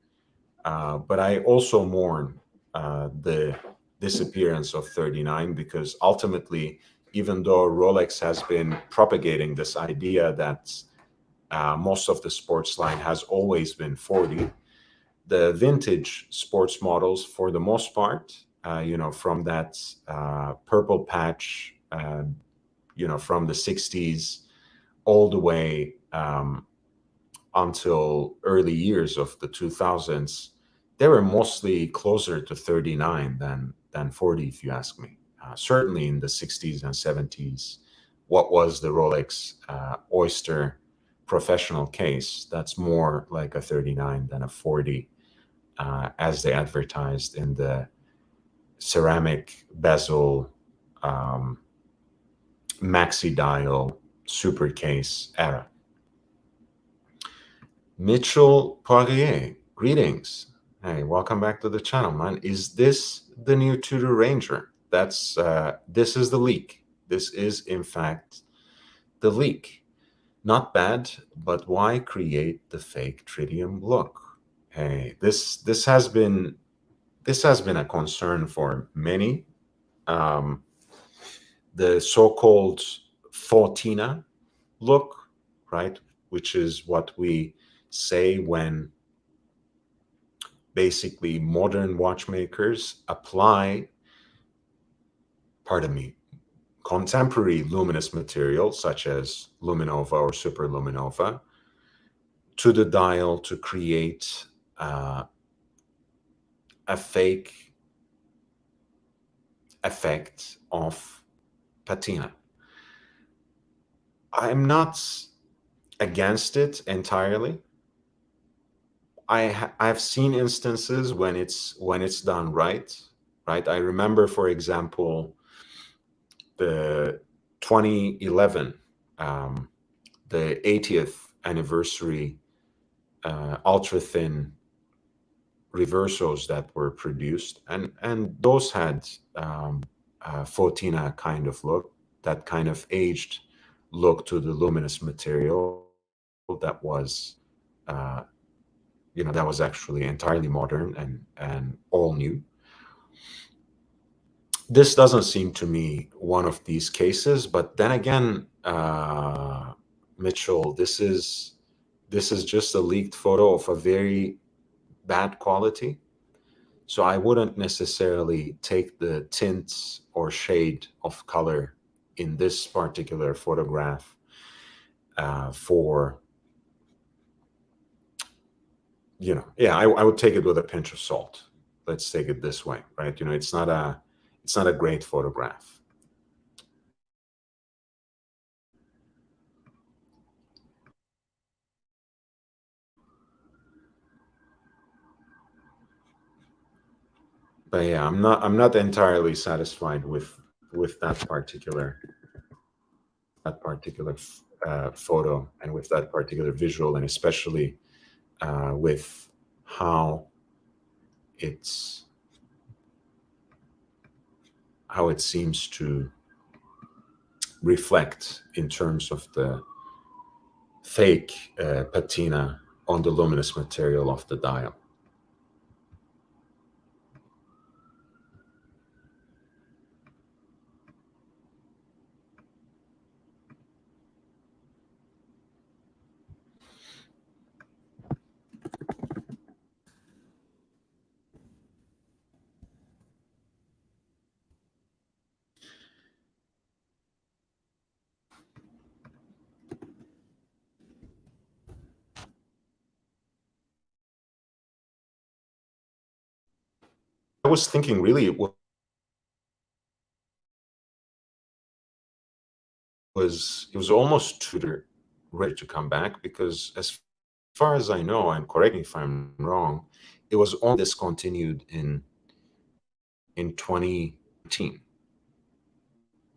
But I also mourn the disappearance of 39, because ultimately, even though Rolex has been propagating this idea that most of the sports line has always been 40, the vintage sports models, for the most part, from that purple patch, from the 60s all the way until early years of the 2000s, they were mostly closer to 39 than 40, if you ask me. Certainly in the 60s and 70s, what was the Rolex Oyster professional case, that's more like a 39 than a 40, as they advertised in the ceramic bezel, maxi dial, super case era. Mitchell Poirier, greetings. Hey, welcome back to the channel, man. Is this the new Tudor Ranger? This is the leak. This is, in fact, the leak. Not bad, but why create the fake tritium look? Hey, this has been a concern for many. The so-called Fortina look, right, which is what we say when basically modern watchmakers apply, contemporary luminous materials such as luminova or superluminova to the dial to create a fake effect of patina. I'm not against it entirely. I've seen instances when it's done right. I remember, for example, the 2011, the 80th anniversary ultra thin reversos that were produced, and those had Fortina kind of look, that kind of aged look to the luminous material that was that was actually entirely modern and all new. This doesn't seem to me one of these cases, but then again, Mitchell, this is just a leaked photo of a very bad quality. So I wouldn't necessarily take the tints or shade of color in this particular photograph for, yeah, I would take it with a pinch of salt. Let's take it this way, right? It's not a great photograph. But yeah, I'm not entirely satisfied with that particular photo, and with that particular visual, and especially with how it's how it seems to reflect in terms of the fake patina on the luminous material of the dial. I was thinking really it was almost Tudor ready to come back, because as far as I know, and correct me if I'm wrong, it was only discontinued in 2019,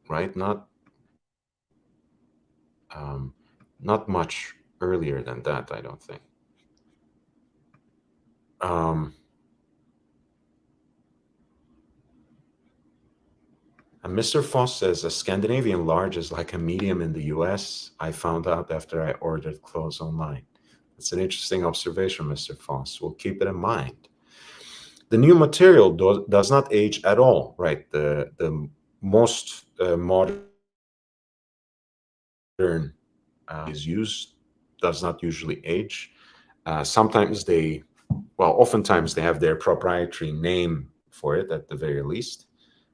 right? Um, not much earlier than that, I don't think. Um, and Mr. Foss says a Scandinavian large is like a medium in the US. I found out after I ordered clothes online. That's an interesting observation, Mr. Foss. We'll keep it in mind. The new material does not age at all, right? The most modern is used does not usually age. Sometimes oftentimes they have their proprietary name for it at the very least.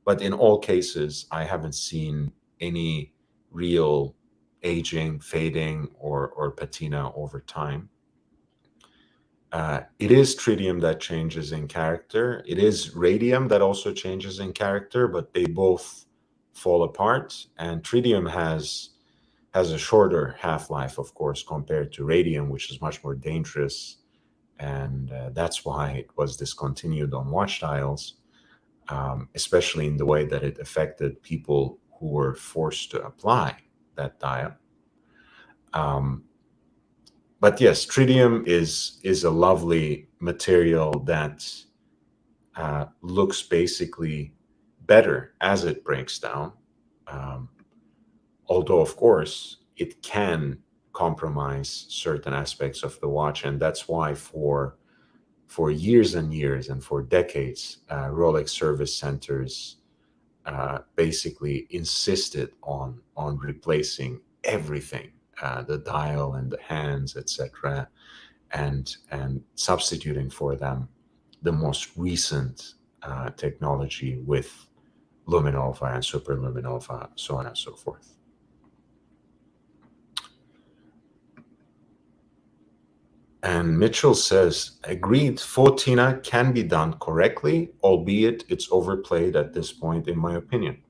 But in all cases, I haven't seen any real aging, fading, or patina over time. It is tritium that changes in character. It is radium that also changes in character, but they both fall apart. And tritium has a shorter half-life, of course, compared to radium, which is much more dangerous. And that's why it was discontinued on watch dials, especially in the way that it affected people who were forced to apply that dial. But yes, tritium is a lovely material that looks basically better as it breaks down. Um, Although, of course, it can compromise certain aspects of the watch, and that's why for years and years and for decades, Rolex service centers basically insisted on replacing everything, the dial and the hands, etc., and substituting for them the most recent technology with luminova and superluminova, so on and so forth. And Mitchell says, agreed, Fotina can be done correctly, albeit it's overplayed at this point, in my opinion.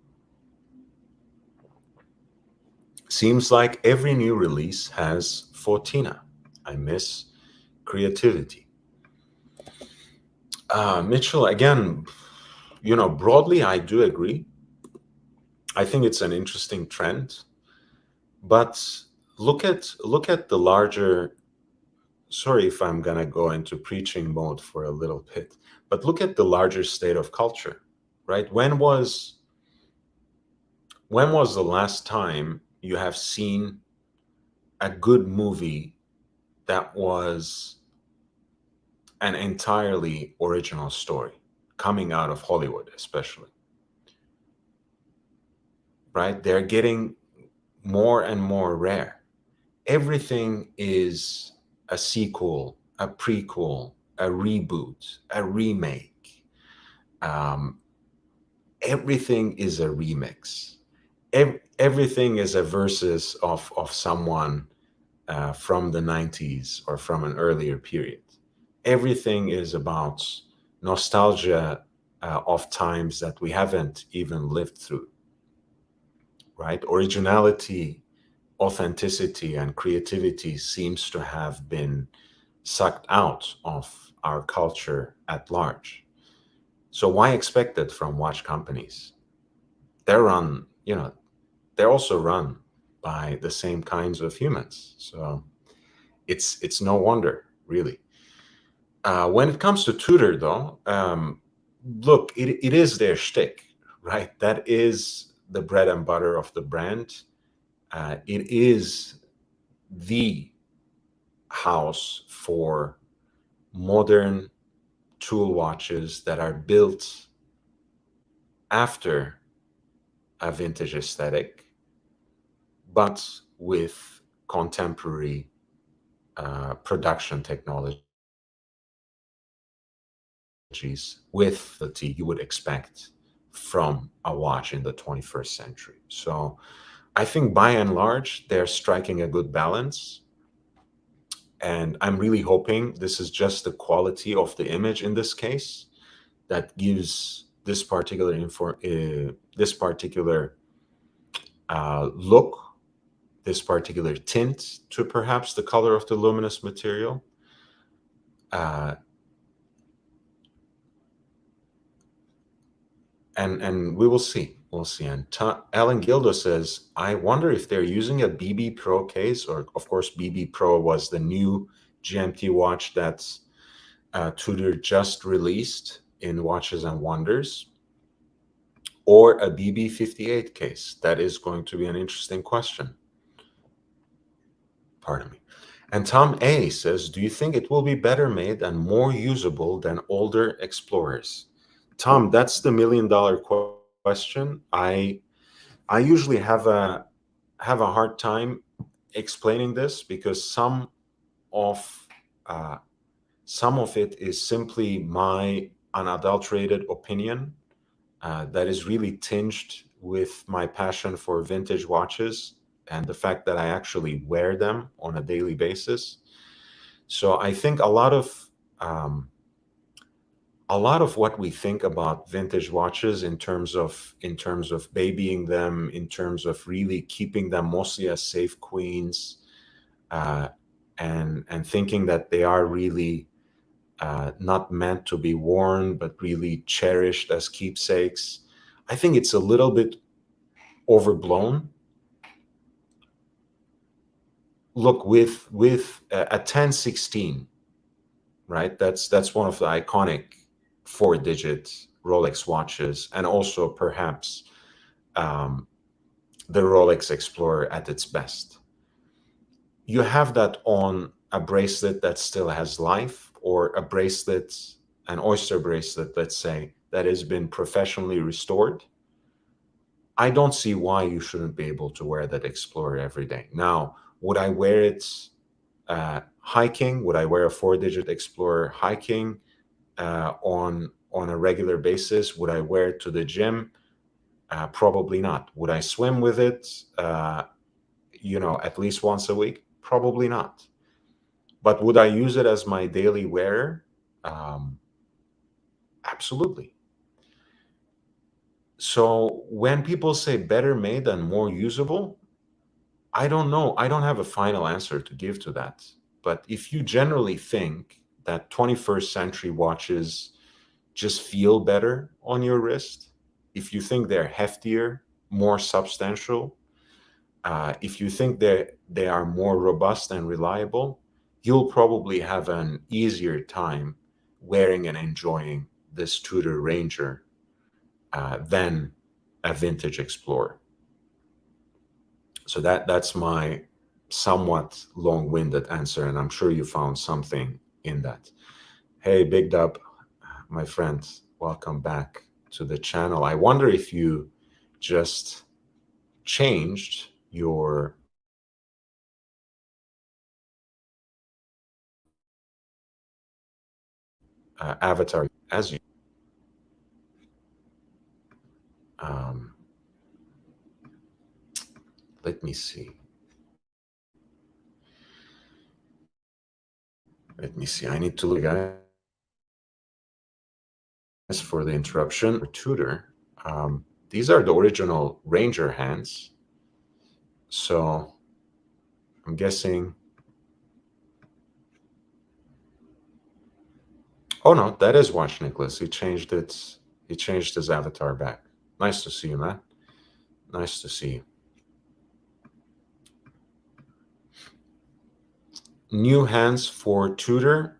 Seems like every new release has Fotina. I miss creativity. Mitchell, again, broadly, I do agree. I think it's an interesting trend, but look at the larger. Sorry if I'm gonna go into preaching mode for a little bit, but look at the larger state of culture, right? When was the last time you have seen a good movie that was an entirely original story coming out of Hollywood, especially. Right? They're getting more and more rare. Everything is a sequel, a prequel, a reboot, a remake. Um, Everything is a remix. Everything is a versus of someone from the 90s or from an earlier period. Everything is about nostalgia of times that we haven't even lived through, right? Originality, authenticity, and creativity seems to have been sucked out of our culture at large. So why expect it from watch companies? They're run, they're also run by the same kinds of humans. So it's no wonder, really. When it comes to Tudor, though, look, it is their shtick, right? That is the bread and butter of the brand. It is the house for modern tool watches that are built after a vintage aesthetic, but with contemporary production technologies with the tea you would expect from a watch in the 21st century. So I think by and large, they're striking a good balance. And I'm really hoping this is just the quality of the image in this case that gives this particular look, this particular tint to perhaps the color of the luminous material. And we will see. We'll see. And Alan Gildo says, I wonder if they're using a BB Pro case, or of course, BB Pro was the new GMT watch that Tudor just released in Watches and Wonders, or a BB58 case. That is going to be an interesting question. Pardon me. And Tom A says, do you think it will be better made and more usable than older Explorers? Tom, that's the $1,000,000 question. I usually have a hard time explaining this because some of it is simply my unadulterated opinion that is really tinged with my passion for vintage watches and the fact that I actually wear them on a daily basis. So I think a lot of what we think about vintage watches in terms of babying them, in terms of really keeping them mostly as safe queens, and thinking that they are really not meant to be worn, but really cherished as keepsakes. I think it's a little bit overblown. Look, with a 1016, right? That's one of the iconic 4-digit Rolex watches, and also perhaps the Rolex Explorer at its best. You have that on a bracelet that still has life, or a bracelet, an oyster bracelet, let's say, that has been professionally restored. I don't see why you shouldn't be able to wear that Explorer every day. Now, would I wear it hiking? Would I wear a 4-digit Explorer hiking on a regular basis? Would I wear it to the gym? Probably not. Would I swim with it, at least once a week? Probably not. But would I use it as my daily wearer? Absolutely. So when people say better made and more usable, I don't know. I don't have a final answer to give to that. But if you generally think that 21st century watches just feel better on your wrist, if you think they're heftier, more substantial, if you think they are more robust and reliable, you'll probably have an easier time wearing and enjoying this Tudor Ranger than a vintage Explorer. So that's my somewhat long-winded answer, and I'm sure you found something in that. Hey, Big Dub, my friends, welcome back to the channel. I wonder if you just changed your avatar as you. Um, let me see. Let me see. I need to look, guys, for the interruption. Tudor. These are the original Ranger hands. So I'm guessing. Oh no, that is Watch Nicholas. He changed it. He changed his avatar back. Nice to see you, man. Nice to see you. New hands for Tudor.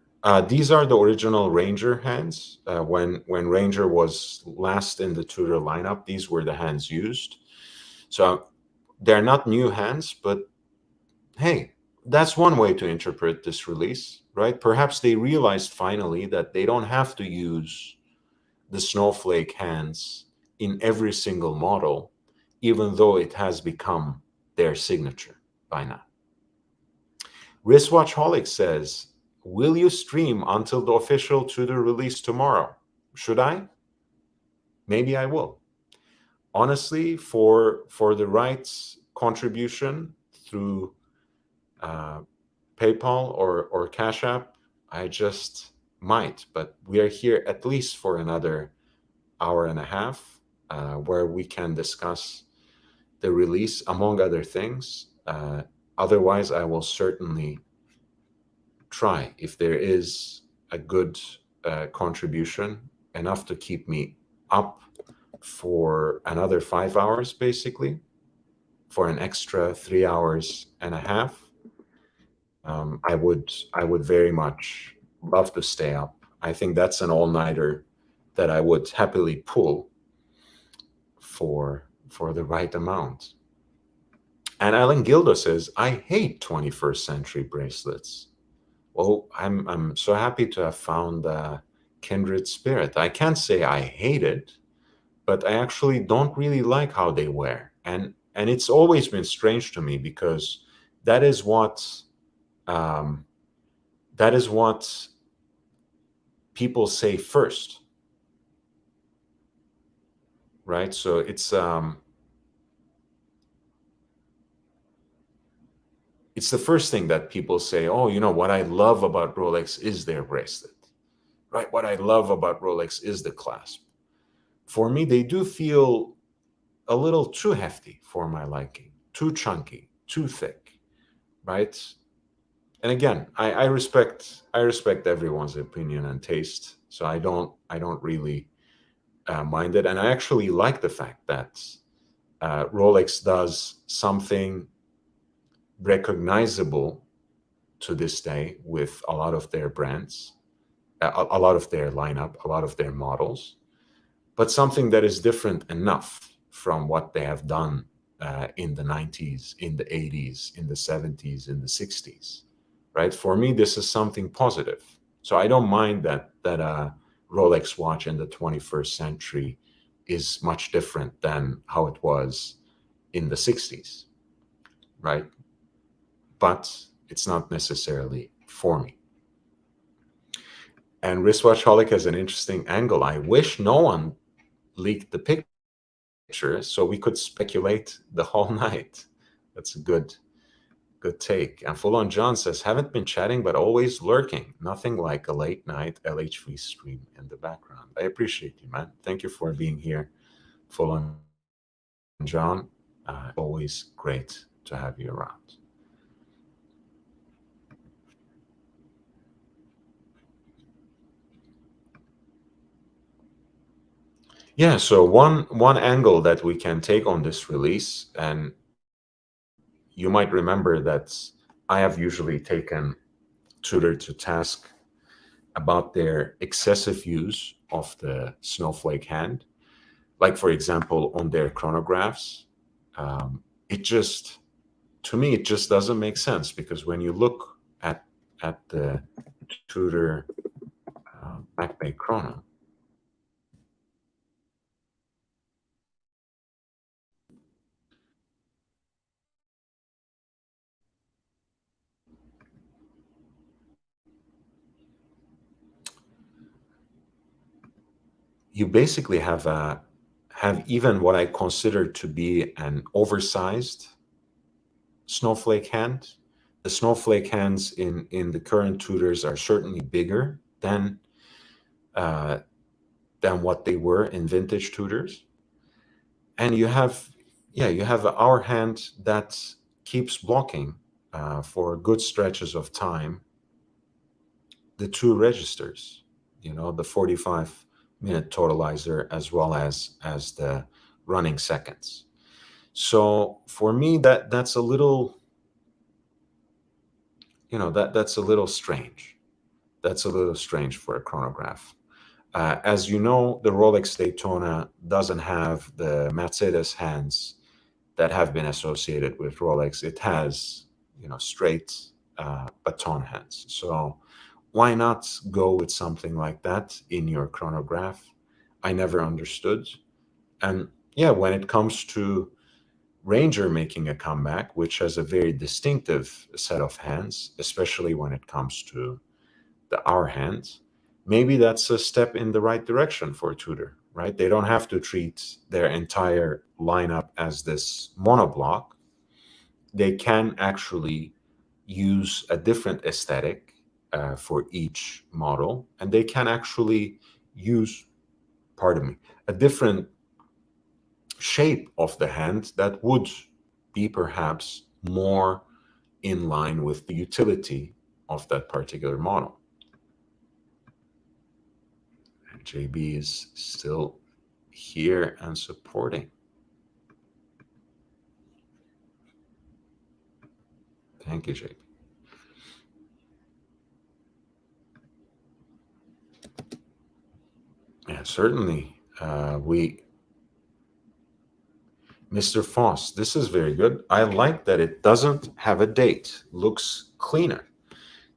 These are the original Ranger hands. When Ranger was last in the Tudor lineup, these were the hands used. So they're not new hands, but hey, that's one way to interpret this release, right? Perhaps they realized finally that they don't have to use the snowflake hands in every single model, even though it has become their signature by now. Wristwatchholic says, will you stream until the official Tudor release tomorrow? Should I? Maybe I will. Honestly, for the right contribution through PayPal or Cash App, I just might. But we are here at least for another hour and a half, where we can discuss the release, among other things. Otherwise, I will certainly try, if there is a good contribution, enough to keep me up for another 5 hours, basically, for an extra 3 hours and a half. I would very much love to stay up. I think that's an all-nighter that I would happily pull for the right amount. And Alan Gildo says, I hate 21st century bracelets. Well, I'm so happy to have found a kindred spirit. I can't say I hate it, but I actually don't really like how they wear. And it's always been strange to me, because that is what um, people say first, right? So it's the first thing that people say. Oh, you know what I love about Rolex is their bracelet, right? What I love about Rolex is the clasp. For me, they do feel a little too hefty for my liking, too chunky, too thick, right? And again, I respect everyone's opinion and taste, so I don't really mind it. And I actually like the fact that Rolex does something recognizable to this day with a lot of their brands, a lot of their lineup, a lot of their models, but something that is different enough from what they have done in the 90s, in the 80s, in the 70s, in the 60s, right? For me, this is something positive. So I don't mind that a Rolex watch in the 21st century is much different than how it was in the 60s, right? But it's not necessarily for me. And Wristwatchholic has an interesting angle. I wish no one leaked the picture so we could speculate the whole night. That's a good take. And Full On John says, haven't been chatting, but always lurking. Nothing like a late night LHV stream in the background. I appreciate you, man. Thank you for being here, Full On John. Always great to have you around. Yeah, so one angle that we can take on this release, and you might remember that I have usually taken Tudor to task about their excessive use of the snowflake hand. Like, for example, on their chronographs, it just, to me, it just doesn't make sense, because when you look at the Tudor Back Bay Chrono. You basically have even what I consider to be an oversized snowflake hand. The snowflake hands in the current Tudors are certainly bigger uh, than what they were in vintage Tudors. And you have our hand that keeps blocking for good stretches of time the two registers, the 45-minute totalizer as well as the running seconds. So for me, that's a little, that's a little strange. That's a little strange for a chronograph. As you know, the Rolex Daytona doesn't have the Mercedes hands that have been associated with Rolex. It has, straight baton hands. So why not go with something like that in your chronograph? I never understood. And yeah, when it comes to Ranger making a comeback, which has a very distinctive set of hands, especially when it comes to the hour hands, maybe that's a step in the right direction for Tudor, right? They don't have to treat their entire lineup as this monoblock. They can actually use a different aesthetic for each model, and they can actually use, pardon me, a different shape of the hand that would be perhaps more in line with the utility of that particular model. And JB is still here and supporting. Thank you, JB. Yeah, certainly. Mr. Foss, this is very good. I like that it doesn't have a date. Looks cleaner.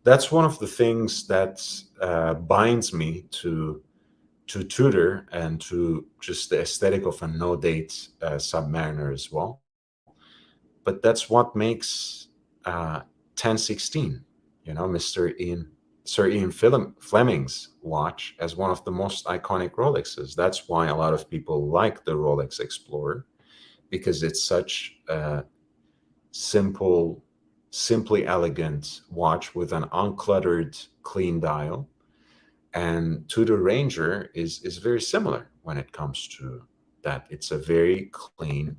That's one of the things that binds me to Tudor and to just the aesthetic of a no date Submariner as well. But that's what makes 1016, Sir Ian Fleming's watch as one of the most iconic Rolexes. That's why a lot of people like the Rolex Explorer, because it's such a simply elegant watch with an uncluttered, clean dial. And Tudor Ranger is very similar when it comes to that. It's a very clean,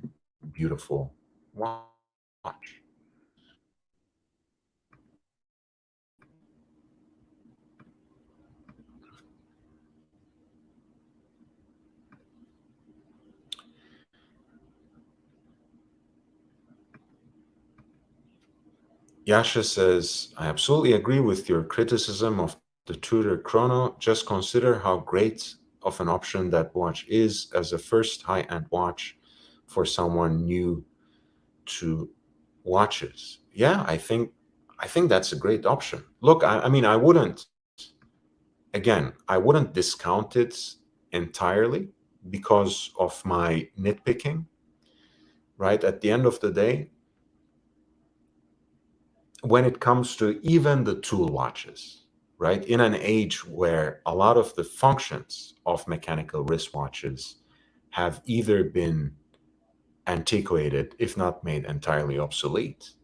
beautiful watch. Yasha says, I absolutely agree with your criticism of the Tudor Chrono. Just consider how great of an option that watch is as a first high-end watch for someone new to watches. Yeah, I think that's a great option. Look, I mean, I wouldn't discount it entirely because of my nitpicking, right? At the end of the day, when it comes to even the tool watches, right? In an age where a lot of the functions of mechanical wristwatches have either been antiquated, if not made entirely obsolete.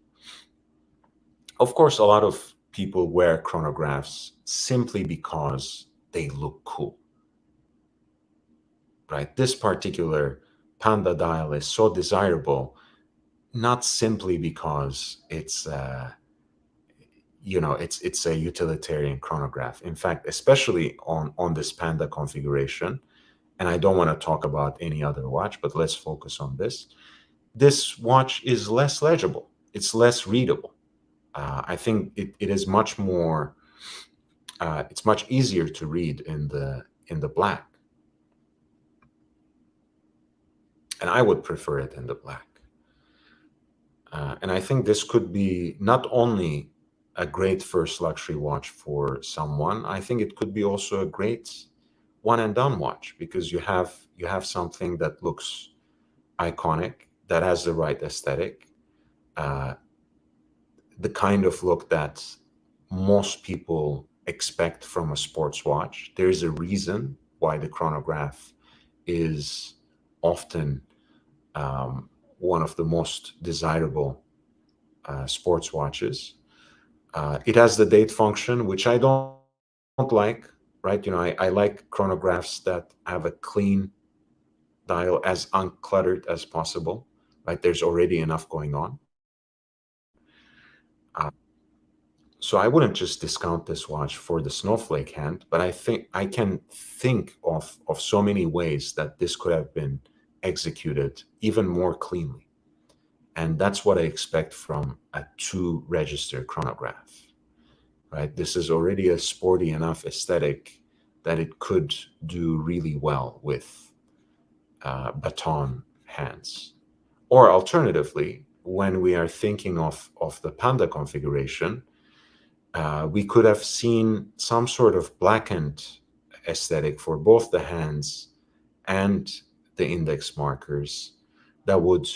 Of course, a lot of people wear chronographs simply because they look cool, right? This particular Panda dial is so desirable, not simply because it's a utilitarian chronograph. In fact, especially on this Panda configuration, and I don't want to talk about any other watch, but let's focus on this. This watch is less legible. It's less readable. I think it is much more. It's much easier to read in the black, and I would prefer it in the black. And I think this could be not only a great first luxury watch for someone, I think it could be also a great one and done watch, because you have something that looks iconic, that has the right aesthetic, uh, the kind of look that most people expect from a sports watch. There's a reason why the chronograph is often one of the most desirable sports watches. It has the date function, which I don't like, right? I like chronographs that have a clean dial, as uncluttered as possible, right? There's already enough going on. So I wouldn't just discount this watch for the snowflake hand, but I think I can think of so many ways that this could have been executed even more cleanly. And that's what I expect from a 2-register chronograph, right? This is already a sporty enough aesthetic that it could do really well with baton hands. Or alternatively, when we are thinking of the Panda configuration, we could have seen some sort of blackened aesthetic for both the hands and the index markers that would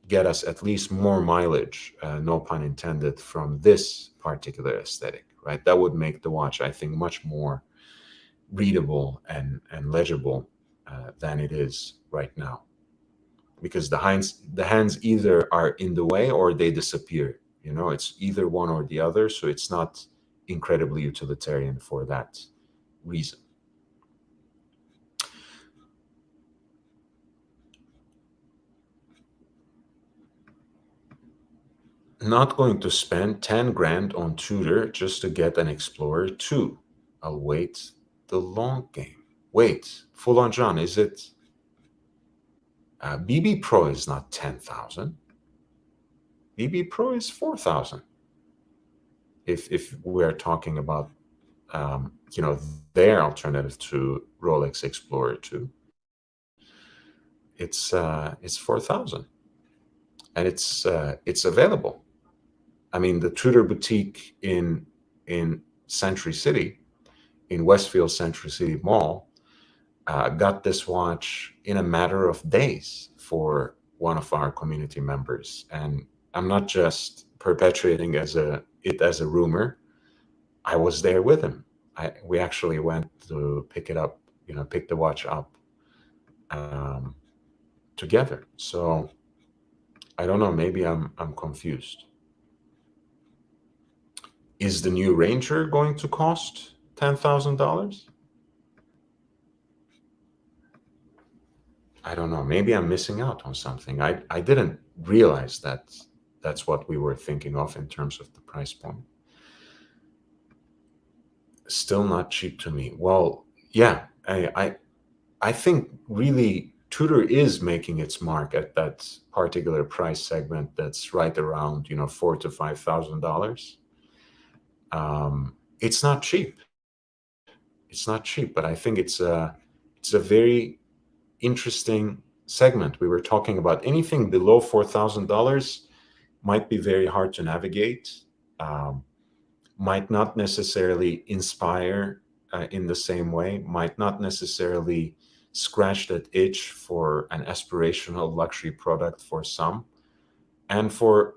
get us at least more mileage, no pun intended, from this particular aesthetic, right? That would make the watch, I think, much more readable and legible than it is right now. Because the hands either are in the way or they disappear. It's either one or the other, so it's not incredibly utilitarian for that reason. Not going to spend 10 grand on Tudor just to get an Explorer 2. I'll wait the long game. Wait, full on John, is it? BB Pro is not 10,000. BB Pro is 4,000. If we're talking about their alternative to Rolex Explorer 2, it's 4,000, and it's available. I mean, the Tudor boutique in Century City, in Westfield Century City Mall, got this watch in a matter of days for one of our community members. And I'm not just perpetuating it as a rumor. I was there with him. We actually went to pick it up, pick the watch up together. So I don't know. Maybe I'm confused. Is the new Ranger going to cost $10,000? I don't know. Maybe I'm missing out on something. I didn't realize that that's what we were thinking of in terms of the price point. Still not cheap to me. Well, yeah, I think really Tudor is making its mark at that particular price segment that's right around $4,000 to $5,000. It's not cheap. It's not cheap, but I think it's a very interesting segment. We were talking about anything below $4,000 might be very hard to navigate, might not necessarily inspire in the same way, might not necessarily scratch that itch for an aspirational luxury product for some, and for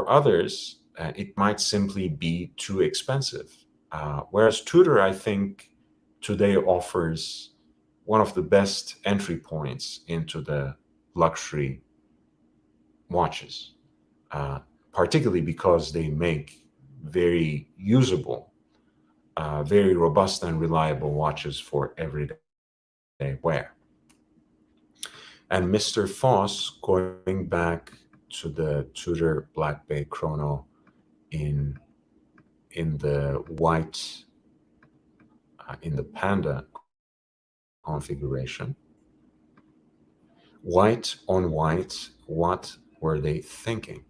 others, it might simply be too expensive. Whereas Tudor, I think, today offers one of the best entry points into the luxury watches, particularly because they make very usable, very robust and reliable watches for everyday wear. And Mr. Foss, going back to the Tudor Black Bay Chrono in the white, in the Panda configuration. White on white, what were they thinking?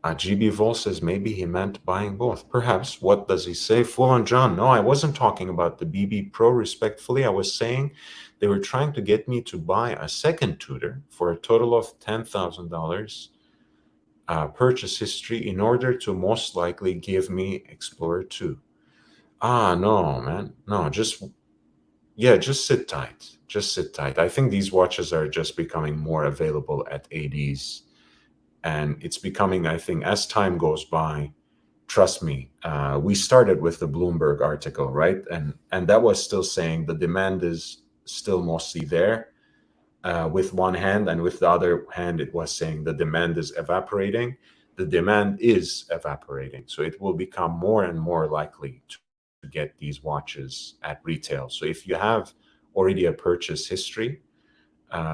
GB Vol says maybe he meant buying both. Perhaps. What does he say? Full on John. No, I wasn't talking about the BB Pro, respectfully. I was saying they were trying to get me to buy a second Tudor for a total of $10,000 purchase history in order to most likely give me Explorer 2. No, man. No, just sit tight. Just sit tight. I think these watches are just becoming more available at ADs. And it's becoming, I think, as time goes by, trust me, we started with the Bloomberg article, right? And that was still saying the demand is still mostly there with one hand, and with the other hand, it was saying the demand is evaporating. The demand is evaporating. So it will become more and more likely to get these watches at retail. So if you have already a purchase history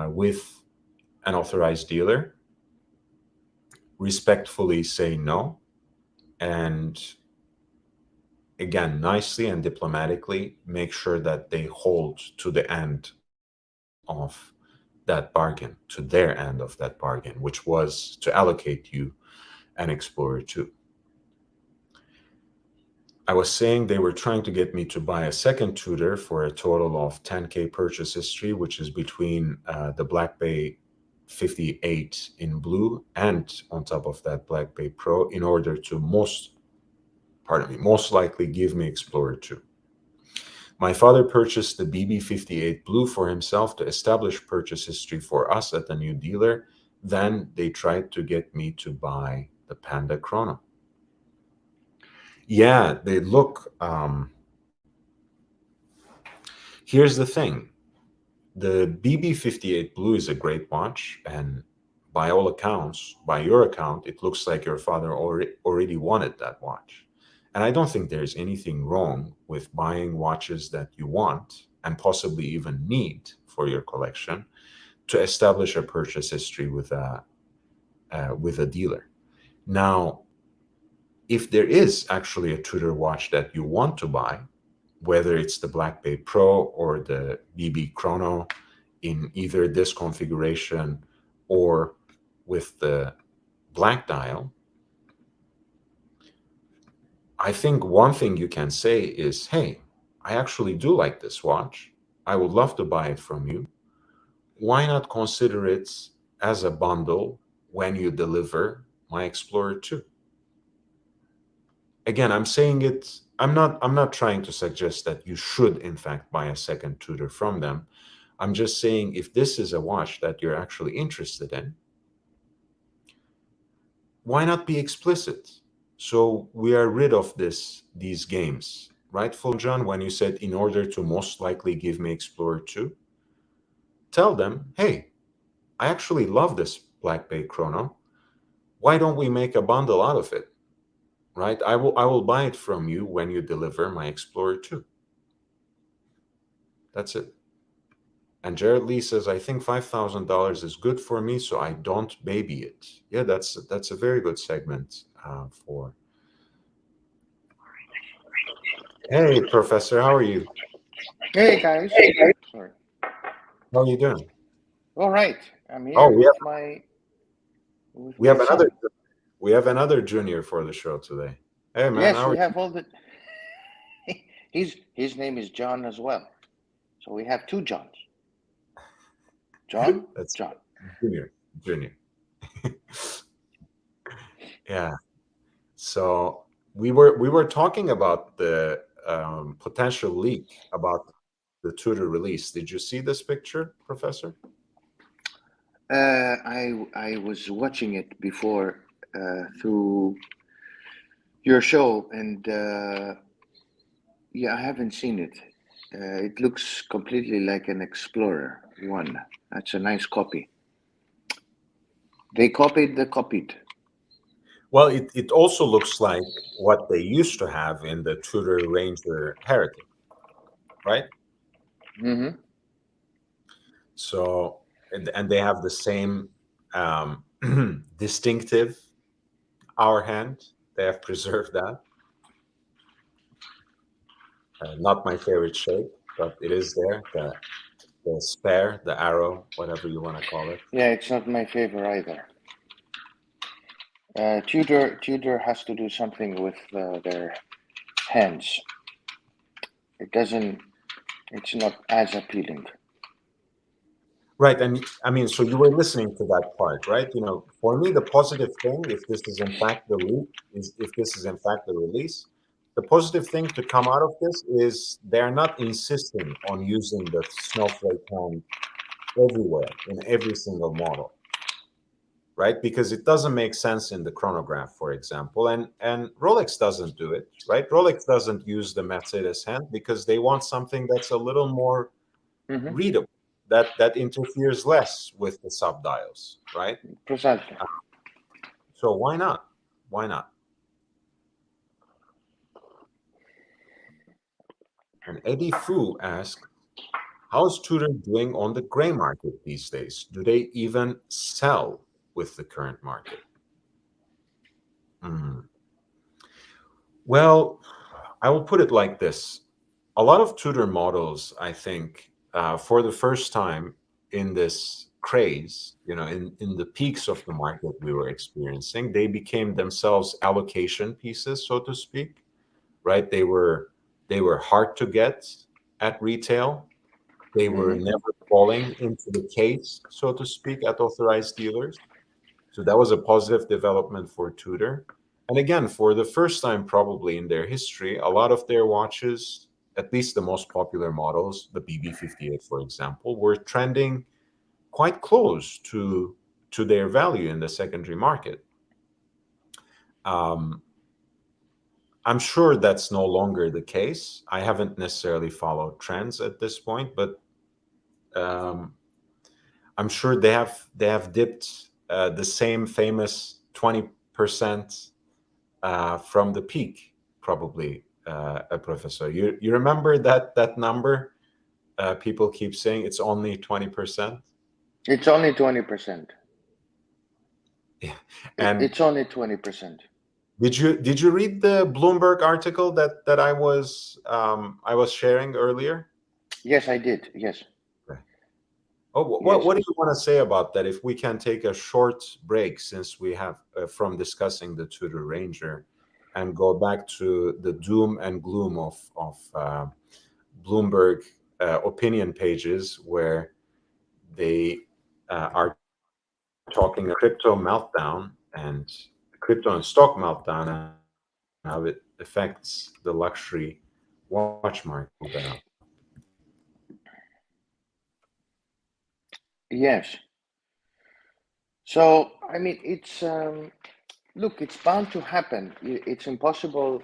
with an authorized dealer, respectfully say no. And again, nicely and diplomatically make sure that they hold to the end of that bargain, to their end of that bargain, which was to allocate you an Explorer 2. I was saying they were trying to get me to buy a second Tudor for a total of 10K purchase history, which is between the Black Bay 58 in blue and on top of that Black Bay Pro, in order to most likely give me Explorer 2. My father purchased the BB58 Blue for himself to establish purchase history for us at the new dealer. Then they tried to get me to buy the Panda Chrono. Yeah, they look. Here's the thing. The BB58 Blue is a great watch, and by all accounts, by your account, it looks like your father already wanted that watch. And I don't think there's anything wrong with buying watches that you want and possibly even need for your collection to establish a purchase history with a dealer. Now, if there is actually a Tudor watch that you want to buy, whether it's the Black Bay Pro or the BB Chrono in either this configuration or with the black dial, I think one thing you can say is, hey, I actually do like this watch. I would love to buy it from you. Why not consider it as a bundle when you deliver my Explorer 2? Again, I'm saying it, I'm not trying to suggest that you should in fact buy a second Tudor from them. I'm just saying, if this is a watch that you're actually interested in, why not be explicit? So we are rid of these games, right, Full John? When you said in order to most likely give me Explorer 2, tell them, hey, I actually love this Black Bay Chrono. Why don't we make a bundle out of it, right? I will buy it from you when you deliver my Explorer 2. That's it. And Jared Lee says, I think $5,000 is good for me, so I don't baby it. Yeah, that's a very good segment for. Hey, Professor, how are you? Hey guys. Sorry. How are you doing? All right. I'm here Oh, with my. we have another. We have another junior for the show today. Hey, man. Yes, we have all the. His name is John as well, so we have two Johns. John. That's John. Junior. Yeah. So we were talking about the potential leak about the Tudor release. Did you see this picture, Professor? I was watching it before through your show, and yeah, I haven't seen it. It looks completely like an Explorer 1. That's a nice copy. They copied the copied. Well, it also looks like what they used to have in the Tudor Ranger Heritage, right? Mm-hmm. So, and they have the same distinctive hour hand. They have preserved that. Not my favorite shape, but it is there. The spare, the arrow, whatever you want to call it. Yeah, it's not my favorite either. Tudor has to do something with their hands. It's not as appealing. Right. And I mean, so you were listening to that part, right? You know, for me, the positive thing, if this is in fact the leak, is if this is in fact the release, the positive thing to come out of this is they're not insisting on using the snowflake hand everywhere in every single model, right? Because it doesn't make sense in the chronograph, for example, and Rolex doesn't do it, right? Rolex doesn't use the Mercedes hand because they want something that's a little more Mm-hmm. readable, that interferes less with the subdials, right? Precisely. So why not? Why not? And Eddie Fu asked, how's Tudor doing on the gray market these days? Do they even sell with the current market? Hmm. Well, I will put it like this. A lot of Tudor models, I think, for the first time in this craze, you know, in the peaks of the market we were experiencing, they became themselves allocation pieces, so to speak, right? They were hard to get at retail. They were Mm-hmm. never falling into the case, so to speak, at authorized dealers. So that was a positive development for Tudor. And again, for the first time probably in their history, a lot of their watches, at least the most popular models, the BB58, for example, were trending quite close to their value in the secondary market. Um, I'm sure that's no longer the case. I haven't necessarily followed trends at this point, but um, I'm sure they have dipped the same famous 20% from the peak, probably, Professor. You remember that number? People keep saying it's only 20%. It's only 20%. Yeah. And It's only 20%. did you read the Bloomberg article that I was sharing earlier? Yes, I did. Yes. Right. Oh, what Yes. what do you want to say about that? If we can take a short break, since we have from discussing the Tudor Ranger, and go back to the doom and gloom of Bloomberg opinion pages, where they are talking a crypto meltdown and crypto and stock meltdown, and how it affects the luxury watch market. Yes. So, I mean, look, it's bound to happen. It's impossible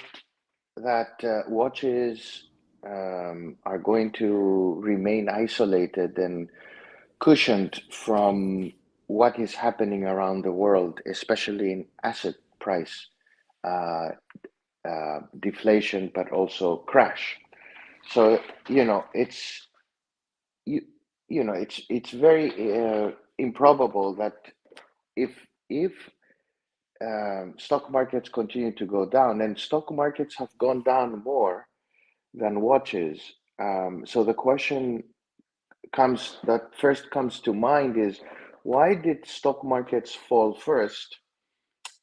that watches are going to remain isolated and cushioned from what is happening around the world, especially in asset price uh, deflation, but also crash. So, you know, you, it's very improbable that if if stock markets continue to go down, and stock markets have gone down more than watches. So the question comes to mind is, why did stock markets fall first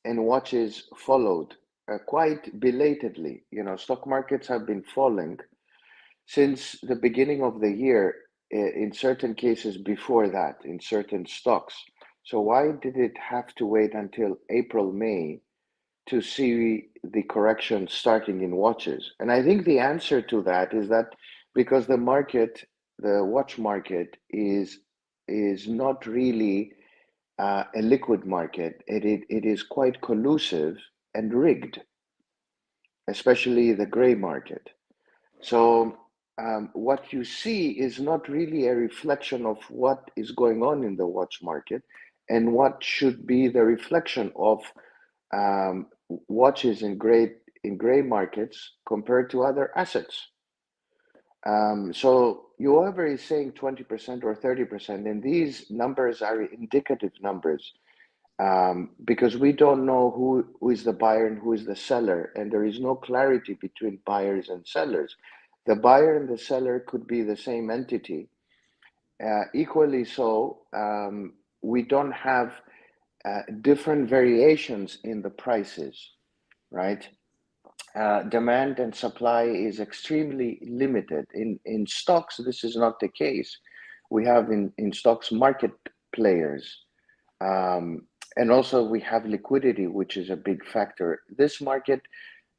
and watches followed quite belatedly? You know, stock markets have been falling since the beginning of the year, in certain cases before that, in certain stocks. So why did it have to wait until April, May to see the correction starting in watches? And I think the answer to that is that because the watch market is not really a liquid market. It is quite collusive and rigged, especially the gray market. So what you see is not really a reflection of what is going on in the watch market and what should be the reflection of watches in gray markets compared to other assets. So whoever is saying 20% or 30%, and these numbers are indicative numbers, because we don't know who is the buyer and who is the seller, and there is no clarity between buyers and sellers. The buyer and the seller could be the same entity. Equally so, we don't have different variations in the prices, right? Demand and supply is extremely limited. In stocks, this is not the case. We have in stocks market players. And also we have liquidity, which is a big factor. This market,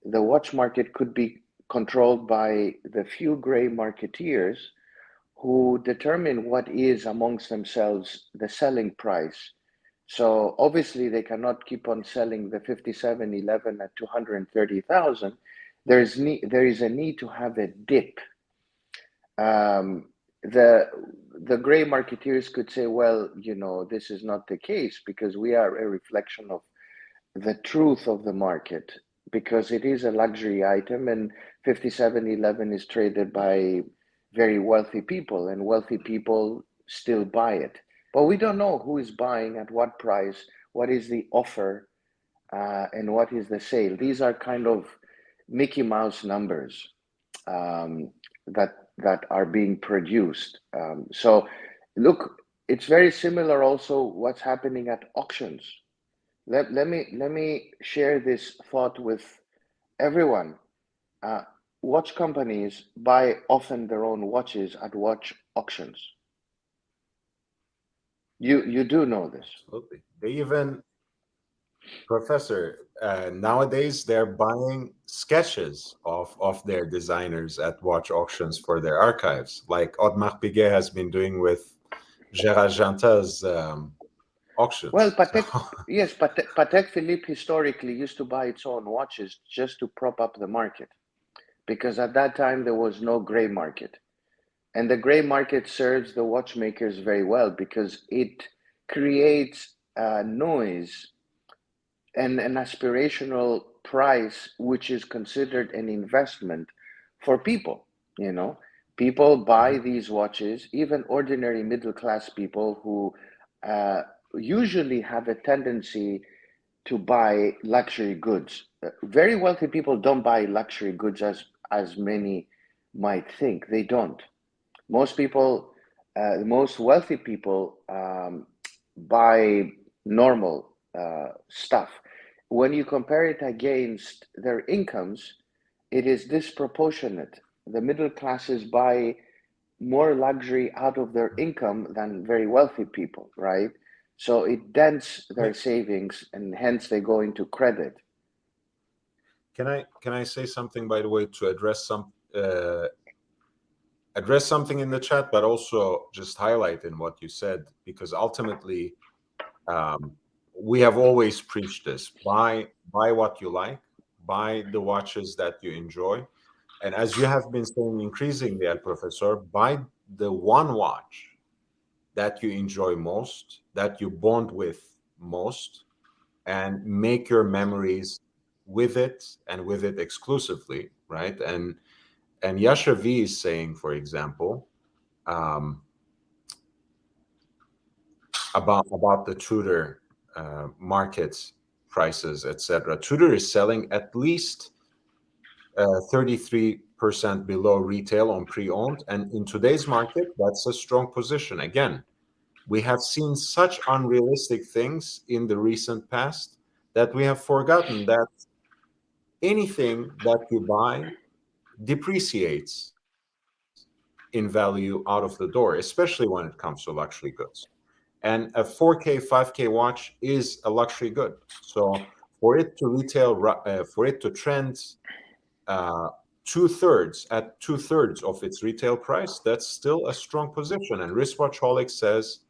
the watch market, could be controlled by the few gray marketeers who determine what is amongst themselves the selling price. So obviously they cannot keep on selling the 5711 at 230,000. There is a need to have a dip. The gray marketeers could say, well, this is not the case because we are a reflection of the truth of the market, because it is a luxury item and 5711 is traded by very wealthy people, and wealthy people still buy it. But we don't know who is buying, at what price, what is the offer, and what is the sale. These are kind of Mickey Mouse numbers that are being produced. So look, it's very similar also what's happening at auctions. Let me share this thought with everyone. Watch companies buy often their own watches at watch auctions. You do know this. Absolutely. They even, Professor, nowadays they're buying sketches of their designers at watch auctions for their archives, like Audemars Piguet has been doing with Gérard Janta's auctions. Well, Patek Philippe historically used to buy its own watches just to prop up the market, because at that time there was no gray market. And the gray market serves the watchmakers very well because it creates noise and an aspirational price, which is considered an investment for people. People buy these watches, even ordinary middle class people who usually have a tendency to buy luxury goods. Very wealthy people don't buy luxury goods as many might think. They don't. Most people, the most wealthy people, buy normal stuff. When you compare it against their incomes, it is disproportionate. The middle classes buy more luxury out of their income than very wealthy people, right? So it dents their savings, and hence they go into credit. Can I say something, by the way, to address something in the chat, but also just highlight in what you said, because ultimately we have always preached this: buy what you like, buy the watches that you enjoy, and as you have been saying increasingly, El Professor, buy the one watch that you enjoy most, that you bond with most, and make your memories with it, and with it exclusively, right? And LHV is saying, for example, about the Tudor market prices, etc. Tudor is selling at least 33% below retail on pre-owned, and in today's market, that's a strong position. Again, we have seen such unrealistic things in the recent past that we have forgotten that anything that you buy depreciates in value out of the door, especially when it comes to luxury goods. And a 4K, 5K watch is a luxury good. So for it to retail, for it to trend two-thirds of its retail price, that's still a strong position. And Wristwatcholic says,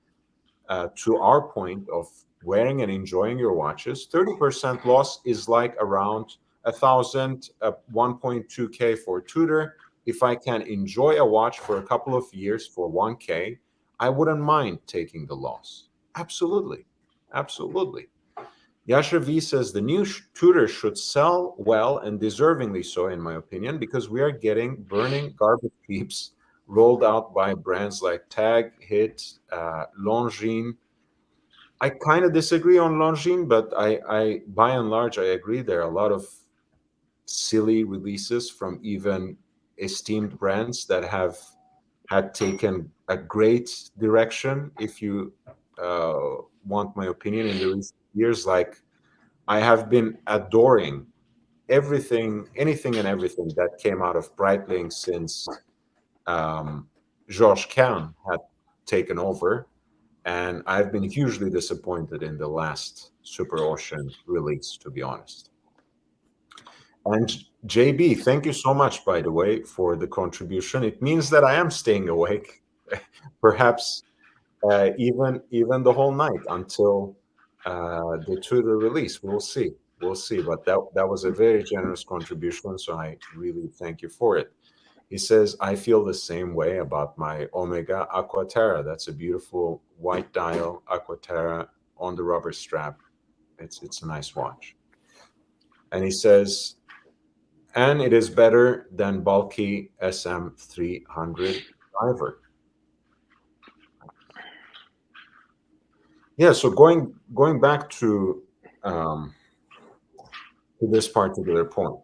to our point of wearing and enjoying your watches, 30% loss is like around 1,000, 1.2K for Tudor. If I can enjoy a watch for a couple of years for 1K, I wouldn't mind taking the loss. Absolutely. Absolutely. LHV says the new Tudor should sell well, and deservingly so, in my opinion, because we are getting burning garbage heaps rolled out by brands like Tag, Hit, Longines. I kind of disagree on Longines, but I by and large, I agree. There are a lot of silly releases from even esteemed brands that have had taken a great direction. If you want my opinion, in the recent years, like I have been adoring anything and everything that came out of Breitling since Georges Kern had taken over, and I've been hugely disappointed in the last Super Ocean release, to be honest. And JB, thank you so much, by the way, for the contribution. It means that I am staying awake, perhaps even the whole night until the Tudor release. We'll see. We'll see. But that was a very generous contribution, so I really thank you for it. He says, I feel the same way about my Omega Aquaterra. That's a beautiful white dial Aquaterra on the rubber strap. It's a nice watch. And he says, and it is better than bulky SM300 driver. Yeah, so going back to this particular point.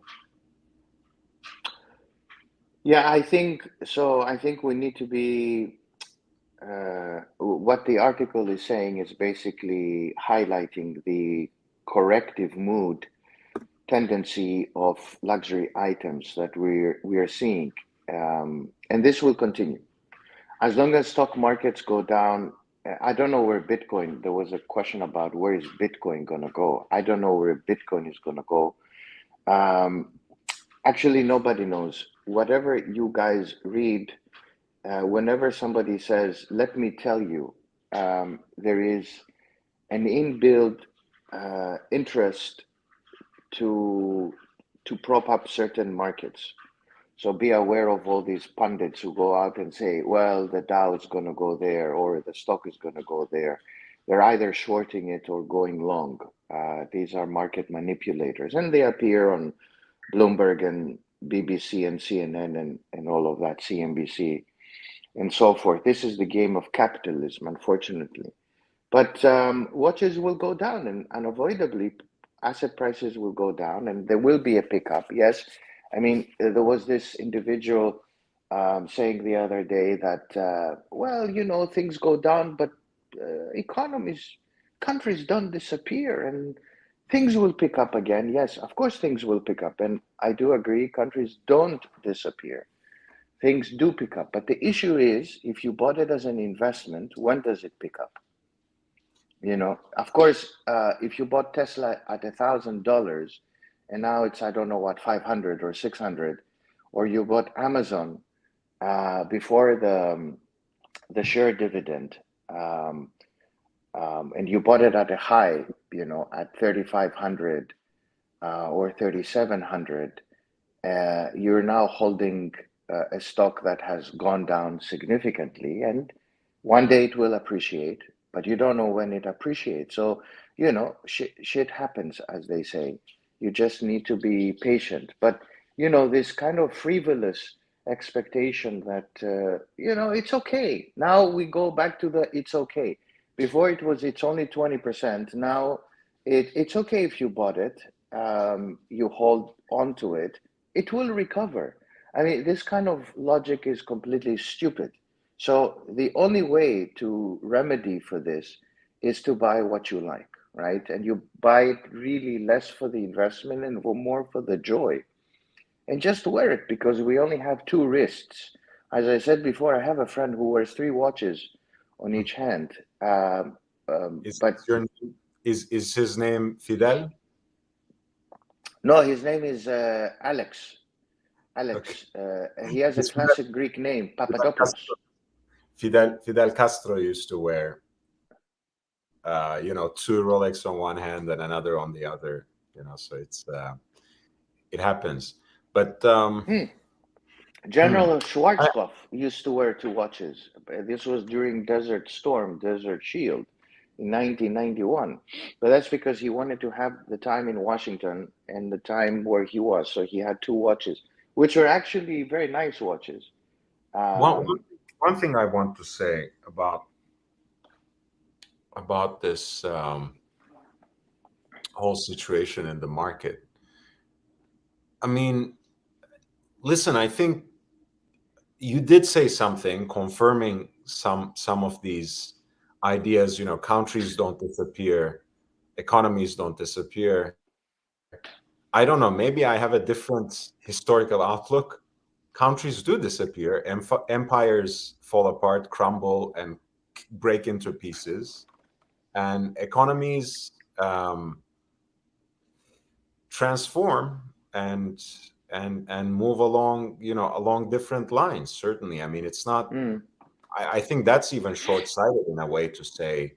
Yeah, I think so. I think we need to be. What the article is saying is basically highlighting the corrective mood tendency of luxury items that we are seeing, and this will continue as long as stock markets go down. I don't know where Bitcoin. There was a question about where is Bitcoin going to go. I don't know where Bitcoin is going to go. Actually, nobody knows. Whatever you guys read, whenever somebody says, "Let me tell you," there is an inbuilt interest to prop up certain markets. So be aware of all these pundits who go out and say, well, the Dow is going to go there or the stock is going to go there. They're either shorting it or going long. These are market manipulators, and they appear on Bloomberg and BBC and CNN and all of that, CNBC and so forth. This is the game of capitalism, unfortunately. But watches will go down, and unavoidably, asset prices will go down, and there will be a pickup. Yes, I mean, there was this individual saying the other day that, well, you know, things go down, but countries don't disappear, and things will pick up again. Yes, of course, things will pick up, and I do agree, countries don't disappear. Things do pick up, but the issue is, if you bought it as an investment, when does it pick up? You know, of course, if you bought Tesla at $1,000 and now it's, I don't know what, 500 or 600, or you bought Amazon before the share dividend, and you bought it at a high, you know, at 3,500 or 3,700, you're now holding a stock that has gone down significantly, and one day it will appreciate, but you don't know when it appreciates. So, you know, shit happens, as they say. You just need to be patient. But, you know, this kind of frivolous expectation that, you know, it's okay. Now we go back to the it's okay. Before it was it's only 20%. Now it's okay if you bought it, you hold on to it, it will recover. I mean, this kind of logic is completely stupid. So the only way to remedy for this is to buy what you like, right? And you buy it really less for the investment and more for the joy. And just wear it, because we only have two wrists. As I said before, I have a friend who wears 3 watches on each hand. Is his name Fidel? No, his name is Alex. Alex. Okay. He has a classic Greek name, Papadopoulos. Fidel Castro used to wear, you know, 2 Rolex on one hand and another on the other. You know, so it happens. But General Schwarzkopf used to wear 2 watches. This was during Desert Storm, Desert Shield in 1991. But that's because he wanted to have the time in Washington and the time where he was. So he had 2 watches, which are actually very nice watches. One thing I want to say about this whole situation in the market. I mean, listen, I think you did say something confirming some of these ideas. You know, countries don't disappear, economies don't disappear. I don't know, maybe I have a different historical outlook. Countries do disappear, empires fall apart, crumble, and break into pieces, and economies transform and move along, along different lines. Certainly, I mean, it's not. I think that's even short-sighted in a way to say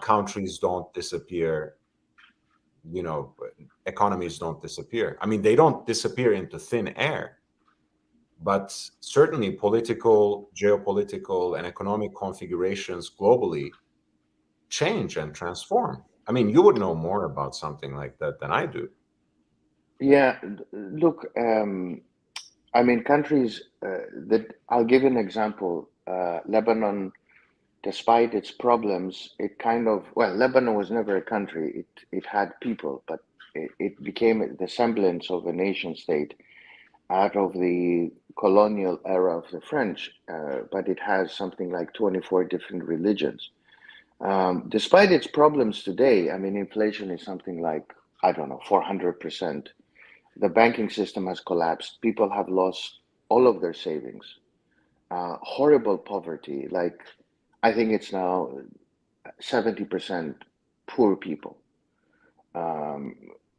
countries don't disappear. Economies don't disappear. I mean, they don't disappear into thin air, but certainly political, geopolitical, and economic configurations globally change and transform. I mean, you would know more about something like that than I do. Yeah, look, I mean, countries that I'll give you an example. Lebanon, despite its problems, it kind of, well, Lebanon was never a country. It had people, but it became the semblance of a nation state out of the colonial era of the French. But it has something like 24 different religions. Despite its problems today, I mean, inflation is something like, I don't know, 400%. The banking system has collapsed. People have lost all of their savings. Horrible poverty. Like, I think it's now 70% poor people.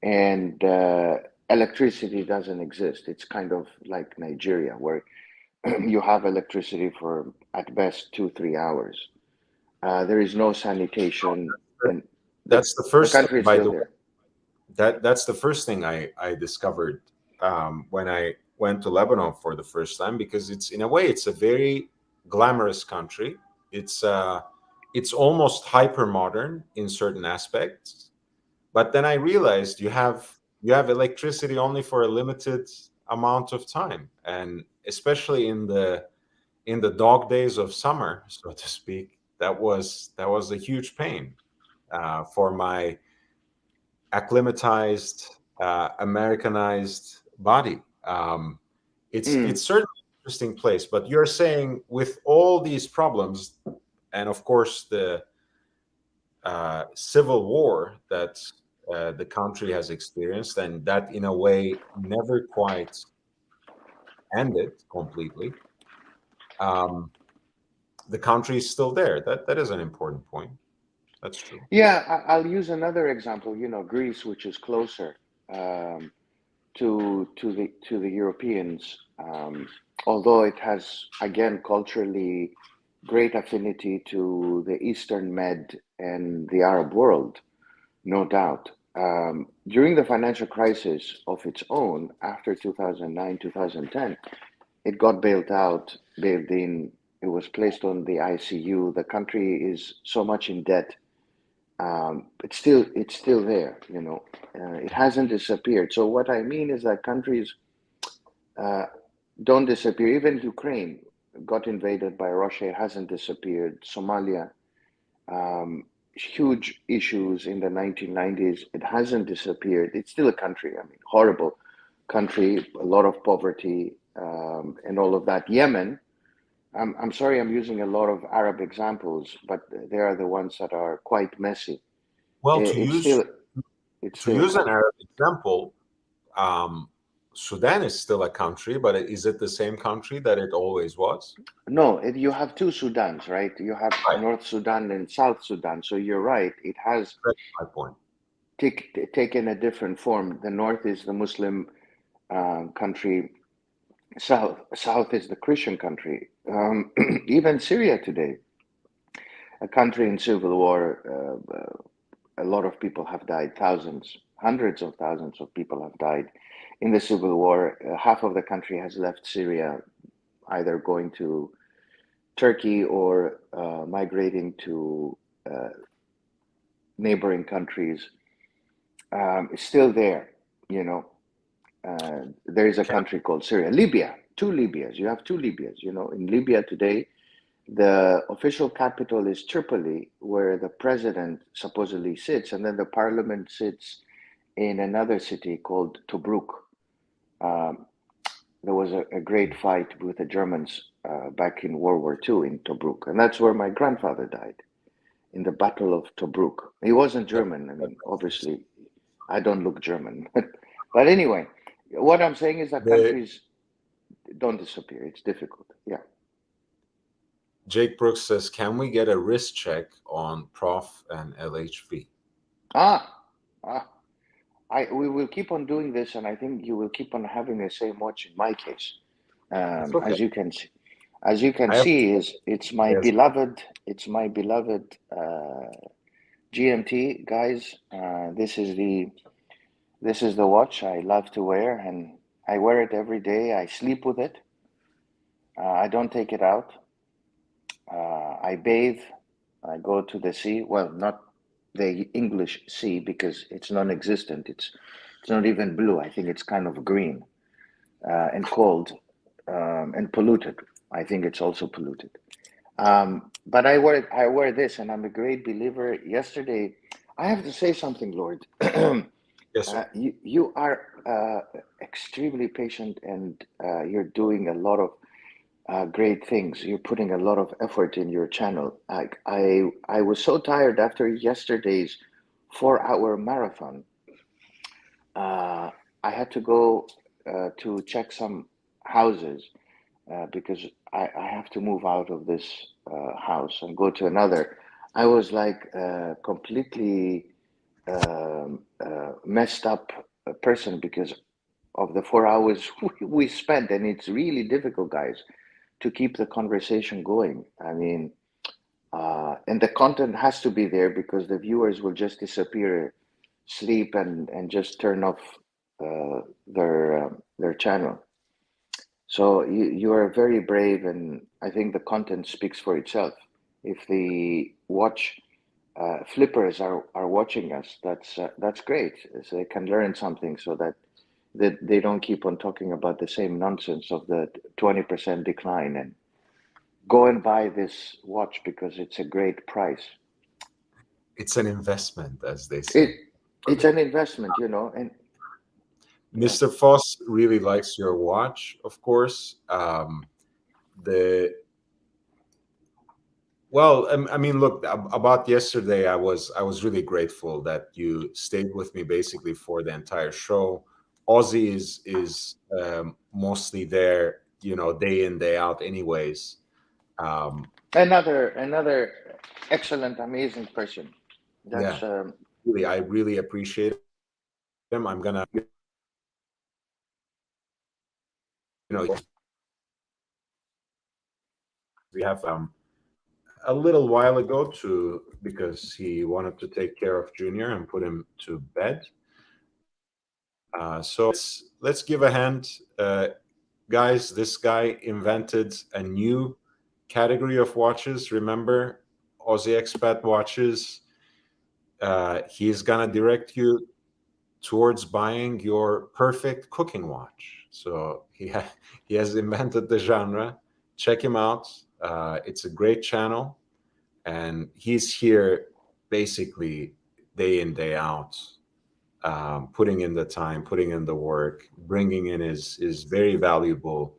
And electricity doesn't exist. It's kind of like Nigeria, where you have electricity for at best 2-3 hours. There is no sanitation, and That's the the first country thing, is by still the way. there. That's the first thing I discovered when I went to Lebanon for the first time, because it's, in a way, it's a very glamorous country. It's almost hyper modern in certain aspects, but then I realized you have electricity only for a limited amount of time, and especially in the dog days of summer, so to speak, that was a huge pain for my acclimatized, Americanized body. It's certainly an interesting place. But you're saying, with all these problems, and of course the civil war that the country has experienced, and that in a way never quite ended completely, um, the country is still there. That is an important point. That's true. Yeah, I'll use another example. Greece, which is closer um, to the Europeans, although it has again culturally great affinity to the Eastern Med and the Arab world, no doubt. During the financial crisis of its own after 2009, 2010, it got bailed out, bailed in. It was placed on the ICU. The country is so much in debt. It's still there. It hasn't disappeared. So what I mean is that countries uh, don't disappear. Even Ukraine got invaded by Russia. It hasn't disappeared. Somalia, huge issues in the 1990s. It hasn't disappeared. It's still a country. I mean, horrible country, a lot of poverty, and all of that. Yemen. I'm sorry, I'm using a lot of Arab examples, but they are the ones that are quite messy. Well, to It's use still it's to still a use an country. Arab example, um, Sudan is still a country, but is it the same country that it always was? No, you have two Sudans, right? You have Right. North Sudan and South Sudan. So you're right. It has That's my point. taken a different form. The North is the Muslim country. South is the Christian country. Even Syria today, a country in civil war. A lot of people have died. Thousands, hundreds of thousands of people have died in the civil war. Half of the country has left Syria, either going to Turkey or migrating to uh, neighboring countries. It's still there, you know. There is a Can, country called Syria. Libya, two Libyas. You have two Libyas. In Libya today, the official capital is Tripoli, where the president supposedly sits, and then the parliament sits in another city called Tobruk. Um, there was a great fight with the Germans back in World War II in Tobruk, and that's where my grandfather died, in the Battle of Tobruk. He wasn't that, German. I that mean, makes sense. obviously, I don't look German. But anyway, what I'm saying is that The, countries don't disappear. It's difficult. Yeah. Jake Brooks says, can we get a wrist check on Prof and LHV? Ah, ah. We will keep on doing this, and I think you will keep on having the same watch in my case. It's okay. As you can see, as you can I have, see, it's my yes, beloved GMT, guys. This is the watch I love to wear, and I wear it every day. I sleep with it. I don't take it out. I bathe. I go to the sea. Well, not the English sea because it's non-existent. It's not even blue. I think it's kind of green and cold and polluted. I think it's also polluted. But I wear this, and I'm a great believer. Yesterday, I have to say something, Lord. yes, sir. You are extremely patient, and you're doing a lot of great things. You're putting a lot of effort in your channel. I was so tired after yesterday's 4-hour marathon. I had to go to check some houses because I have to move out of this house and go to another. I was like completely messed up person because of the 4 hours we spent, and it's really difficult, guys, to keep the conversation going. I mean, and the content has to be there because the viewers will just disappear, sleep, and just turn off their channel. So you are very brave, and I think the content speaks for itself. If the watch flippers are watching us, that's great. So they can learn something, so that they don't keep on talking about the same nonsense of the 20% decline, and go and buy this watch because it's a great price. It's an investment, as they It say. it's an investment, and yeah. Mr. Foss really likes your watch, of course. The Well, I mean, look, about yesterday, I was really grateful that you stayed with me basically for the entire show. Ozzy is mostly there, day in, day out, anyways. Um, Another excellent, amazing person. yeah, That's really, I really appreciate him. I'm gonna, we have a little while ago because he wanted to take care of Junior and put him to bed. So let's give a hand. Guys, this guy invented a new category of watches. Remember, Aussie Expat watches. He's gonna direct you towards buying your perfect cooking watch. So he has invented the genre. Check him out. It's a great channel, and he's here basically day in, day out, putting in the time, putting in the work, bringing in his very valuable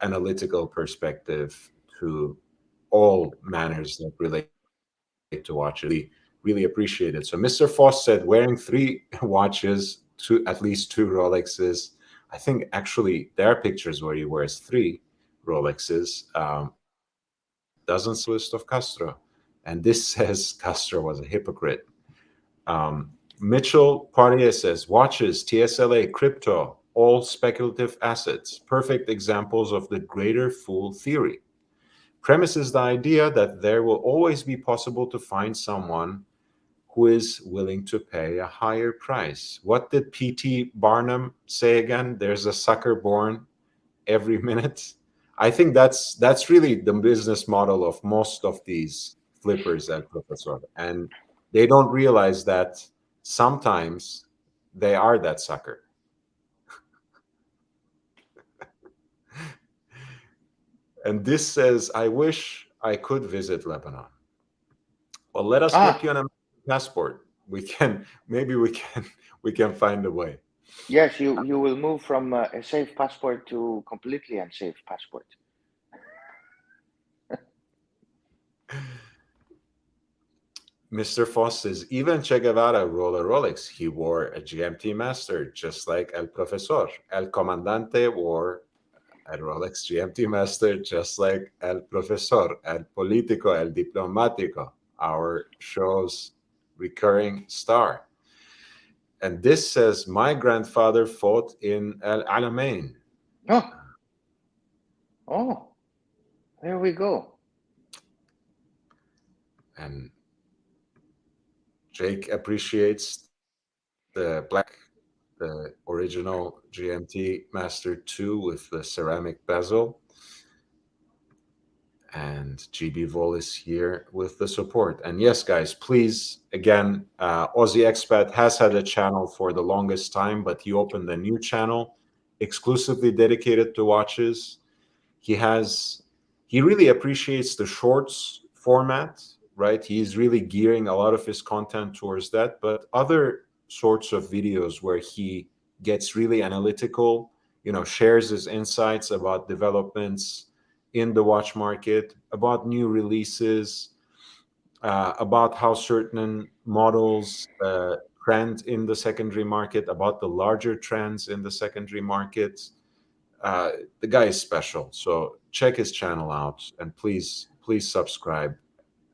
analytical perspective to all manners that relate to watches. Really appreciate it. So Mr. Foss said wearing 3 watches, at least 2 Rolexes. I think actually there are pictures where he wears 3 Rolexes. Doesn't list of Castro, and this says Castro was a hypocrite. Mitchell Poirier says, watches, TSLA, crypto, all speculative assets, perfect examples of the greater fool theory. Premises the idea that there will always be possible to find someone who is willing to pay a higher price. What did P.T. Barnum say again? There's a sucker born every minute. I think that's really the business model of most of these flippers at Professor, and they don't realize that sometimes they are that sucker. And this says, I wish I could visit Lebanon. Well, let us get you ah an American passport. We can find a way. yes, you will move from a safe passport to completely unsafe passport. Mr. Foss says, even Che Guevara wore a Rolex. He wore a GMT Master, just like El Profesor. El Comandante wore El Rolex GMT Master, just like El Profesor, El Politico, El Diplomático, our show's recurring star. And this says, my grandfather fought in El Alamein. Oh, there we go. And Jake appreciates the black, the original GMT Master 2 with the ceramic bezel. And GB Vol is here with the support. And yes, guys, please, again, Aussie Expat has had a channel for the longest time, but he opened a new channel exclusively dedicated to watches. He really appreciates the shorts format, right? He's really gearing a lot of his content towards that, but other sorts of videos where he gets really analytical, shares his insights about developments in the watch market, about new releases, about how certain models trend in the secondary market, about the larger trends in the secondary market. The guy is special, so check his channel out, and please subscribe,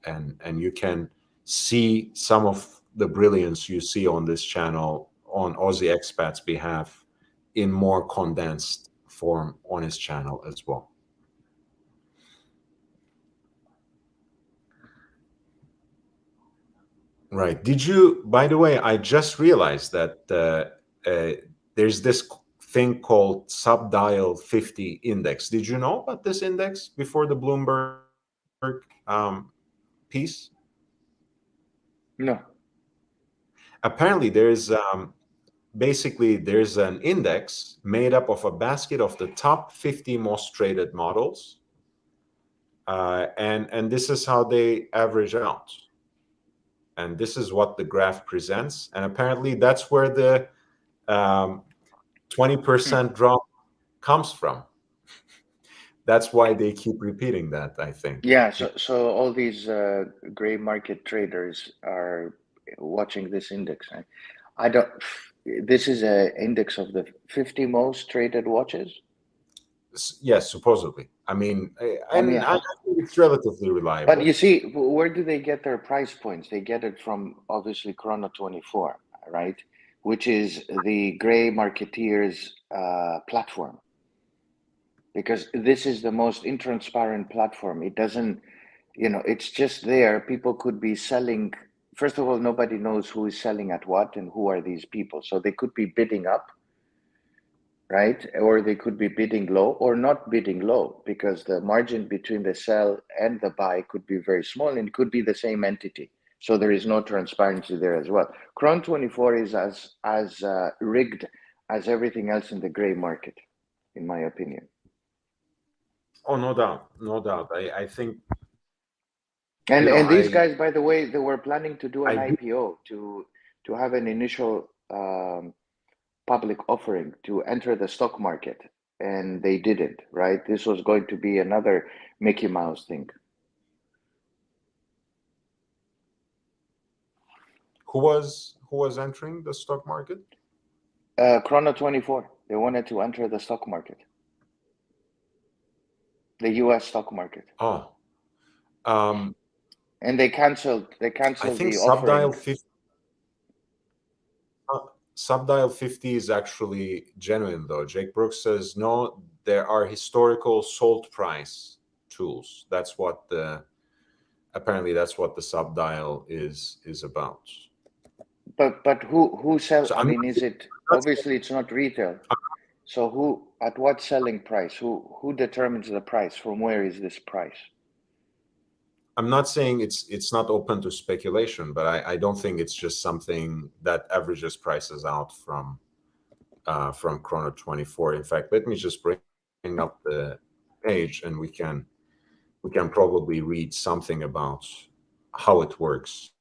and you can see some of the brilliance you see on this channel on Aussie Expat's behalf in more condensed form on his channel as well. Right. Did you, by the way, I just realized that there's this thing called Subdial 50 index. Did you know about this index before the Bloomberg piece? No. Apparently, there's there's an index made up of a basket of the top 50 most traded models, and this is how they average out. And this is what the graph presents. And apparently that's where the 20% drop comes from. That's why they keep repeating that, I think. Yeah, so all these gray market traders are watching this index. This is an index of the 50 most traded watches? Yes, supposedly. I think it's relatively reliable. But you see, where do they get their price points? They get it from, obviously, Chrono 24, right? Which is the gray marketeers platform. Because this is the most intransparent platform. It doesn't, it's just there. People could be selling. First of all, nobody knows who is selling at what and who are these people. So they could be bidding up, right? Or they could be bidding low or not bidding low, because the margin between the sell and the buy could be very small, and it could be the same entity. So there is no transparency there as well. Chron 24 is as rigged as everything else in the gray market, in my opinion. Oh, no doubt, no doubt. I think. And these guys, by the way, they were planning to do an IPO to have an initial public offering to enter the stock market, and they didn't, right? This was going to be another Mickey Mouse thing. Who was entering the stock market? Chrono 24. They wanted to enter the stock market, the U.S. stock market. Oh, and they canceled. They canceled I think the offering. Subdial 50 is actually genuine, though. Jake Brooks says, no, there are historical sold price tools. That's what apparently that's what the Subdial is about. But who sells? So, I mean, is it obviously it's not retail? So who, at what selling price? Who determines the price? From where is this price? I'm not saying it's not open to speculation, but I don't think it's just something that averages prices out from Chrono 24. In fact, let me just bring up the page, and we can probably read something about how it works.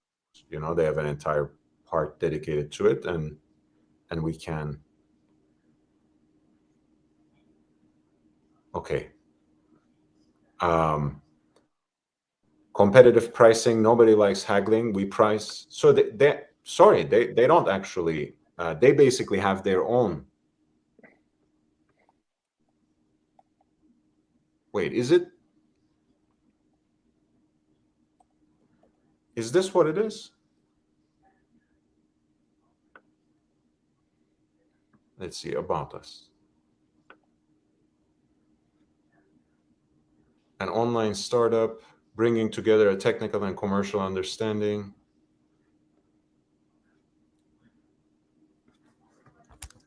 They have an entire part dedicated to it, and we can. Okay. Competitive pricing. Nobody likes haggling. We price. So they don't actually. They basically have their own Wait, is it? Is this what it is? Let's see, about us. An online startup bringing together a technical and commercial understanding.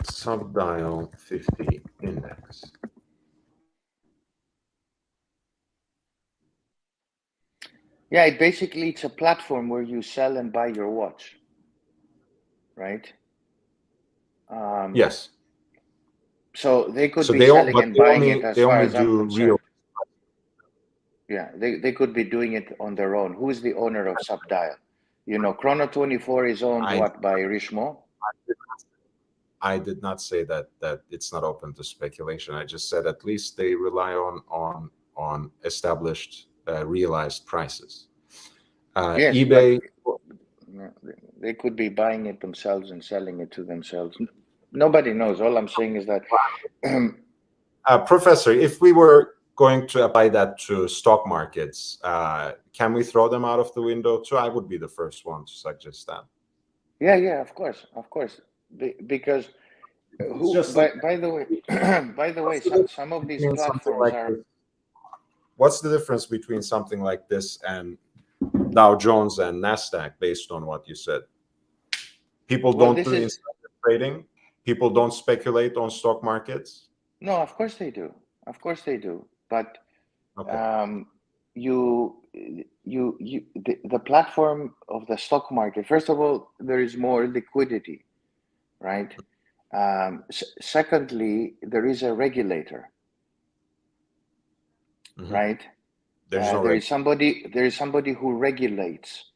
Subdial 50 index. Yeah, it's a platform where you sell and buy your watch, right? Yes. So they could So be they selling and buying it as they far only as I'm do concerned. real. Yeah, they could be doing it on their own. Who is the owner of Subdial? You know, Chrono 24 is owned by Richemont? I did not say that it's not open to speculation. I just said at least they rely on established realized prices. Yes, eBay. they could be buying it themselves and selling it to themselves. Nobody knows. All I'm saying is that Professor, if we were going to apply that to stock markets, can we throw them out of the window too? I would be the first one to suggest that. Yeah, of course, because by the way, some of these platforms are. What's the difference between something like this and Dow Jones and Nasdaq, based on what you said? People don't do insider trading. People don't speculate on stock markets. No, of course they do. But okay. The platform of the stock market. First of all, there is more liquidity, right? Secondly, there is a regulator, right? There is somebody who regulates.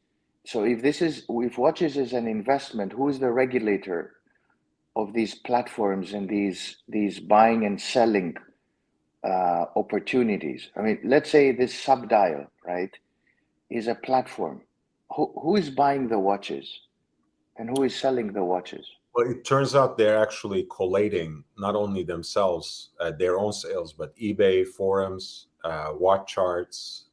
So if watches is an investment, who is the regulator of these platforms and these buying and selling opportunities? I mean, let's say this Subdial, right, is a platform. Who is buying the watches and who is selling the watches? Well, it turns out they're actually collating not only themselves, their own sales, but eBay, forums, watch charts.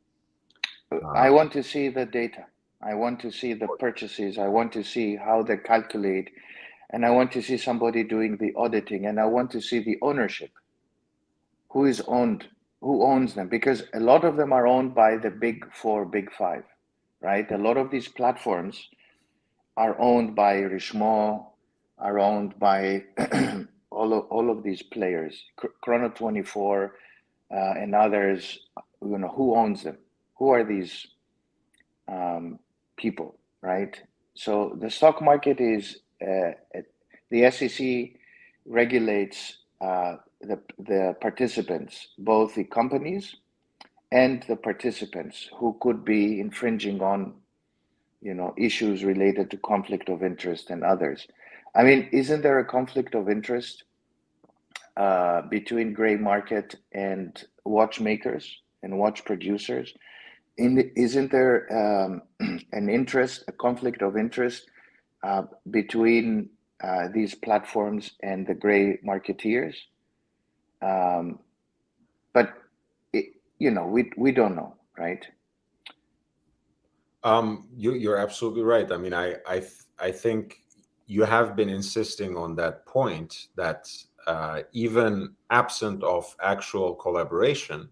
I want to see the data. I want to see the purchases. I want to see how they calculate. And I want to see somebody doing the auditing. And I want to see the ownership. Who owns them? Because a lot of them are owned by the big four, big five, right? A lot of these platforms are owned by Richemont, are owned by all of these players, Chrono 24 and others. You know, who owns them? Who are these people, right? So the stock market is the SEC regulates the participants, both the companies and the participants who could be infringing on, you know, issues related to conflict of interest and others. I mean, isn't there a conflict of interest between gray market and watchmakers and watch producers? Isn't there a conflict of interest between these platforms and the gray marketeers? But we don't know, right? You're absolutely right. I mean, I think you have been insisting on that point that even absent of actual collaboration,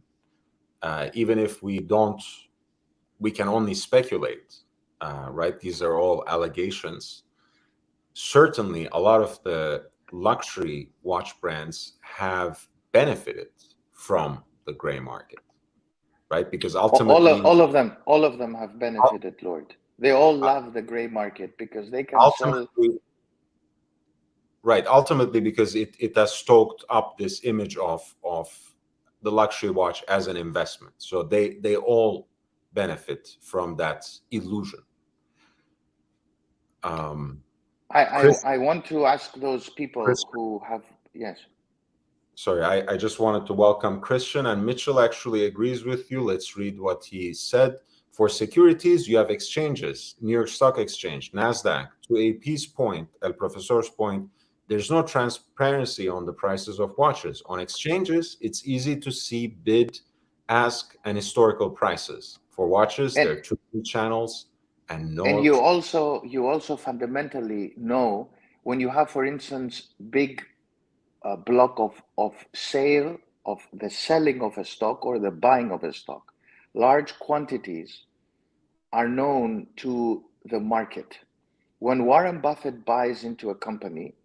even if we can only speculate, right? These are all allegations. Certainly, a lot of the luxury watch brands have benefited from the gray market, right? Because ultimately, all of them have benefited, Lord. They all love the gray market because they can sell. Right. Ultimately, because it has stoked up this image of the luxury watch as an investment. So they all benefit from that illusion. I want to ask those people who have, yes. Sorry, I just wanted to welcome Christian, and Mitchell actually agrees with you. Let's read what he said. For securities, you have exchanges, New York Stock Exchange, NASDAQ. To AP's point, El Profesor's point, there's no transparency on the prices of watches. On exchanges, it's easy to see bid ask and historical prices. For watches, and there are 2 channels and and no. you also fundamentally know when you have, for instance, big block of sale of the selling of a stock or the buying of a stock, large quantities are known to the market. When Warren Buffett buys into a company,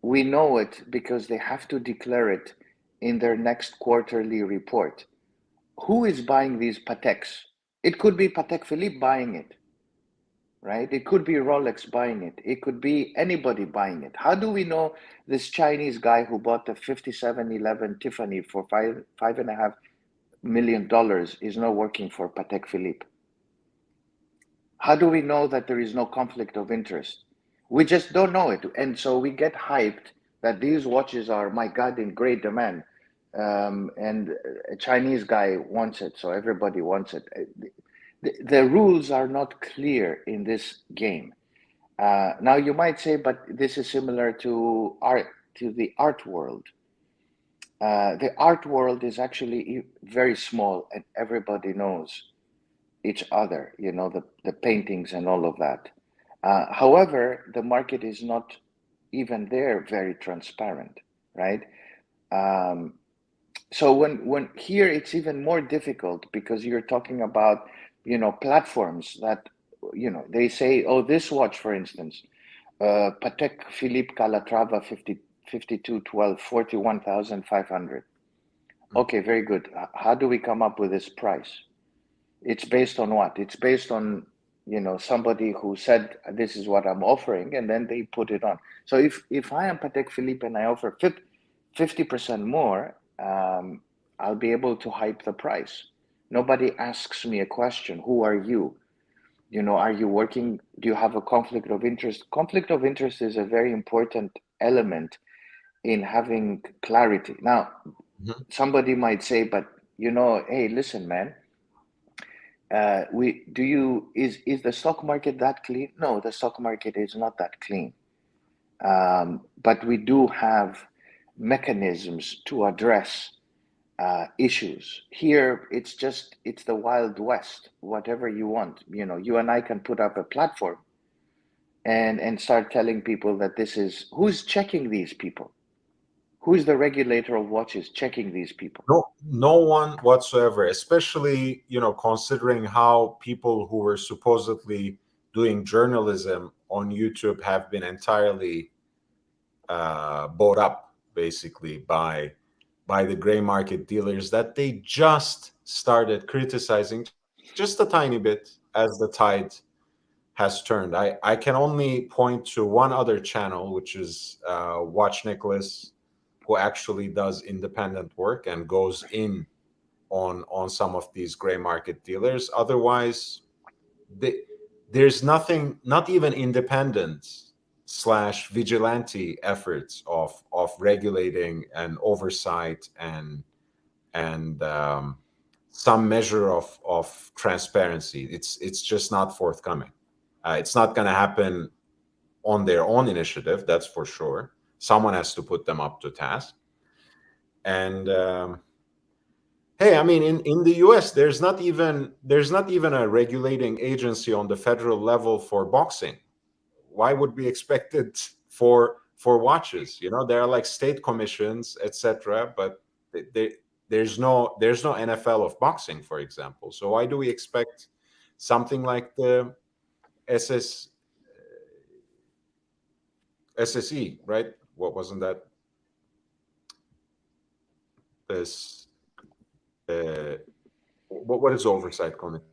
we know it because they have to declare it in their next quarterly report. Who is buying these Pateks? It could be Patek Philippe buying it, right? It could be Rolex buying it. It could be anybody buying it. How do we know this Chinese guy who bought the 5711 Tiffany for $5.5 million is not working for Patek Philippe? How do we know that there is no conflict of interest? We just don't know it. And so we get hyped that these watches are, my God, in great demand. And a Chinese guy wants it, so everybody wants it. The rules are not clear in this game. Now you might say, but this is similar to the art world. The art world is actually very small, and everybody knows each other, the paintings and all of that. However, the market is not even there very transparent, right? So when here it's even more difficult because you're talking about, platforms that, they say, oh, this watch, for instance, Patek Philippe Calatrava 5212, 41,500. Okay, very good. How do we come up with this price? It's based on what? It's based on, somebody who said, this is what I'm offering, and then they put it on. So if I am Patek Philippe and I offer 50% more, I'll be able to hype the price. Nobody asks me a question. Who are you? Are you working? Do you have a conflict of interest? Conflict of interest is a very important element in having clarity. Now, somebody might say, but, hey, listen, man, is the stock market that clean? No, the stock market is not that clean. But we do have mechanisms to address issues. Here, it's the Wild West. Whatever you want, you and I can put up a platform and start telling people that who's checking these people? Who's the regulator of watches checking these people? No one whatsoever, especially, considering how people who were supposedly doing journalism on YouTube have been entirely bought up, basically, by the gray market dealers that they just started criticizing just a tiny bit as the tide has turned. I can only point to one other channel, which is Watch Nicholas, who actually does independent work and goes in on some of these gray market dealers. Otherwise, there's nothing, not even independent/vigilante efforts of regulating and oversight and some measure of transparency. It's just not forthcoming. It's not going to happen on their own initiative, that's for sure. Someone has to put them up to task. And hey, I mean, in the US, there's not even a regulating agency on the federal level for boxing. Why would we expect it for watches? There are like state commissions, etc., but there's no NFL of boxing, for example. So why do we expect something like the SSE, right? What wasn't that? This what is oversight committee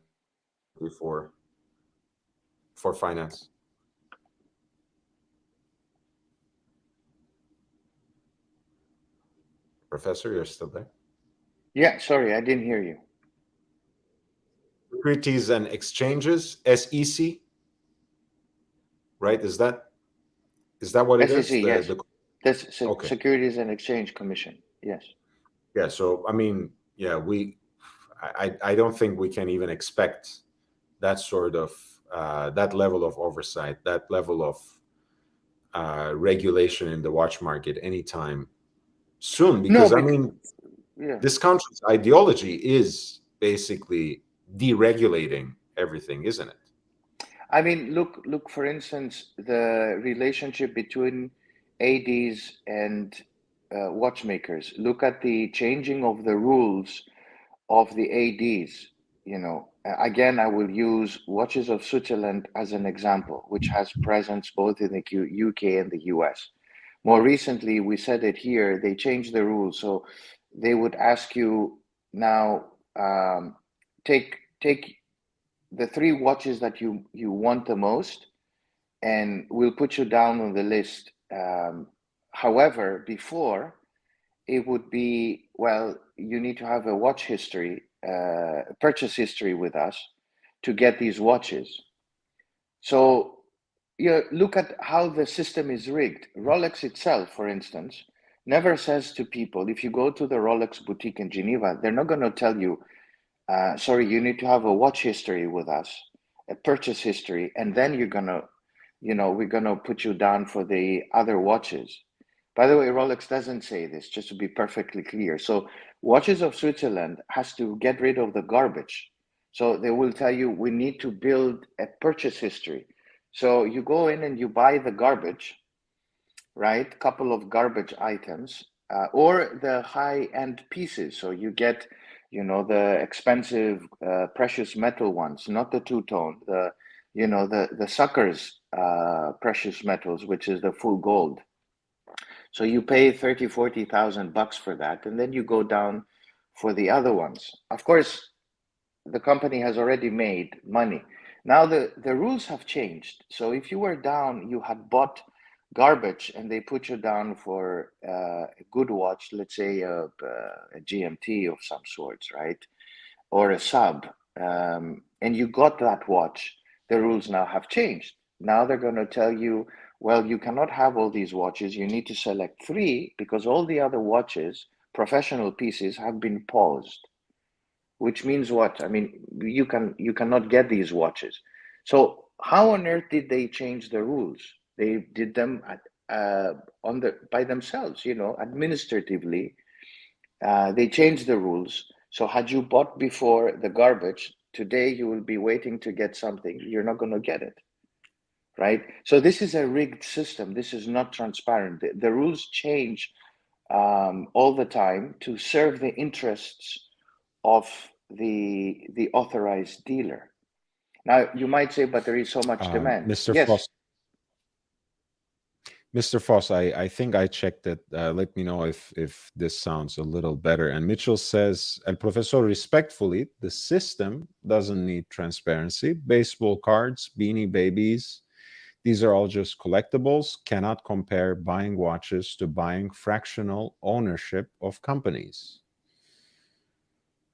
for finance? Professor, you're still there? Yeah, sorry, I didn't hear you. Securities and Exchanges, SEC, right? Is that what it is? SEC, yes. That's Okay. Securities and Exchange Commission, yes. Yeah, so I mean, yeah, I don't think we can even expect that sort of that level of oversight, that level of regulation in the watch market anytime soon. Because No, I mean, Yeah. this country's ideology is basically deregulating everything, isn't it? I mean, look, for instance, the relationship between ADs and watchmakers. Look at the changing of the rules of the ADs. Again, I will use Watches of Switzerland as an example, which has presence both in the UK and the US. More recently, we said it here, they changed the rules. So they would ask you now, take the three watches that you want the most, and we'll put you down on the list. However, before it would be, well, you need to have a watch history, purchase history with us to get these watches. So look at how the system is rigged. Rolex itself, for instance, never says to people, if you go to the Rolex boutique in Geneva, they're not going to tell you, sorry, you need to have a watch history with us, a purchase history, and then we're gonna put you down for the other watches. By the way, Rolex doesn't say this, just to be perfectly clear. So Watches of Switzerland has to get rid of the garbage. So they will tell you, we need to build a purchase history. So you go in and you buy the garbage, right? Couple of garbage items, or the high-end pieces. So you get, the expensive precious metal ones, not the two-tone, the suckers precious metals, which is the full gold. So you pay 30, 40,000 bucks for that, and then you go down for the other ones. Of course, the company has already made money. Now the rules have changed. So if you were down, you had bought garbage, and they put you down for a good watch, let's say a GMT of some sorts, right? Or a sub, and you got that watch, the rules now have changed. Now they're going to tell you, well, you cannot have all these watches. You need to select three because all the other watches, professional pieces, have been paused. Which means what? I mean, you cannot get these watches. So how on earth did they change the rules? They did them by themselves, administratively. They changed the rules. So had you bought before the garbage, today you will be waiting to get something. You're not going to get it, right? So this is a rigged system. This is not transparent. The rules change all the time to serve the interests of the authorized dealer. Now you might say, but there is so much demand. Mr. Yes. Foss, Mr. Foss, I think I checked it. Let me know if this sounds a little better. And Mitchell says, El Professor, respectfully, the system doesn't need transparency. Baseball cards, beanie babies, these are all just collectibles. Cannot compare buying watches to buying fractional ownership of companies.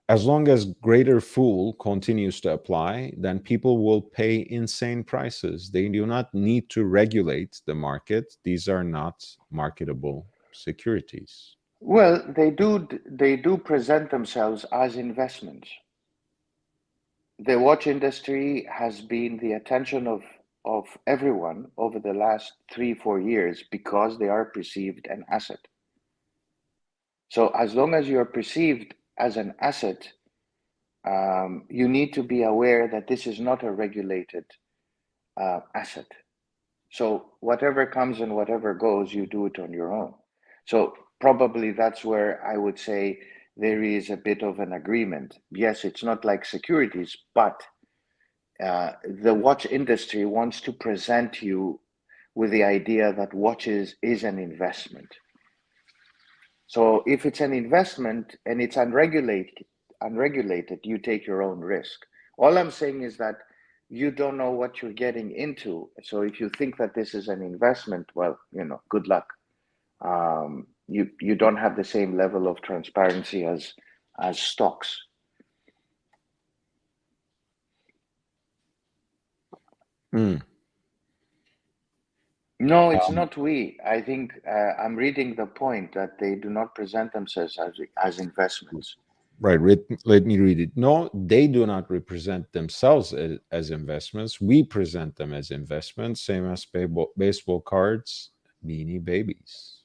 As long as greater fool continues to apply, then people will pay insane prices. They do not need to regulate the market. These are not marketable securities. Well, they do present themselves as investments. The watch industry has been the attention of everyone over the last 3-4 years because they are perceived an asset. So as long as you're perceived as an asset, you need to be aware that this is not a regulated asset. So whatever comes and whatever goes, you do it on your own. So probably that's where I would say there is a bit of an agreement. Yes, it's not like securities, but the watch industry wants to present you with the idea that watches is an investment. So if it's an investment and it's unregulated, you take your own risk. All I'm saying is that you don't know what you're getting into. So if you think that this is an investment, well, good luck. You don't have the same level of transparency as stocks. No, it's not we. I think I'm reading the point that they do not present themselves as investments. Right. Let me read it. No, they do not represent themselves as investments. We present them as investments, same as baseball cards, beanie babies.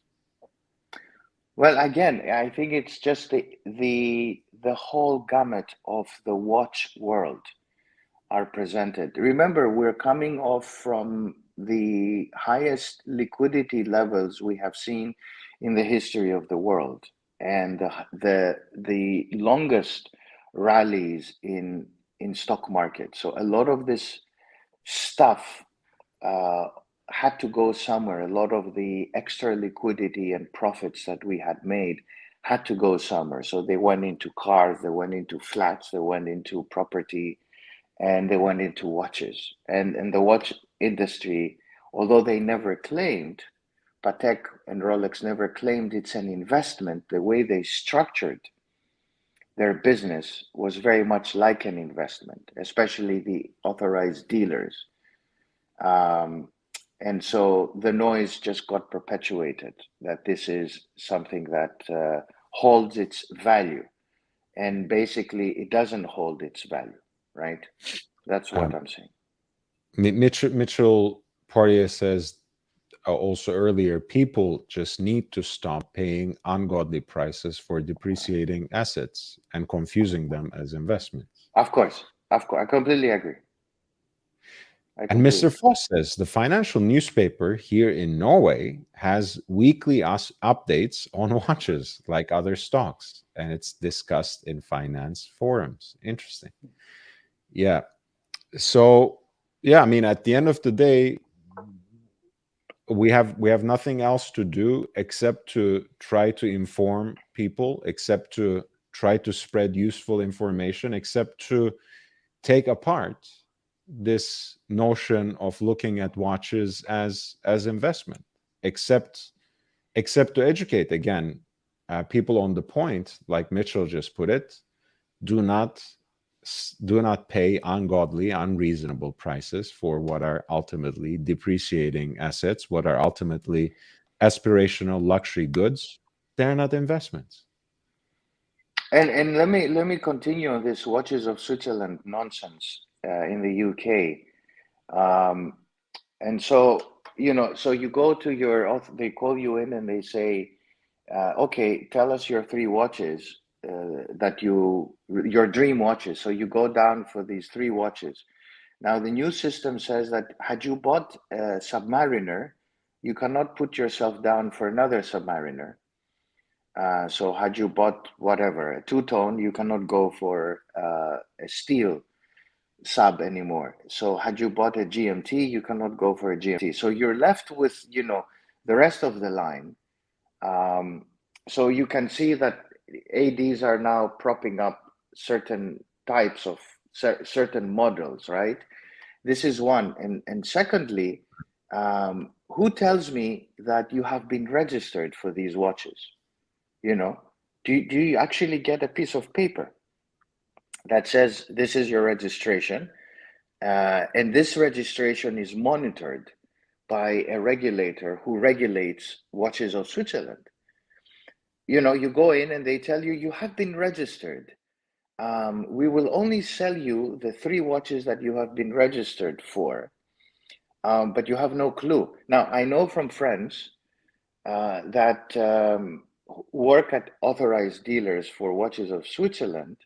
Well, again, I think it's just the whole gamut of the watch world are presented. Remember, we're coming off from the highest liquidity levels we have seen in the history of the world, and the longest rallies in stock market. So a lot of this stuff uh, had to go somewhere. A lot of the extra liquidity and profits that we had made had to go somewhere. So they went into cars, they went into flats, they went into property, and they went into watches. And the watch industry, although they never claimed, Patek and Rolex never claimed it's an investment, the way they structured their business was very much like an investment, especially the authorized dealers. Um, and so the noise just got perpetuated that this is something that holds its value. And basically, it doesn't hold its value, right? That's what I'm saying. Mitchell Poirier says also earlier, people just need to stop paying ungodly prices for depreciating assets and confusing them as investments. Of course, I completely agree. And Mr. Foss says the financial newspaper here in Norway has weekly updates on watches like other stocks, and it's discussed in finance forums. Interesting. Yeah. So, yeah, I mean, at the end of the day, we have nothing else to do except to try to inform people, except to try to spread useful information, except to take apart this notion of looking at watches as investment, except to educate again people on the point, like Mitchell just put it. Do not pay ungodly, unreasonable prices for what are ultimately depreciating assets, what are ultimately aspirational luxury goods. They're not investments. And let me continue on this watches of Switzerland nonsense in the UK. And so, so you go to they call you in and they say, okay, tell us your three watches that your dream watches. So you go down for these three watches. Now, the new system says that had you bought a Submariner, you cannot put yourself down for another Submariner. So had you bought whatever, a two-tone, you cannot go for a steel sub anymore. So had you bought a GMT, you cannot go for a GMT. So you're left with, the rest of the line. So you can see that ADs are now propping up certain types of certain models, right? This is one. And secondly, who tells me that you have been registered for these watches? Do you actually get a piece of paper that says this is your registration? And this registration is monitored by a regulator who regulates watches of Switzerland. You go in and they tell you, you have been registered. We will only sell you the three watches that you have been registered for, but you have no clue. Now, I know from friends that work at authorized dealers for watches of Switzerland.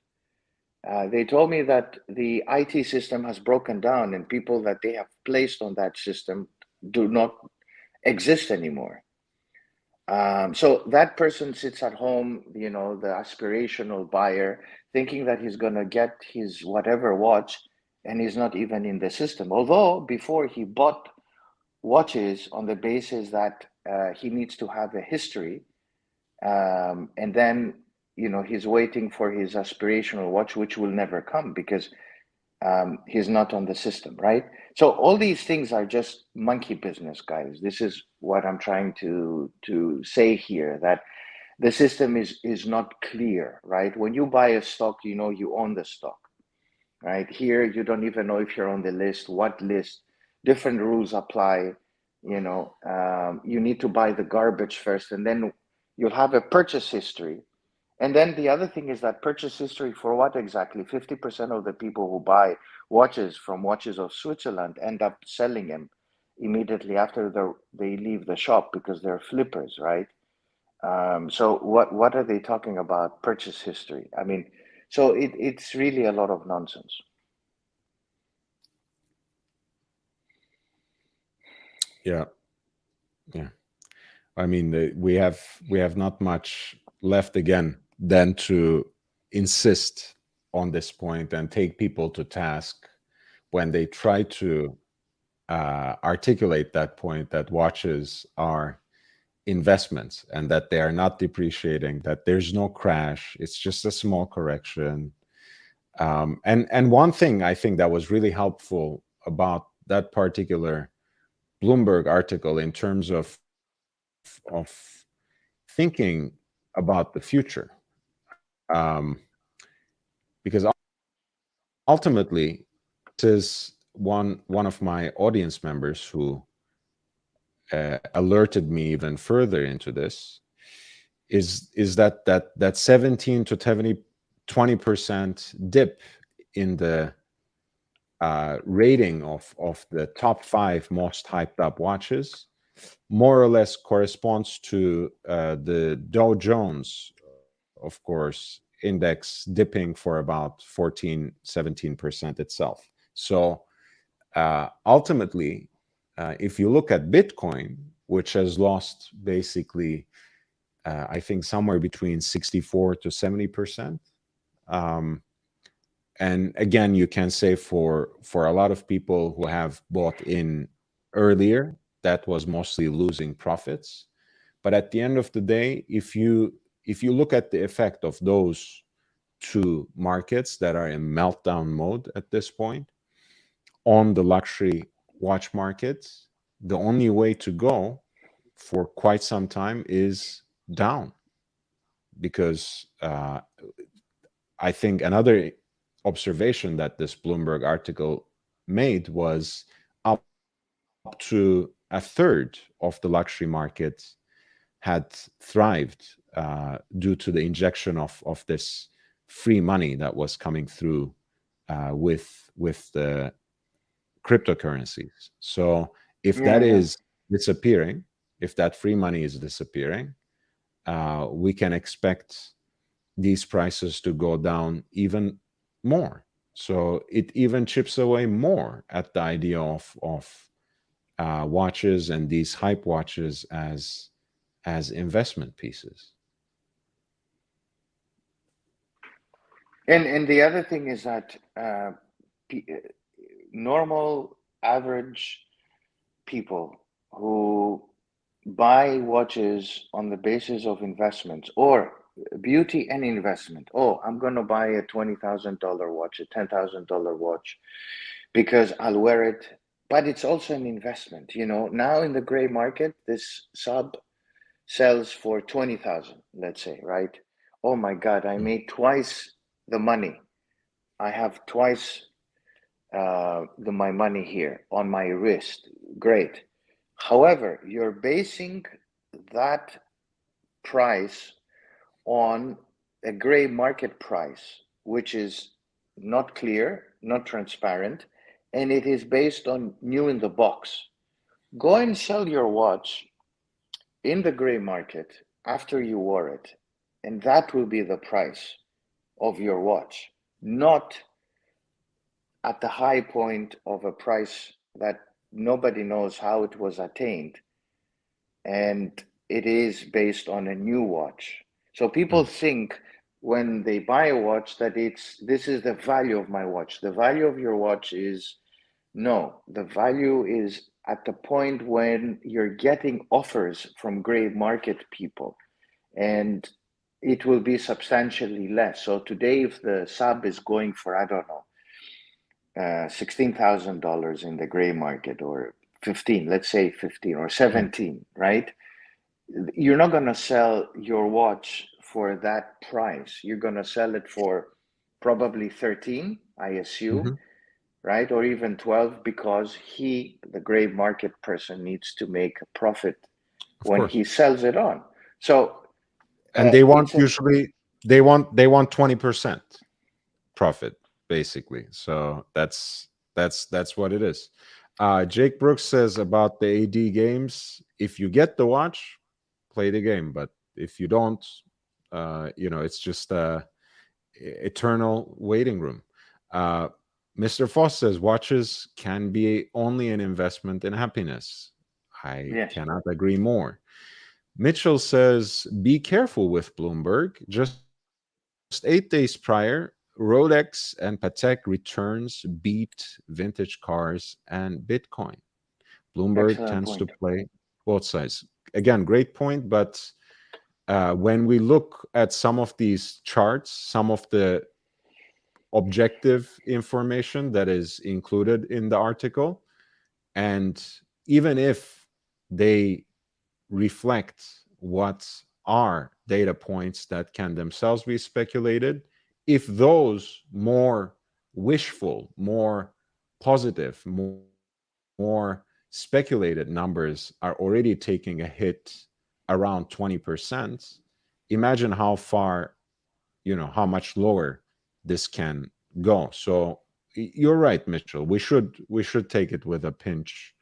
They told me that the IT system has broken down and people that they have placed on that system do not exist anymore. So that person sits at home, the aspirational buyer, thinking that he's going to get his whatever watch, and he's not even in the system. Although before he bought watches on the basis that he needs to have a history, and then he's waiting for his aspirational watch, which will never come because he's not on the system, right? So all these things are just monkey business, guys. This is what I'm trying to say here, that the system is not clear, right? When you buy a stock, you own the stock, right? Here, you don't even know if you're on the list, what list, different rules apply. You need to buy the garbage first, and then you'll have a purchase history. And then the other thing is that purchase history for what exactly? 50% of the people who buy watches from Watches of Switzerland end up selling them immediately after they leave the shop because they're flippers, right? So what are they talking about? Purchase history. I mean, so it's really a lot of nonsense. Yeah. I mean, we have not much left again than to insist on this point and take people to task when they try to articulate that point that watches are investments and that they are not depreciating, that there's no crash, it's just a small correction. And one thing I think that was really helpful about that particular Bloomberg article in terms of thinking about the future, because ultimately, this is one of my audience members who alerted me even further into this, is that 17 to 20% dip in the rating of the top 5 most hyped up watches more or less corresponds to the Dow Jones, of course, index dipping for about 14-17% itself. So ultimately, if you look at Bitcoin, which has lost basically, I think somewhere between 64 to 70%. And again, you can say for a lot of people who have bought in earlier, that was mostly losing profits. But at the end of the day, if you look at the effect of those two markets that are in meltdown mode at this point on the luxury watch market, the only way to go for quite some time is down. Because I think another observation that this Bloomberg article made was up to a third of the luxury market had thrived due to the injection of this free money that was coming through with the cryptocurrencies. So if that is disappearing, if that free money is disappearing, we can expect these prices to go down even more. So it even chips away more at the idea of watches and these hype watches as investment pieces. And the other thing is that normal average people who buy watches on the basis of investments or beauty and investment. Oh, I'm going to buy a $20,000 watch, a $10,000 watch because I'll wear it. But it's also an investment. You know, now in the gray market, this sub sells for 20,000, let's say, right? Oh my God, I made twice the money. I have twice my money here on my wrist. Great. However, you're basing that price on a gray market price, which is not clear, not transparent, and it is based on new in the box. Go and sell your watch in the gray market after you wore it, and that will be the price of your watch, not at the high point of a price that nobody knows how it was attained, and it is based on a new watch. So people think when they buy a watch that this is the value of my watch. The value of your watch is no, the value is at the point when you're getting offers from gray market people, and it will be substantially less. So today, if the sub is going for, I don't know, $16,000 in the gray market, or 15, let's say 15 or 17, right? You're not going to sell your watch for that price. You're going to sell it for probably 13, I assume, right? Or even 12, because the gray market person, needs to make a profit when he sells it on. So, and they want usually they want 20% profit, basically. So that's what it is. Jake Brooks says about the AD games, if you get the watch, play the game, but If you don't, it's just a eternal waiting room. Mr. Foss says watches can be only an investment in happiness. I Yes. cannot agree more. Mitchell says, be careful with Bloomberg. Just 8 days prior, Rolex and Patek returns beat vintage cars and Bitcoin. Bloomberg Excellent tends to point. play both sides. Again, great point. But when we look at some of these charts, some of the objective information that is included in the article, and even if they reflect what are data points that can themselves be speculated, if those more wishful, more positive, more speculated numbers are already taking a hit around 20%, imagine how far, how much lower this can go. So you're right, Mitchell. We should take it with a pinch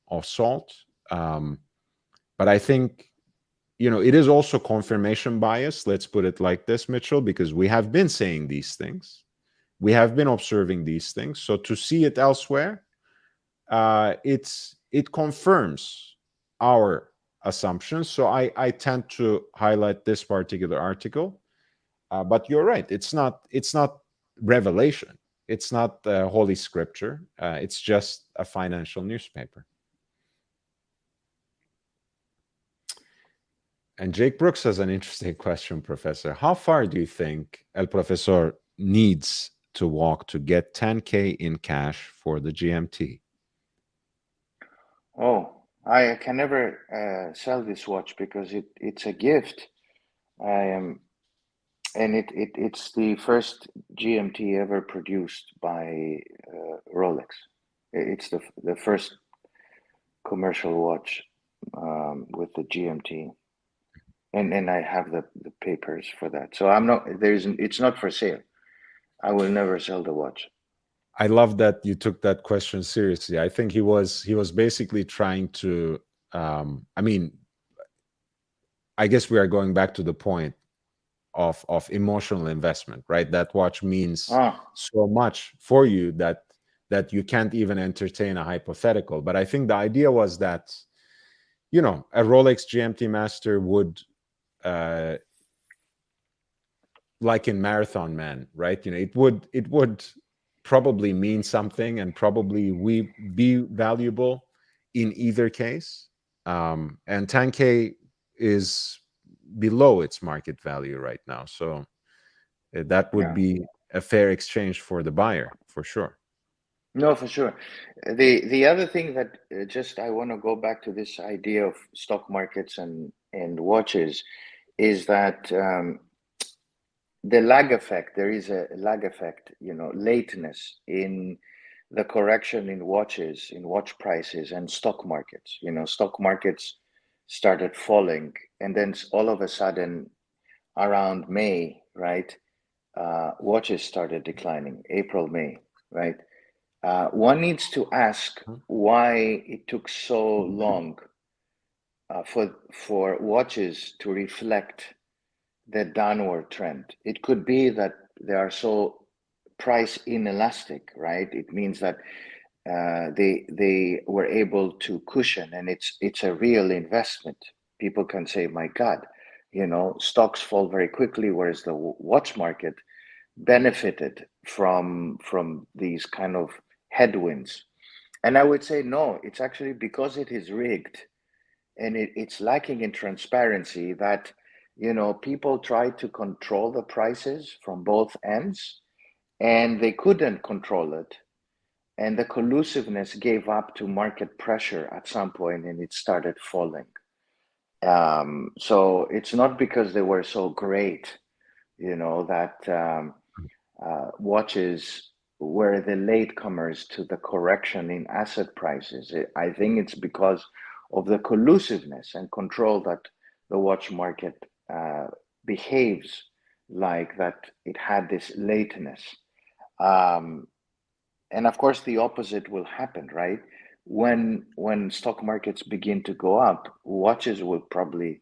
of salt. But I think, it is also confirmation bias. Let's put it like this, Mitchell, because we have been saying these things. We have been observing these things. So to see it elsewhere, it confirms our assumptions. So I tend to highlight this particular article. But you're right. It's not revelation. It's not holy scripture. It's just a financial newspaper. And Jake Brooks has an interesting question, Professor. How far do you think El Professor needs to walk to get 10K in cash for the GMT? Oh, I can never sell this watch because it's a gift. I am, and it's the first GMT ever produced by Rolex. It's the first commercial watch with the GMT, and I have the papers for that. So it's not for sale. I will never sell the watch. I love that you took that question seriously. I think he was basically trying to. I mean, I guess we are going back to the point of emotional investment, right? That watch means so much for you that you can't even entertain a hypothetical. But I think the idea was that, a Rolex GMT Master would, like in Marathon Man, right? It would probably mean something and probably be valuable in either case. And 10K is below its market value right now. So that would be a fair exchange for the buyer, for sure. No, for sure. The other thing that just I want to go back to this idea of stock markets and watches is that the lag effect. There is a lag effect, lateness in the correction in watches, in watch prices, and stock markets. Stock markets started falling, and then all of a sudden, around May, right, watches started declining. April, May, right. One needs to ask why it took so long for watches to reflect the downward trend. It could be that they are so price inelastic, right? It means that they were able to cushion, and it's a real investment. People can say, "My God, stocks fall very quickly," whereas the watch market benefited from these kind of headwinds. And I would say no, it's actually because it is rigged and it's lacking in transparency that people try to control the prices from both ends and they couldn't control it, and the collusiveness gave up to market pressure at some point and it started falling. So it's not because they were so great that watches were the latecomers to the correction in asset prices. I think it's because of the collusiveness and control that the watch market behaves like that. It had this lateness. And of course, the opposite will happen, right? When stock markets begin to go up, watches will probably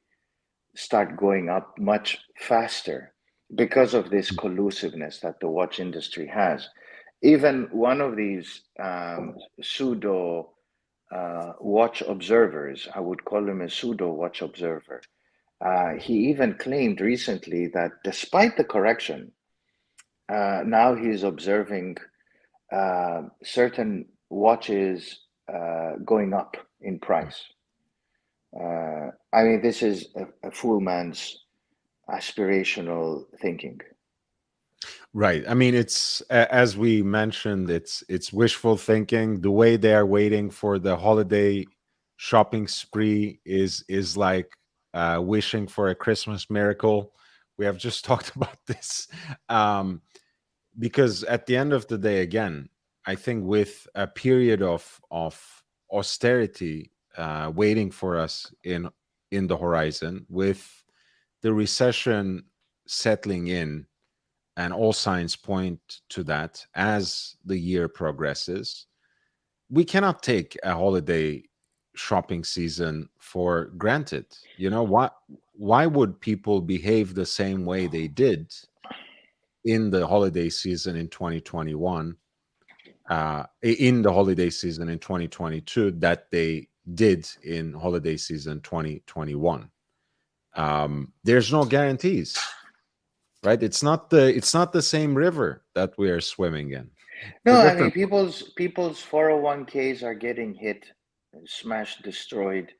start going up much faster because of this collusiveness that the watch industry has. Even one of these pseudo watch observers, I would call him a pseudo watch observer, he even claimed recently that despite the correction, now he's observing certain watches going up in price. I mean, this is a fool man's aspirational thinking. Right. I mean, it's as we mentioned, it's wishful thinking. The way they are waiting for the holiday shopping spree is like wishing for a Christmas miracle. We have just talked about this, because at the end of the day, again, I think with a period of austerity waiting for us in the horizon, with the recession settling in, and all signs point to that as the year progresses, we cannot take a holiday shopping season for granted. You know, why would people behave the same way they did in the holiday season in 2021, in the holiday season in 2022 that they did in holiday season 2021? There's no guarantees, right? It's not the same river that we are swimming in. It's No, a I mean different. people's 401ks are getting hit, smashed, destroyed.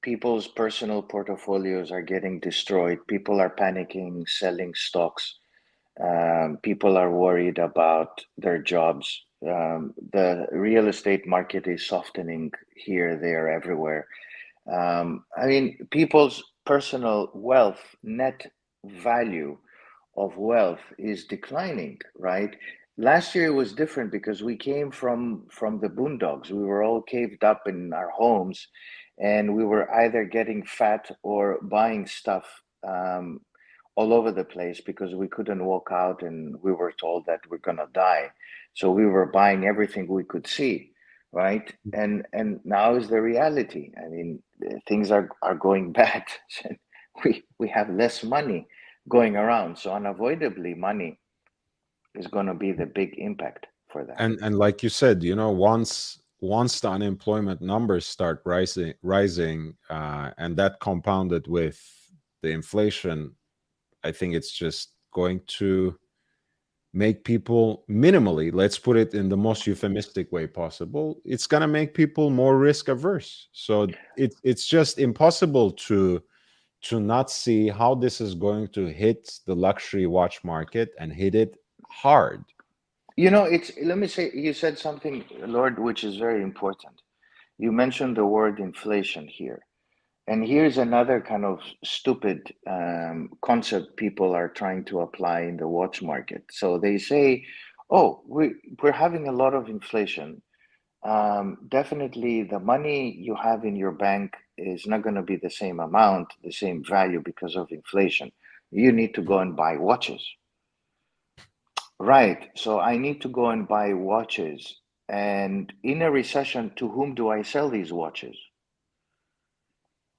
People's personal portfolios are getting destroyed. People are panicking, selling stocks. People are worried about their jobs. The real estate market is softening here, there, everywhere. I mean, people's personal wealth, net value of wealth is declining, right? Last year it was different because we came from the boondocks. We were all caved up in our homes, and we were either getting fat or buying stuff all over the place because we couldn't walk out, and we were told that we're gonna die. So we were buying everything we could see, right? And now is the reality. I mean, things are going bad. We have less money going around, so unavoidably money is going to be the big impact for that. And like you said, you know, once the unemployment numbers start rising, and that compounded with the inflation, I think it's just going to make people minimally, let's put it in the most euphemistic way possible, it's going to make people more risk averse. So it's just impossible to not see how this is going to hit the luxury watch market and hit it hard. You know, it's, let me say, you said something, Lord, which is very important. You mentioned the word inflation here. And here's another kind of stupid concept people are trying to apply in the watch market. So they say, oh, we're having a lot of inflation. Definitely the money you have in your bank is not going to be the same amount, the same value because of inflation. You need to go and buy watches. Right. So I need to go and buy watches. And in a recession, to whom do I sell these watches?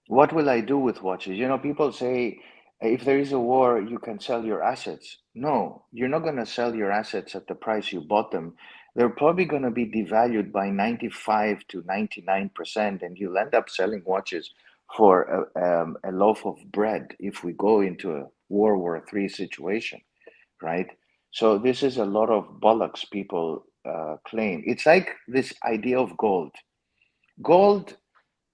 What will I do with watches? You know, people say if there is a war, you can sell your assets. No, you're not going to sell your assets at the price you bought them. They're probably going to be devalued by 95 to 99%, and you'll end up selling watches for a loaf of bread if we go into a World War III situation, right? So this is a lot of bollocks people claim. It's like this idea of gold. Gold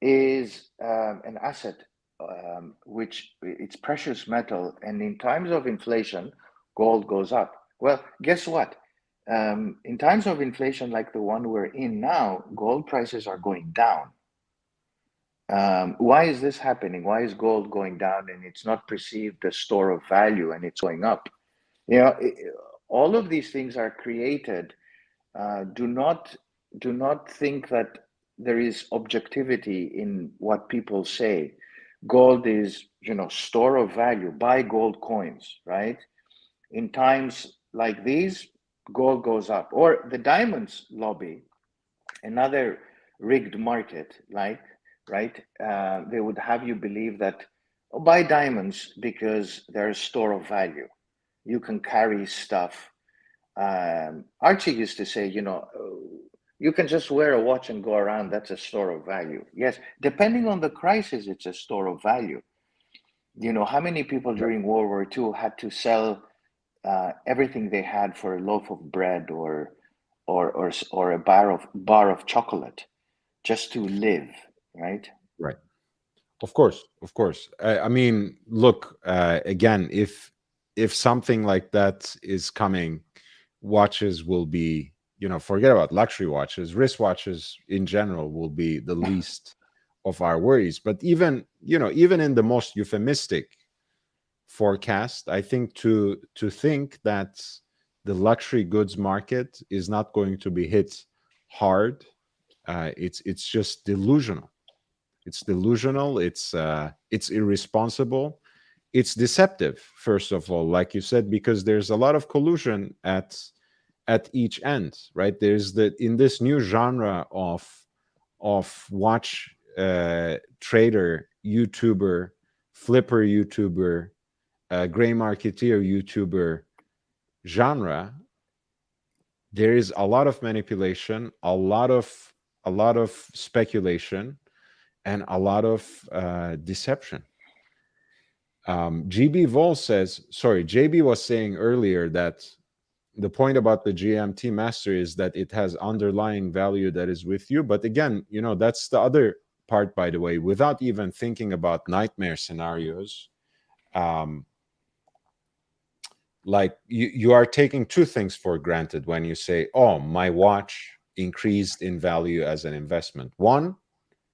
is an asset which it's precious metal, and in times of inflation, gold goes up. Well, guess what? In times of inflation like the one we're in now, gold prices are going down. Why is this happening? Why is gold going down and it's not perceived as store of value and it's going up? You know, all of these things are created. Do not think that there is objectivity in what people say. Gold is, you know, store of value. Buy gold coins, right? In times like these, gold goes up. Or the diamonds lobby, another rigged market, like, right? They would have you believe that Buy diamonds because they're a store of value. You can carry stuff. Archie used to say, you can just wear a watch and go around. That's a store of value. Yes, depending on the crisis, it's a store of value. How many people during World War II had to sell everything they had for a loaf of bread or a bar of chocolate just to live, right? Right. Of course, of course. I mean, look, again, if something like that is coming, watches will be, forget about luxury watches, wristwatches in general will be the least of our worries. But even in the most euphemistic forecast, I think to think that the luxury goods market is not going to be hit hard, it's just delusional. It's delusional. It's irresponsible. It's deceptive. First of all, like you said, because there's a lot of collusion at each end, right? There's in this new genre of watch trader, YouTuber, flipper YouTuber, gray marketeer YouTuber genre. There is a lot of manipulation, a lot of speculation, and a lot of deception. JB was saying earlier that the point about the GMT master is that it has underlying value that is with you. But again, that's the other part, by the way, without even thinking about nightmare scenarios. Like you are taking two things for granted when you say, oh, my watch increased in value as an investment. One,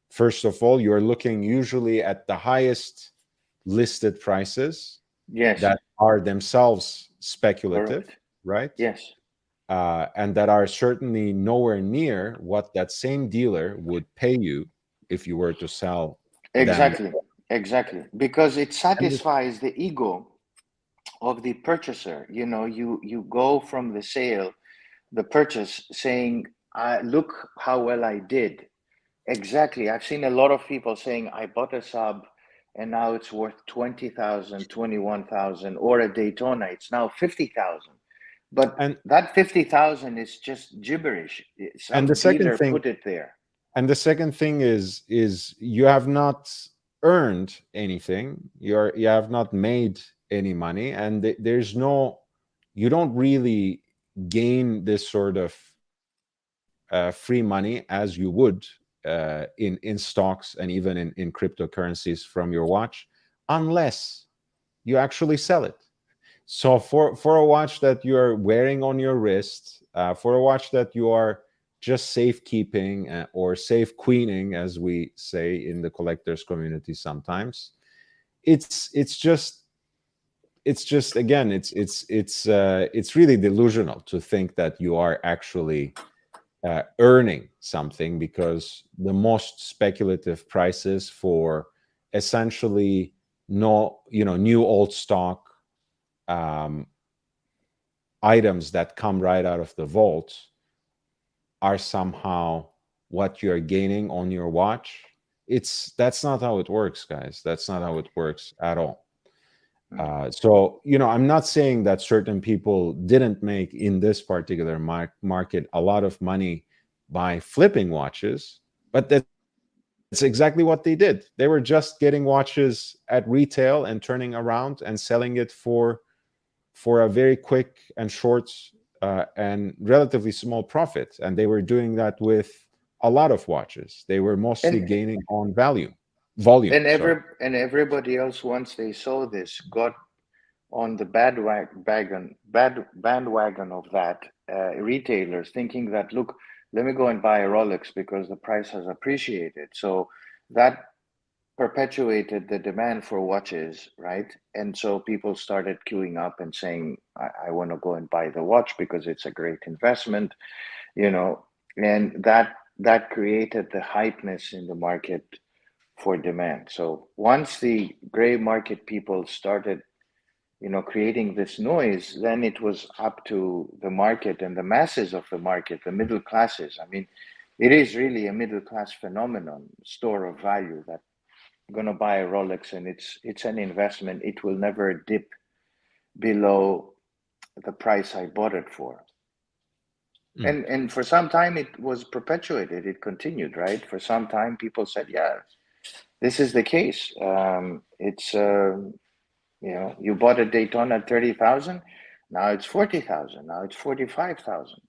first of all, you're looking usually at the highest listed prices Yes. that are themselves speculative, Correct. right? Yes. And that are certainly nowhere near what that same dealer would pay you if you were to sell them. Exactly. Because it And the- satisfies the ego of the purchaser. You go from the sale, the purchase, saying, look how well I did. Exactly. I've seen a lot of people saying, I bought a sub and now it's worth 20,000, 21,000, or a Daytona, it's now 50,000. But and that 50,000 is just gibberish. and Some dealer put it there. the second thing is you have not earned anything. You have not made any money, and you don't really gain this sort of free money as you would in stocks and even in cryptocurrencies from your watch, unless you actually sell it. So for a watch that you are wearing on your wrist, for a watch that you are just safekeeping or safe queening, as we say in the collectors community sometimes, it's just again, it's really delusional to think that you are actually earning something, because the most speculative prices for essentially new old stock items that come right out of the vault are somehow what you're gaining on your watch. That's not how it works, guys. That's not how it works at all. So I'm not saying that certain people didn't make in this particular market a lot of money by flipping watches, but that's exactly what they did. They were just getting watches at retail and turning around and selling it for a very quick and short and relatively small profit. And they were doing that with a lot of watches. They were mostly And gaining on volume. Sorry. and everybody else, once they saw this, got on the bandwagon of that, retailers thinking that, look, let me go and buy a Rolex because the price has appreciated. So that perpetuated the demand for watches, right? And so people started queuing up and saying, I want to go and buy the watch because it's a great investment, and that created the hypeness in the market for demand. So once the gray market people started creating this noise, then it was up to the market and the masses of the market, the middle classes. I mean, it is really a middle class phenomenon, store of value, that gonna buy a Rolex and it's an investment. It will never dip below the price I bought it for. And for some time it was perpetuated. It continued, right? For some time, people said, "Yeah, this is the case. It's you bought a Daytona at 30,000, now it's 40,000, now it's 45,000.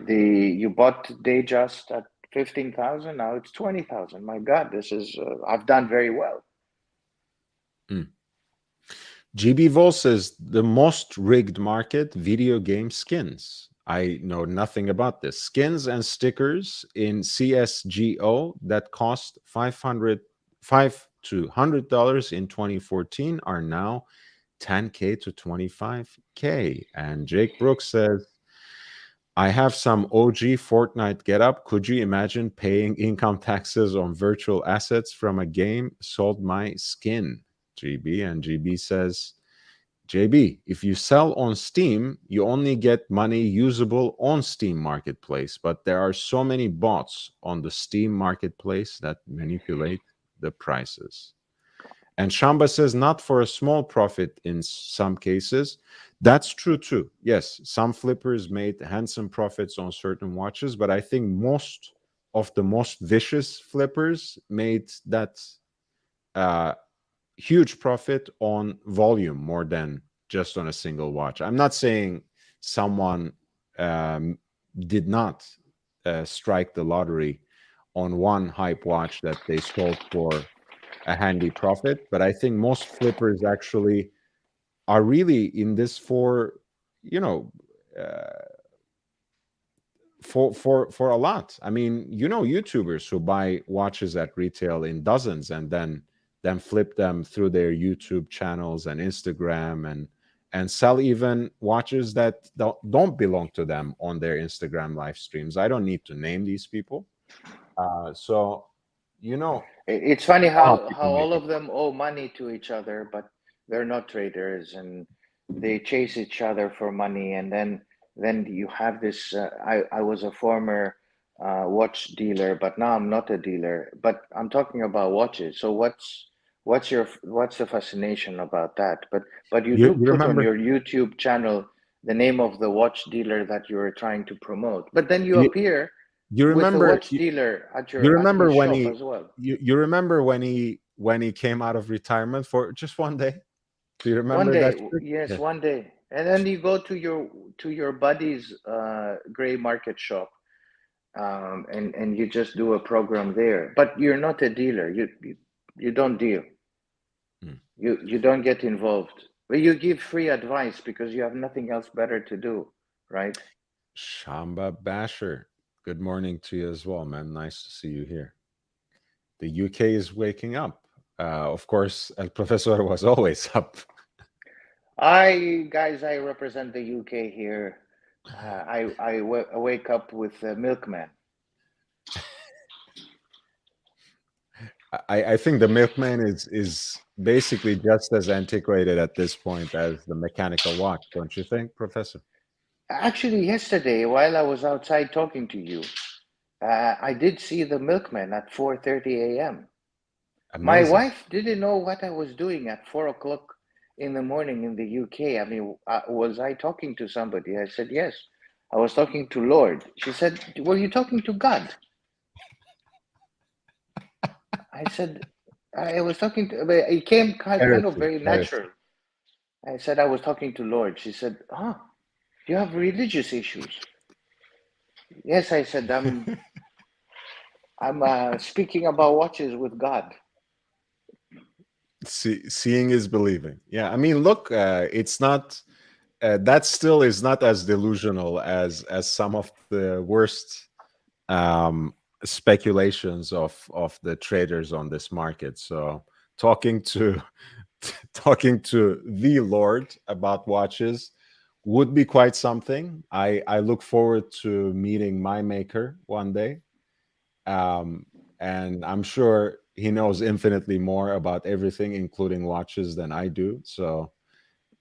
You bought Datejust at 15,000, now it's 20,000. My God, this is I've done very well." GB Vol says the most rigged market, video game skins. I know nothing about this. Skins and stickers in CSGO that cost $5 to $100 in 2014 are now $10K to $25K. And Jake Brooks says, I have some OG Fortnite getup. Could you imagine paying income taxes on virtual assets from a game? Sold my skin, GB. And GB says, JB, if you sell on Steam, you only get money usable on Steam Marketplace, but there are so many bots on the Steam Marketplace that manipulate the prices. And Shamba says, not for a small profit in some cases. That's true too. Yes, some flippers made handsome profits on certain watches, but I think most of the most vicious flippers made that huge profit on volume more than just on a single watch. I'm not saying someone did not strike the lottery on one hype watch that they sold for a handy profit, but I think most flippers actually are really in this for for a lot. I mean, YouTubers who buy watches at retail in dozens and then flip them through their YouTube channels and Instagram and sell even watches that don't belong to them on their Instagram live streams. I don't need to name these people. So, It's funny how people all make of them owe money to each other, but they're not traders, and they chase each other for money. And then you have this. I was a former watch dealer, but now I'm not a dealer. But I'm talking about watches. So what's the fascination about that? But you do you put on remember your YouTube channel the name of the watch dealer that you are trying to promote. But then you you, appear you with the remember watch dealer at you remember his when shop he as well. you remember when he came out of retirement for just one day. Do you One remember that day, trick? yes, Yeah. one day, and then you go to your buddy's gray market shop, and you just do a program there. But you're not a dealer. You don't deal. You don't get involved. But you give free advice because you have nothing else better to do, right? Shamba Basher, good morning to you as well, man. Nice to see you here. The UK is waking up. Of course, El Professor was always up. I represent the UK here. I wake up with a milkman. I think the milkman is basically just as antiquated at this point as the mechanical watch, don't you think, Professor? Actually, yesterday, while I was outside talking to you, I did see the milkman at 4:30 a.m. My Amazing. wife didn't know what I was doing at 4 o'clock in the morning in the UK. I mean, was I talking to somebody? I said, yes, I was talking to Lord. She said, were you talking to God? I said, I was talking to, but it came kind of Heresy. very Heresy. natural. I said, I was talking to Lord. She said, you have religious issues. Yes, I said, I'm speaking about watches with God. Seeing is believing. Yeah, I mean, look, it's not that still is not as delusional as some of the worst speculations of the traders on this market. So talking to talking to the Lord about watches would be quite something. I look forward to meeting my maker one day. And I'm sure he knows infinitely more about everything, including watches, than I do. So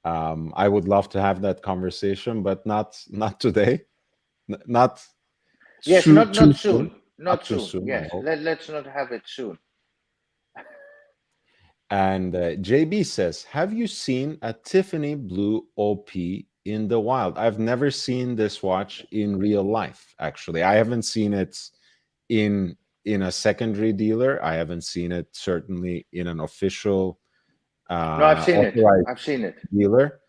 I would love to have that conversation, but not today. Not Yes, too not soon. soon, Not not too soon. soon, I Yes, hope. let's not have it soon. And JB says, have you seen a Tiffany blue OP in the wild? I've never seen this watch in real life, actually. I haven't seen it in a secondary dealer. I haven't seen it certainly in an official No, I've seen it. authorized I've seen it. dealer.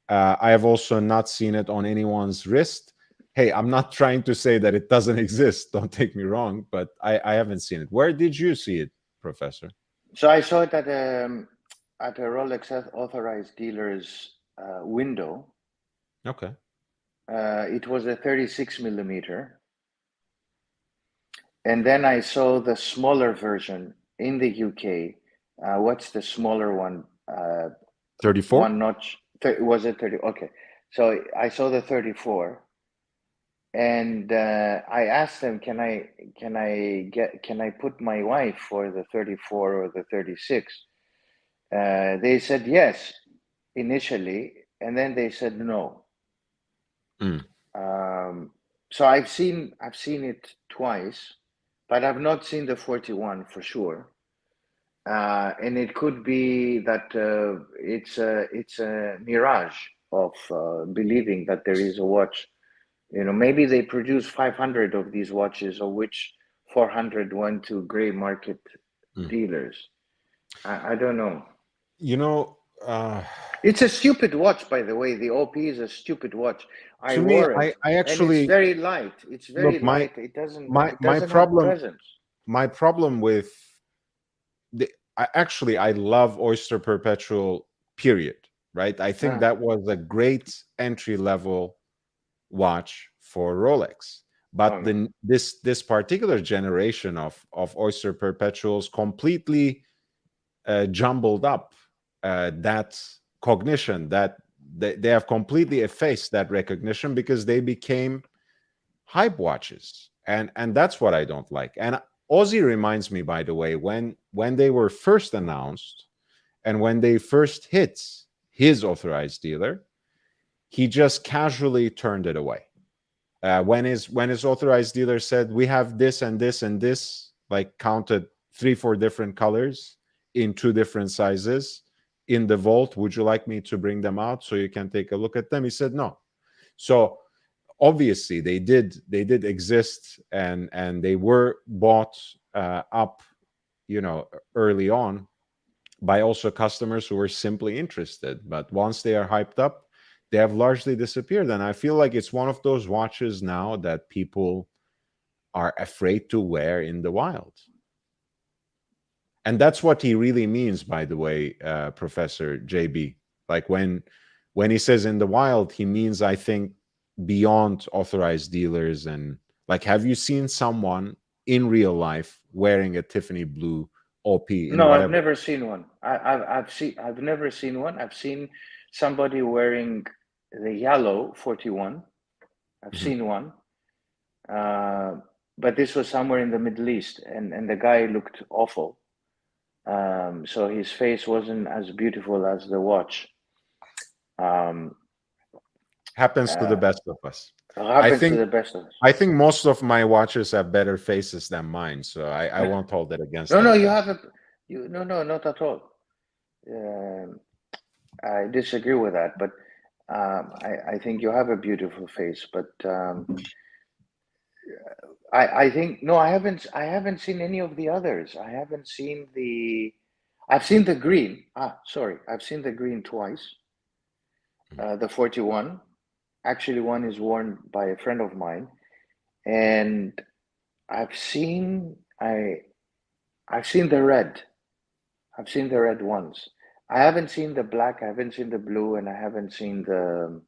I have also not seen it on anyone's wrist. Hey, I'm not trying to say that it doesn't exist. Don't take me wrong, but I haven't seen it. Where did you see it, Professor? So I saw it at a Rolex authorized dealer's window. Okay. It was a 36 millimeter. And then I saw the smaller version in the UK. What's the smaller one? 34? One notch. Was it 30? Okay. So I saw the 34. And I asked them, can I put my wife for the 34 or the 36? They said yes initially, and then they said no. So I've seen it twice, but I've not seen the 41 for sure. And it could be that it's a mirage of believing that there is a watch. You know, maybe they produce 500 of these watches, of which 400 went to gray market dealers. I don't know. You know, it's a stupid watch, by the way. The OP is a stupid watch. I wore it. I actually, and it's very light. It's very light. It doesn't have presence. My problem with I love Oyster Perpetual, period. Right? I think that was a great entry level watch for Rolex. But this particular generation of Oyster Perpetuals completely jumbled up that cognition, that they have completely effaced that recognition because they became hype watches, and that's what I don't like. And Ozzy reminds me, by the way, when they were first announced and when they first hit his authorized dealer, he just casually turned it away. When his authorized dealer said, we have this and this and this, like counted 3-4 different colors in 2 different sizes in the vault, would you like me to bring them out so you can take a look at them? He said no. So obviously they did exist, and they were bought up, you know, early on by also customers who were simply interested. But once they are hyped up, they have largely disappeared. And I feel like it's one of those watches now that people are afraid to wear in the wild. And that's what he really means, by the way, Professor JB. Like when he says in the wild, he means, I think, beyond authorized dealers. And like, have you seen someone in real life wearing a Tiffany blue OP? No, I've never seen one. I've never seen one. I've seen somebody wearing the yellow 41. I've seen one. But this was somewhere in the Middle East, and the guy looked awful. So his face wasn't as beautiful as the watch. Happens to the best of us. Happens to the best of us. I think most of my watches have better faces than mine, so I won't hold it against them. No, you have no, not at all. I disagree with that, but I think you have a beautiful face. But I think no, I haven't seen any of the others. I've seen the green. I've seen the green twice. The 41. Actually, one is worn by a friend of mine, and I've seen the red. I've seen the red once. I haven't seen the black, I haven't seen the blue, and I haven't seen the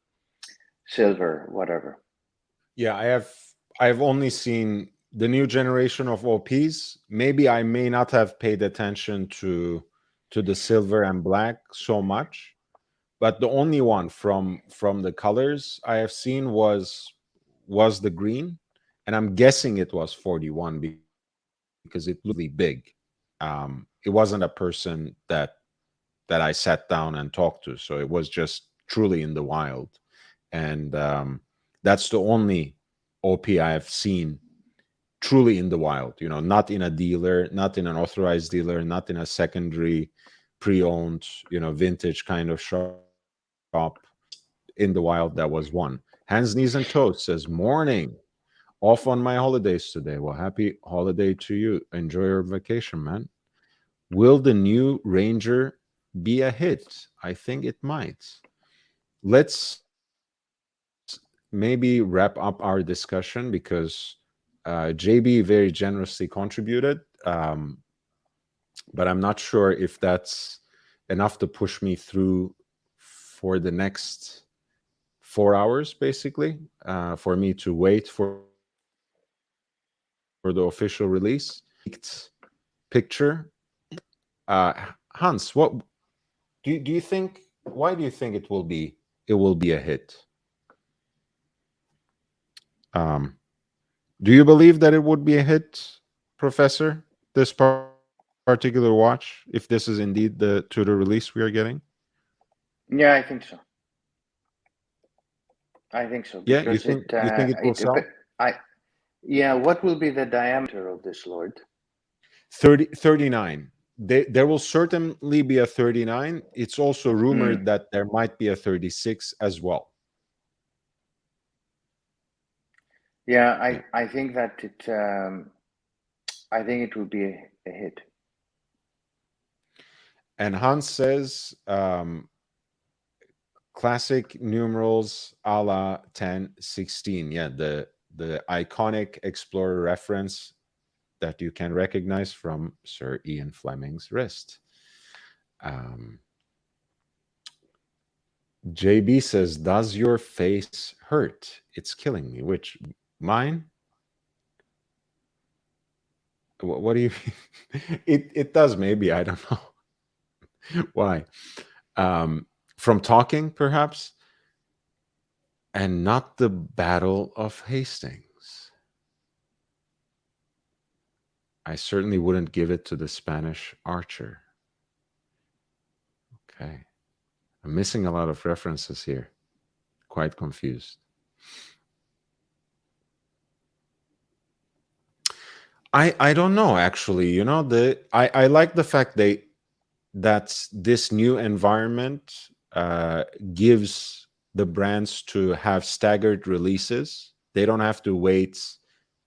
silver, whatever. Yeah, I've only seen the new generation of OPs. Maybe I may not have paid attention to the silver and black so much, but the only one from the colors I have seen was the green, and I'm guessing it was 41 because it looked really big. It wasn't a person that I sat down and talked to, so it was just truly in the wild, and that's the only OP I have seen truly in the wild. You know, not in a dealer, not in an authorized dealer, not in a secondary pre-owned, vintage kind of shop in the wild. That was one. Hands, knees, and toes says, morning. Off on my holidays today. Well, happy holiday to you. Enjoy your vacation, man. Will the new Ranger be a hit? I think it might. Let's maybe wrap up our discussion because JB very generously contributed. But I'm not sure if that's enough to push me through for the next 4 hours, basically, for me to wait for the official release. Picture. Hans, what do you think? Why do you think it will be a hit? Do you believe that it would be a hit, Professor? This particular watch, if this is indeed the Tudor release we are getting? Yeah, I think so. I think so. Yeah, you think it will sell? Yeah, what will be the diameter of this, Lord? 39. There will certainly be a 39. It's also rumored that there might be a 36 as well. Yeah, I think that I think it will be a hit. And Hans says, classic numerals a la 1016. Yeah, the iconic Explorer reference that you can recognize from Sir Ian Fleming's wrist. JB says, does your face hurt? It's killing me. Which, mine? What do you it does, maybe, I don't know. Why? From talking, perhaps, and not the Battle of Hastings. I certainly wouldn't give it to the Spanish archer. Okay. I'm missing a lot of references here. Quite confused. I don't know, actually. I like the fact that this new environment gives the brands to have staggered releases. They don't have to wait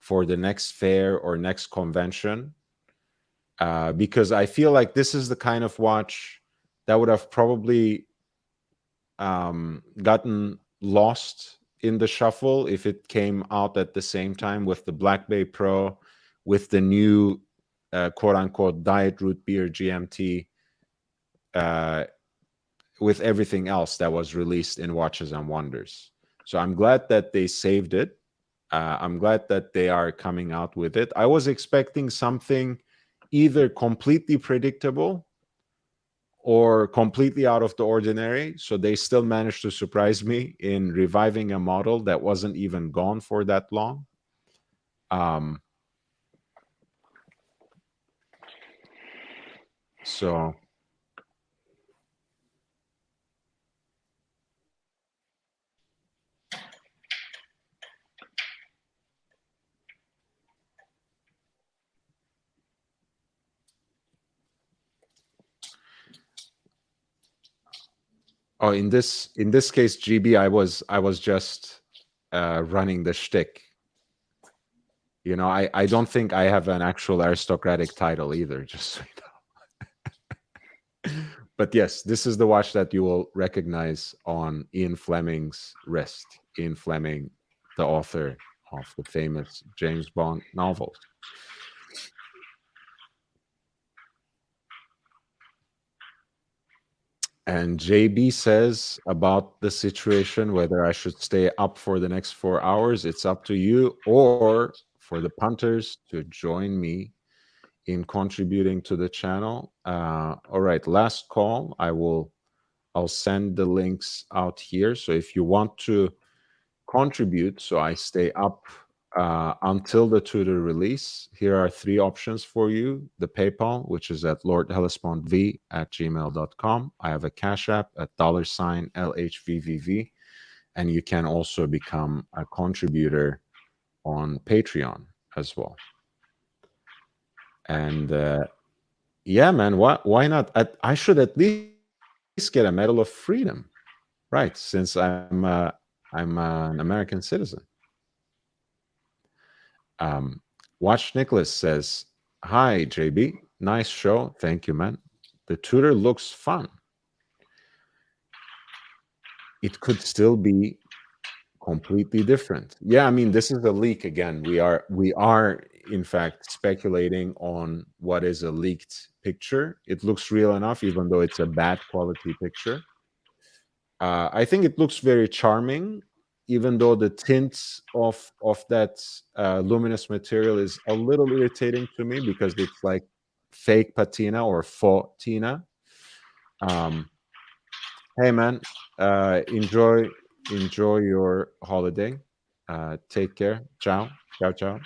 for the next fair or next convention, because I feel like this is the kind of watch that would have probably gotten lost in the shuffle if it came out at the same time with the Black Bay Pro, with the new quote-unquote diet root beer GMT, with everything else that was released in Watches and Wonders. So I'm glad that they saved it. I'm glad that they are coming out with it. I was expecting something either completely predictable or completely out of the ordinary. So they still managed to surprise me in reviving a model that wasn't even gone for that long. So in this case, GB, I was just running the shtick. I don't think I have an actual aristocratic title either, just so you know. But yes, this is the watch that you will recognize on Ian Fleming's wrist. Ian Fleming, the author of the famous James Bond novels. And JB says about the situation, whether I should stay up for the next 4 hours, it's up to you, or for the punters to join me in contributing to the channel. All right, last call. I'll send the links out here. So if you want to contribute, so I stay up until the Tudor release, here are 3 options for you. The PayPal, which is at lordhellespontv@gmail.com. I have a Cash App at $LHVVV. And you can also become a contributor on Patreon as well. And Yeah, man. Why not? I should at least get a Medal of Freedom, right? Since I'm an American citizen. Watch Nicholas says, "Hi, JB. Nice show. Thank you, man. The Tudor looks fun. It could still be completely different." Yeah, I mean, this is a leak again. We are in fact speculating on what is a leaked picture. It looks real enough, even though it's a bad quality picture. I think it looks very charming, even though the tints of that luminous material is a little irritating to me because it's like fake patina or faux tina. Um, hey man, enjoy your holiday. Take care. Ciao, ciao, ciao.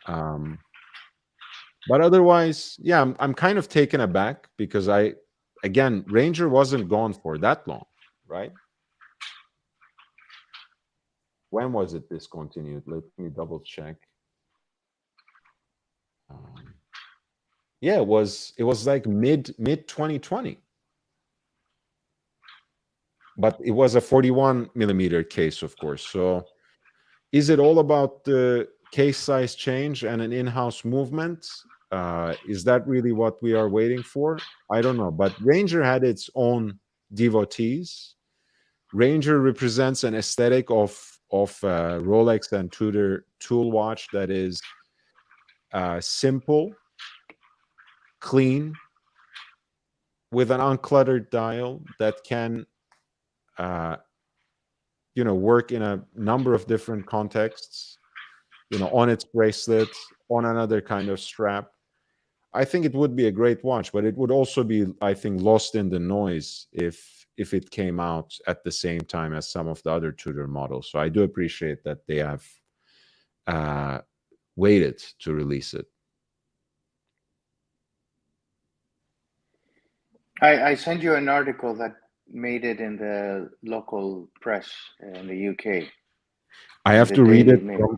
Um, but otherwise, yeah, I'm kind of taken aback because again, Ranger wasn't gone for that long, right? When was it discontinued? Let me double check. Um, yeah, it was like mid 2020, but it was a 41 millimeter case, of course. So, is it all about the case size change and an in-house movement? Is that really what we are waiting for? I don't know. But Ranger had its own devotees. Ranger represents an aesthetic of Rolex and Tudor tool watch that is simple, clean, with an uncluttered dial that can, uh, work in a number of different contexts. On its bracelet, on another kind of strap. I think it would be a great watch, but it would also be, I think, lost in the noise if it came out at the same time as some of the other Tudor models. So I do appreciate that they have uh, waited to release it. I sent you an article that made it in the local press in the UK, I in have the to read Daily it Mail. from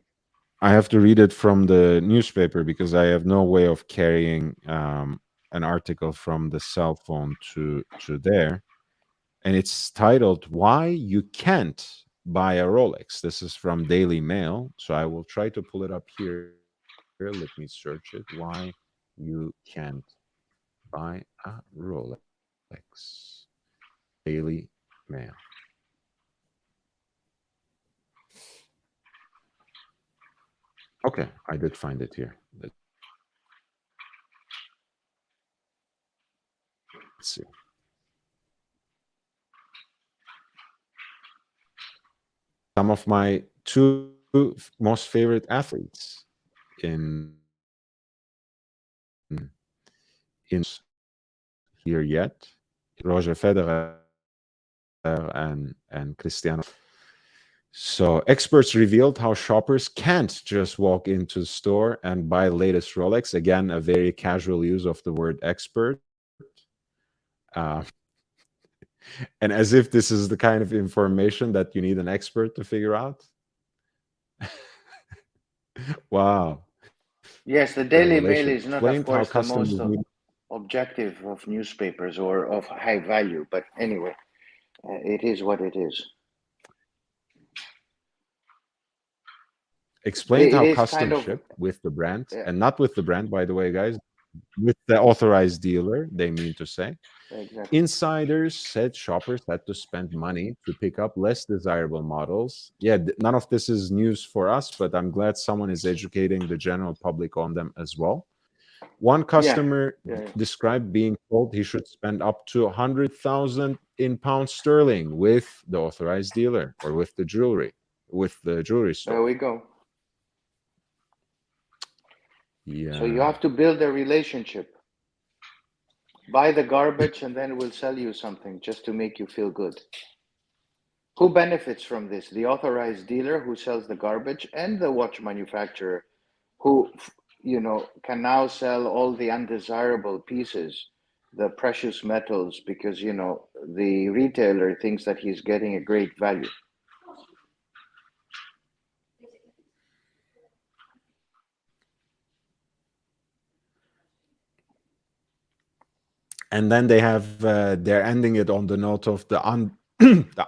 I have to read it from the newspaper because I have no way of carrying an article from the cell phone to there. And it's titled "Why You Can't Buy a Rolex." This is from Daily Mail, so I will try to pull it up here. Let me search it. Why you can't buy a Rolex. Daily Mail. Okay, I did find it here. Let's see. Some of my two most favorite athletes in here yet, Roger Federer and Cristiano. So experts revealed how shoppers can't just walk into the store and buy latest Rolex. Again, a very casual use of the word expert. Uh, and as if this is the kind of information that you need an expert to figure out. Wow. Yes, the Daily Mail Revelation. is not, of Explained how course, the customers most need. objective of newspapers or of high value, but anyway, it is what it is. Explained It how is kind custom of, ship with the brand, yeah, and not with the brand, by the way, guys, with the authorized dealer, they mean to say. exactly. Insiders said shoppers had to spend money to pick up less desirable models. Yeah, none of this is news for us, but I'm glad someone is educating the general public on them as well. One Yeah, customer yeah. described being told he should spend up to 100,000 in pounds sterling with the authorized dealer or with the jewelry There store. we go. So you Yeah. have to build a relationship. Buy the garbage and then we'll sell you something just to make you feel good. Who benefits from this? The authorized dealer who sells the garbage and the watch manufacturer who, can now sell all the undesirable pieces, the precious metals, because, the retailer thinks that he's getting a great value. And then they're ending it on the note of the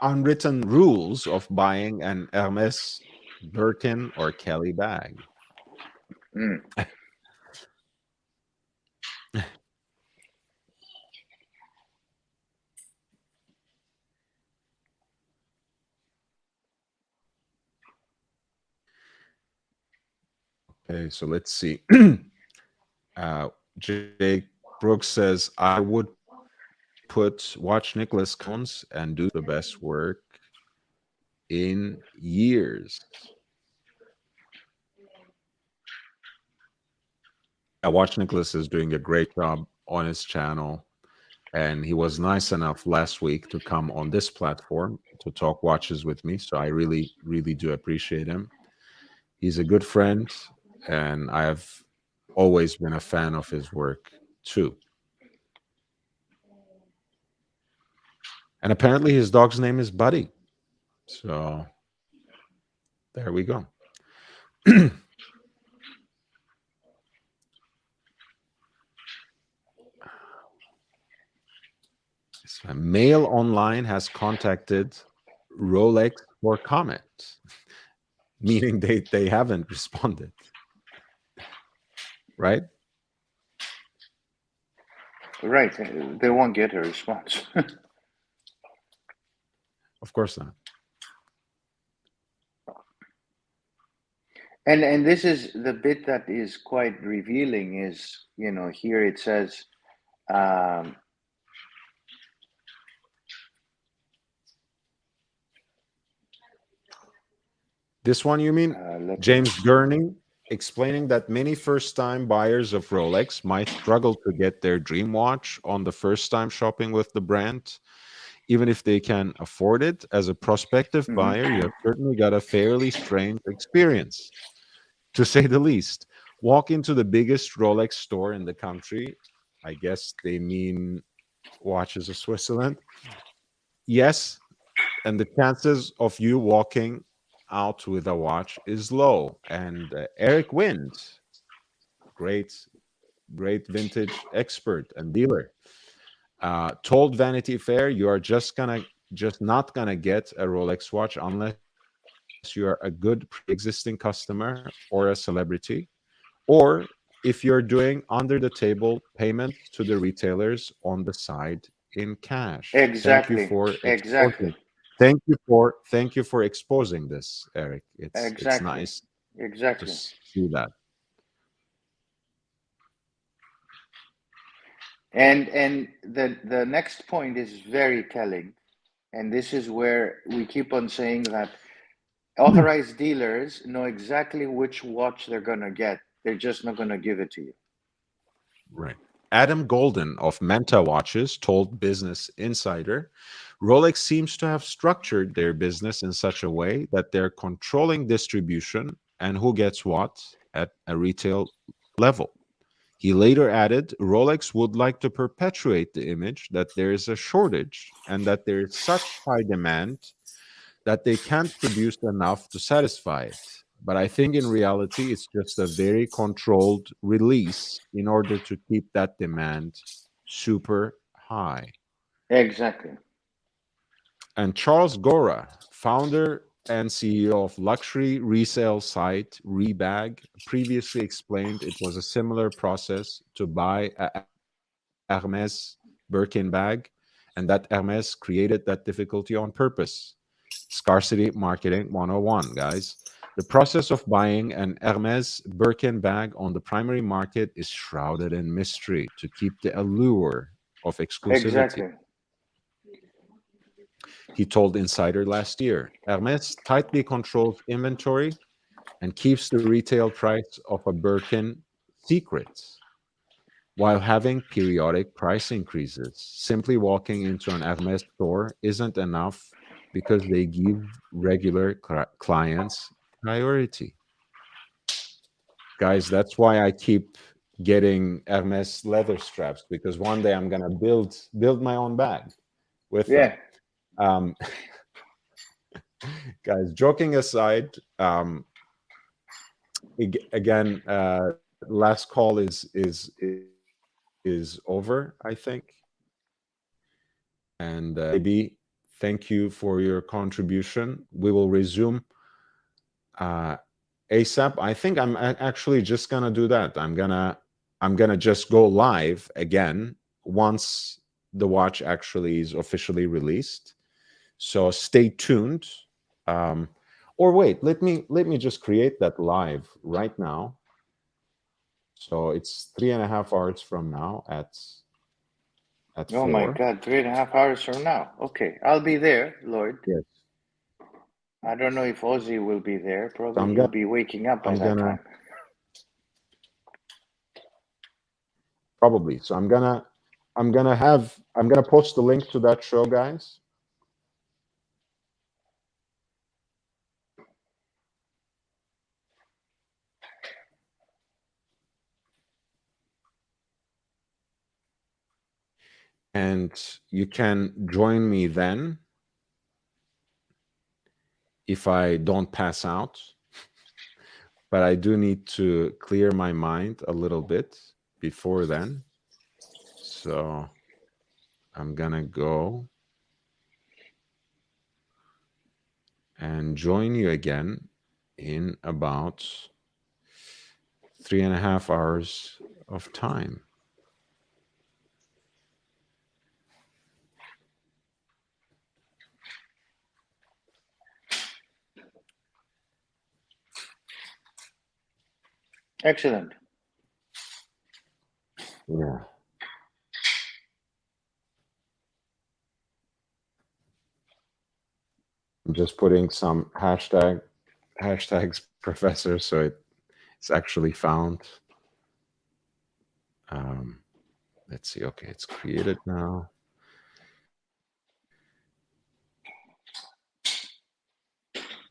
unwritten rules of buying an Hermes Birkin or Kelly bag. Mm. Okay, so let's see. Jake Brooks says, I would watch Nicholas Cones and do the best work in years. I watch Nicholas is doing a great job on his channel, and he was nice enough last week to come on this platform to talk watches with me. So I really, really do appreciate him. He's a good friend, and I have always been a fan of his work too. And apparently his dog's name is Buddy. So there we go. Mail Online has contacted Rolex for comment, meaning they haven't responded, right? Right. They won't get a response. Of course not. And this is the bit that is quite revealing is, here it says, This one, you mean? James Gurney explaining that many first-time buyers of Rolex might struggle to get their dream watch on the first time shopping with the brand, even if they can afford it. As a prospective buyer, you have certainly got a fairly strange experience, to say the least. Walk into the biggest Rolex store in the country. I guess they mean Watches of Switzerland. Yes, and the chances of you walking out with a watch is low. And Eric Wind, great vintage expert and dealer, told Vanity Fair, you are just not gonna get a Rolex watch unless you are a good pre-existing customer or a celebrity, or if you're doing under the table payments to the retailers on the side in cash. Thank you exactly, for exactly, exposing. Thank you for exposing this, Eric. It's exactly, nice to exactly. see that. And the next point is very telling, and this is where we keep on saying that authorized dealers know exactly which watch they're gonna get. They're just not gonna give it to you. Right. Adam Golden of Menta Watches told Business Insider, Rolex seems to have structured their business in such a way that they're controlling distribution and who gets what at a retail level. He later added, Rolex would like to perpetuate the image that there is a shortage and that there is such high demand that they can't produce enough to satisfy it. But I think in reality, it's just a very controlled release in order to keep that demand super high. Exactly. And Charles Gora, founder and CEO of luxury resale site Rebag, previously explained it was a similar process to buy a Hermes Birkin bag, and that Hermes created that difficulty on purpose. Scarcity Marketing 101, guys. The process of buying an Hermes Birkin bag on the primary market is shrouded in mystery to keep the allure of exclusivity. Exactly. He told Insider last year. Hermes tightly controls inventory and keeps the retail price of a Birkin secret while having periodic price increases. Simply walking into an Hermes store isn't enough because they give regular clients priority. Guys, that's why I keep getting Hermes leather straps, because one day I'm gonna build my own bag with them. Yeah. Um, guys, joking aside, again, last call is over, I think. And AB, thank you for your contribution. We will resume ASAP. I think I'm actually just gonna do that. I'm gonna just go live again once the watch actually is officially released. So stay tuned. Or wait, let me just create that live right now. So it's 3.5 hours from now at Oh 4. my God, 3.5 hours from now. Okay, I'll be there, Lord. Yes. I don't know if Ozzy will be there. Probably I'm he'll be waking up by that time. Probably. So I'm gonna post the link to that show, guys. And you can join me then if I don't pass out. But I do need to clear my mind a little bit before then. So I'm gonna go and join you again in about 3.5 hours of time. Excellent. Yeah. I'm just putting some hashtags, professor, so it's actually found. Let's see. Okay, it's created now.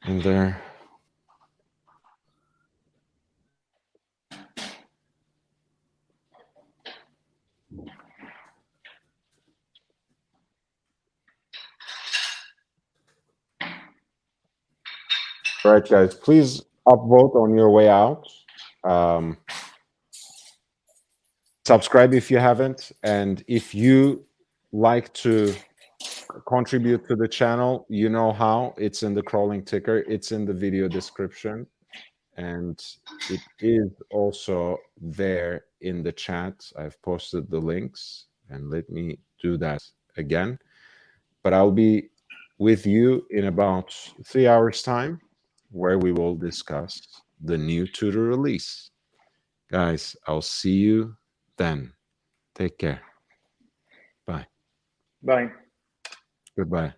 And there. All right, guys, please upvote on your way out. Subscribe if you haven't. And if you like to contribute to the channel, you know how. It's in the crawling ticker. It's in the video description. And it is also there in the chat. I've posted the links. And let me do that again. But I'll be with you in about 3 hours' time, where we will discuss the new Tudor release. Guys, I'll see you then. Take care. Bye. Bye. Goodbye.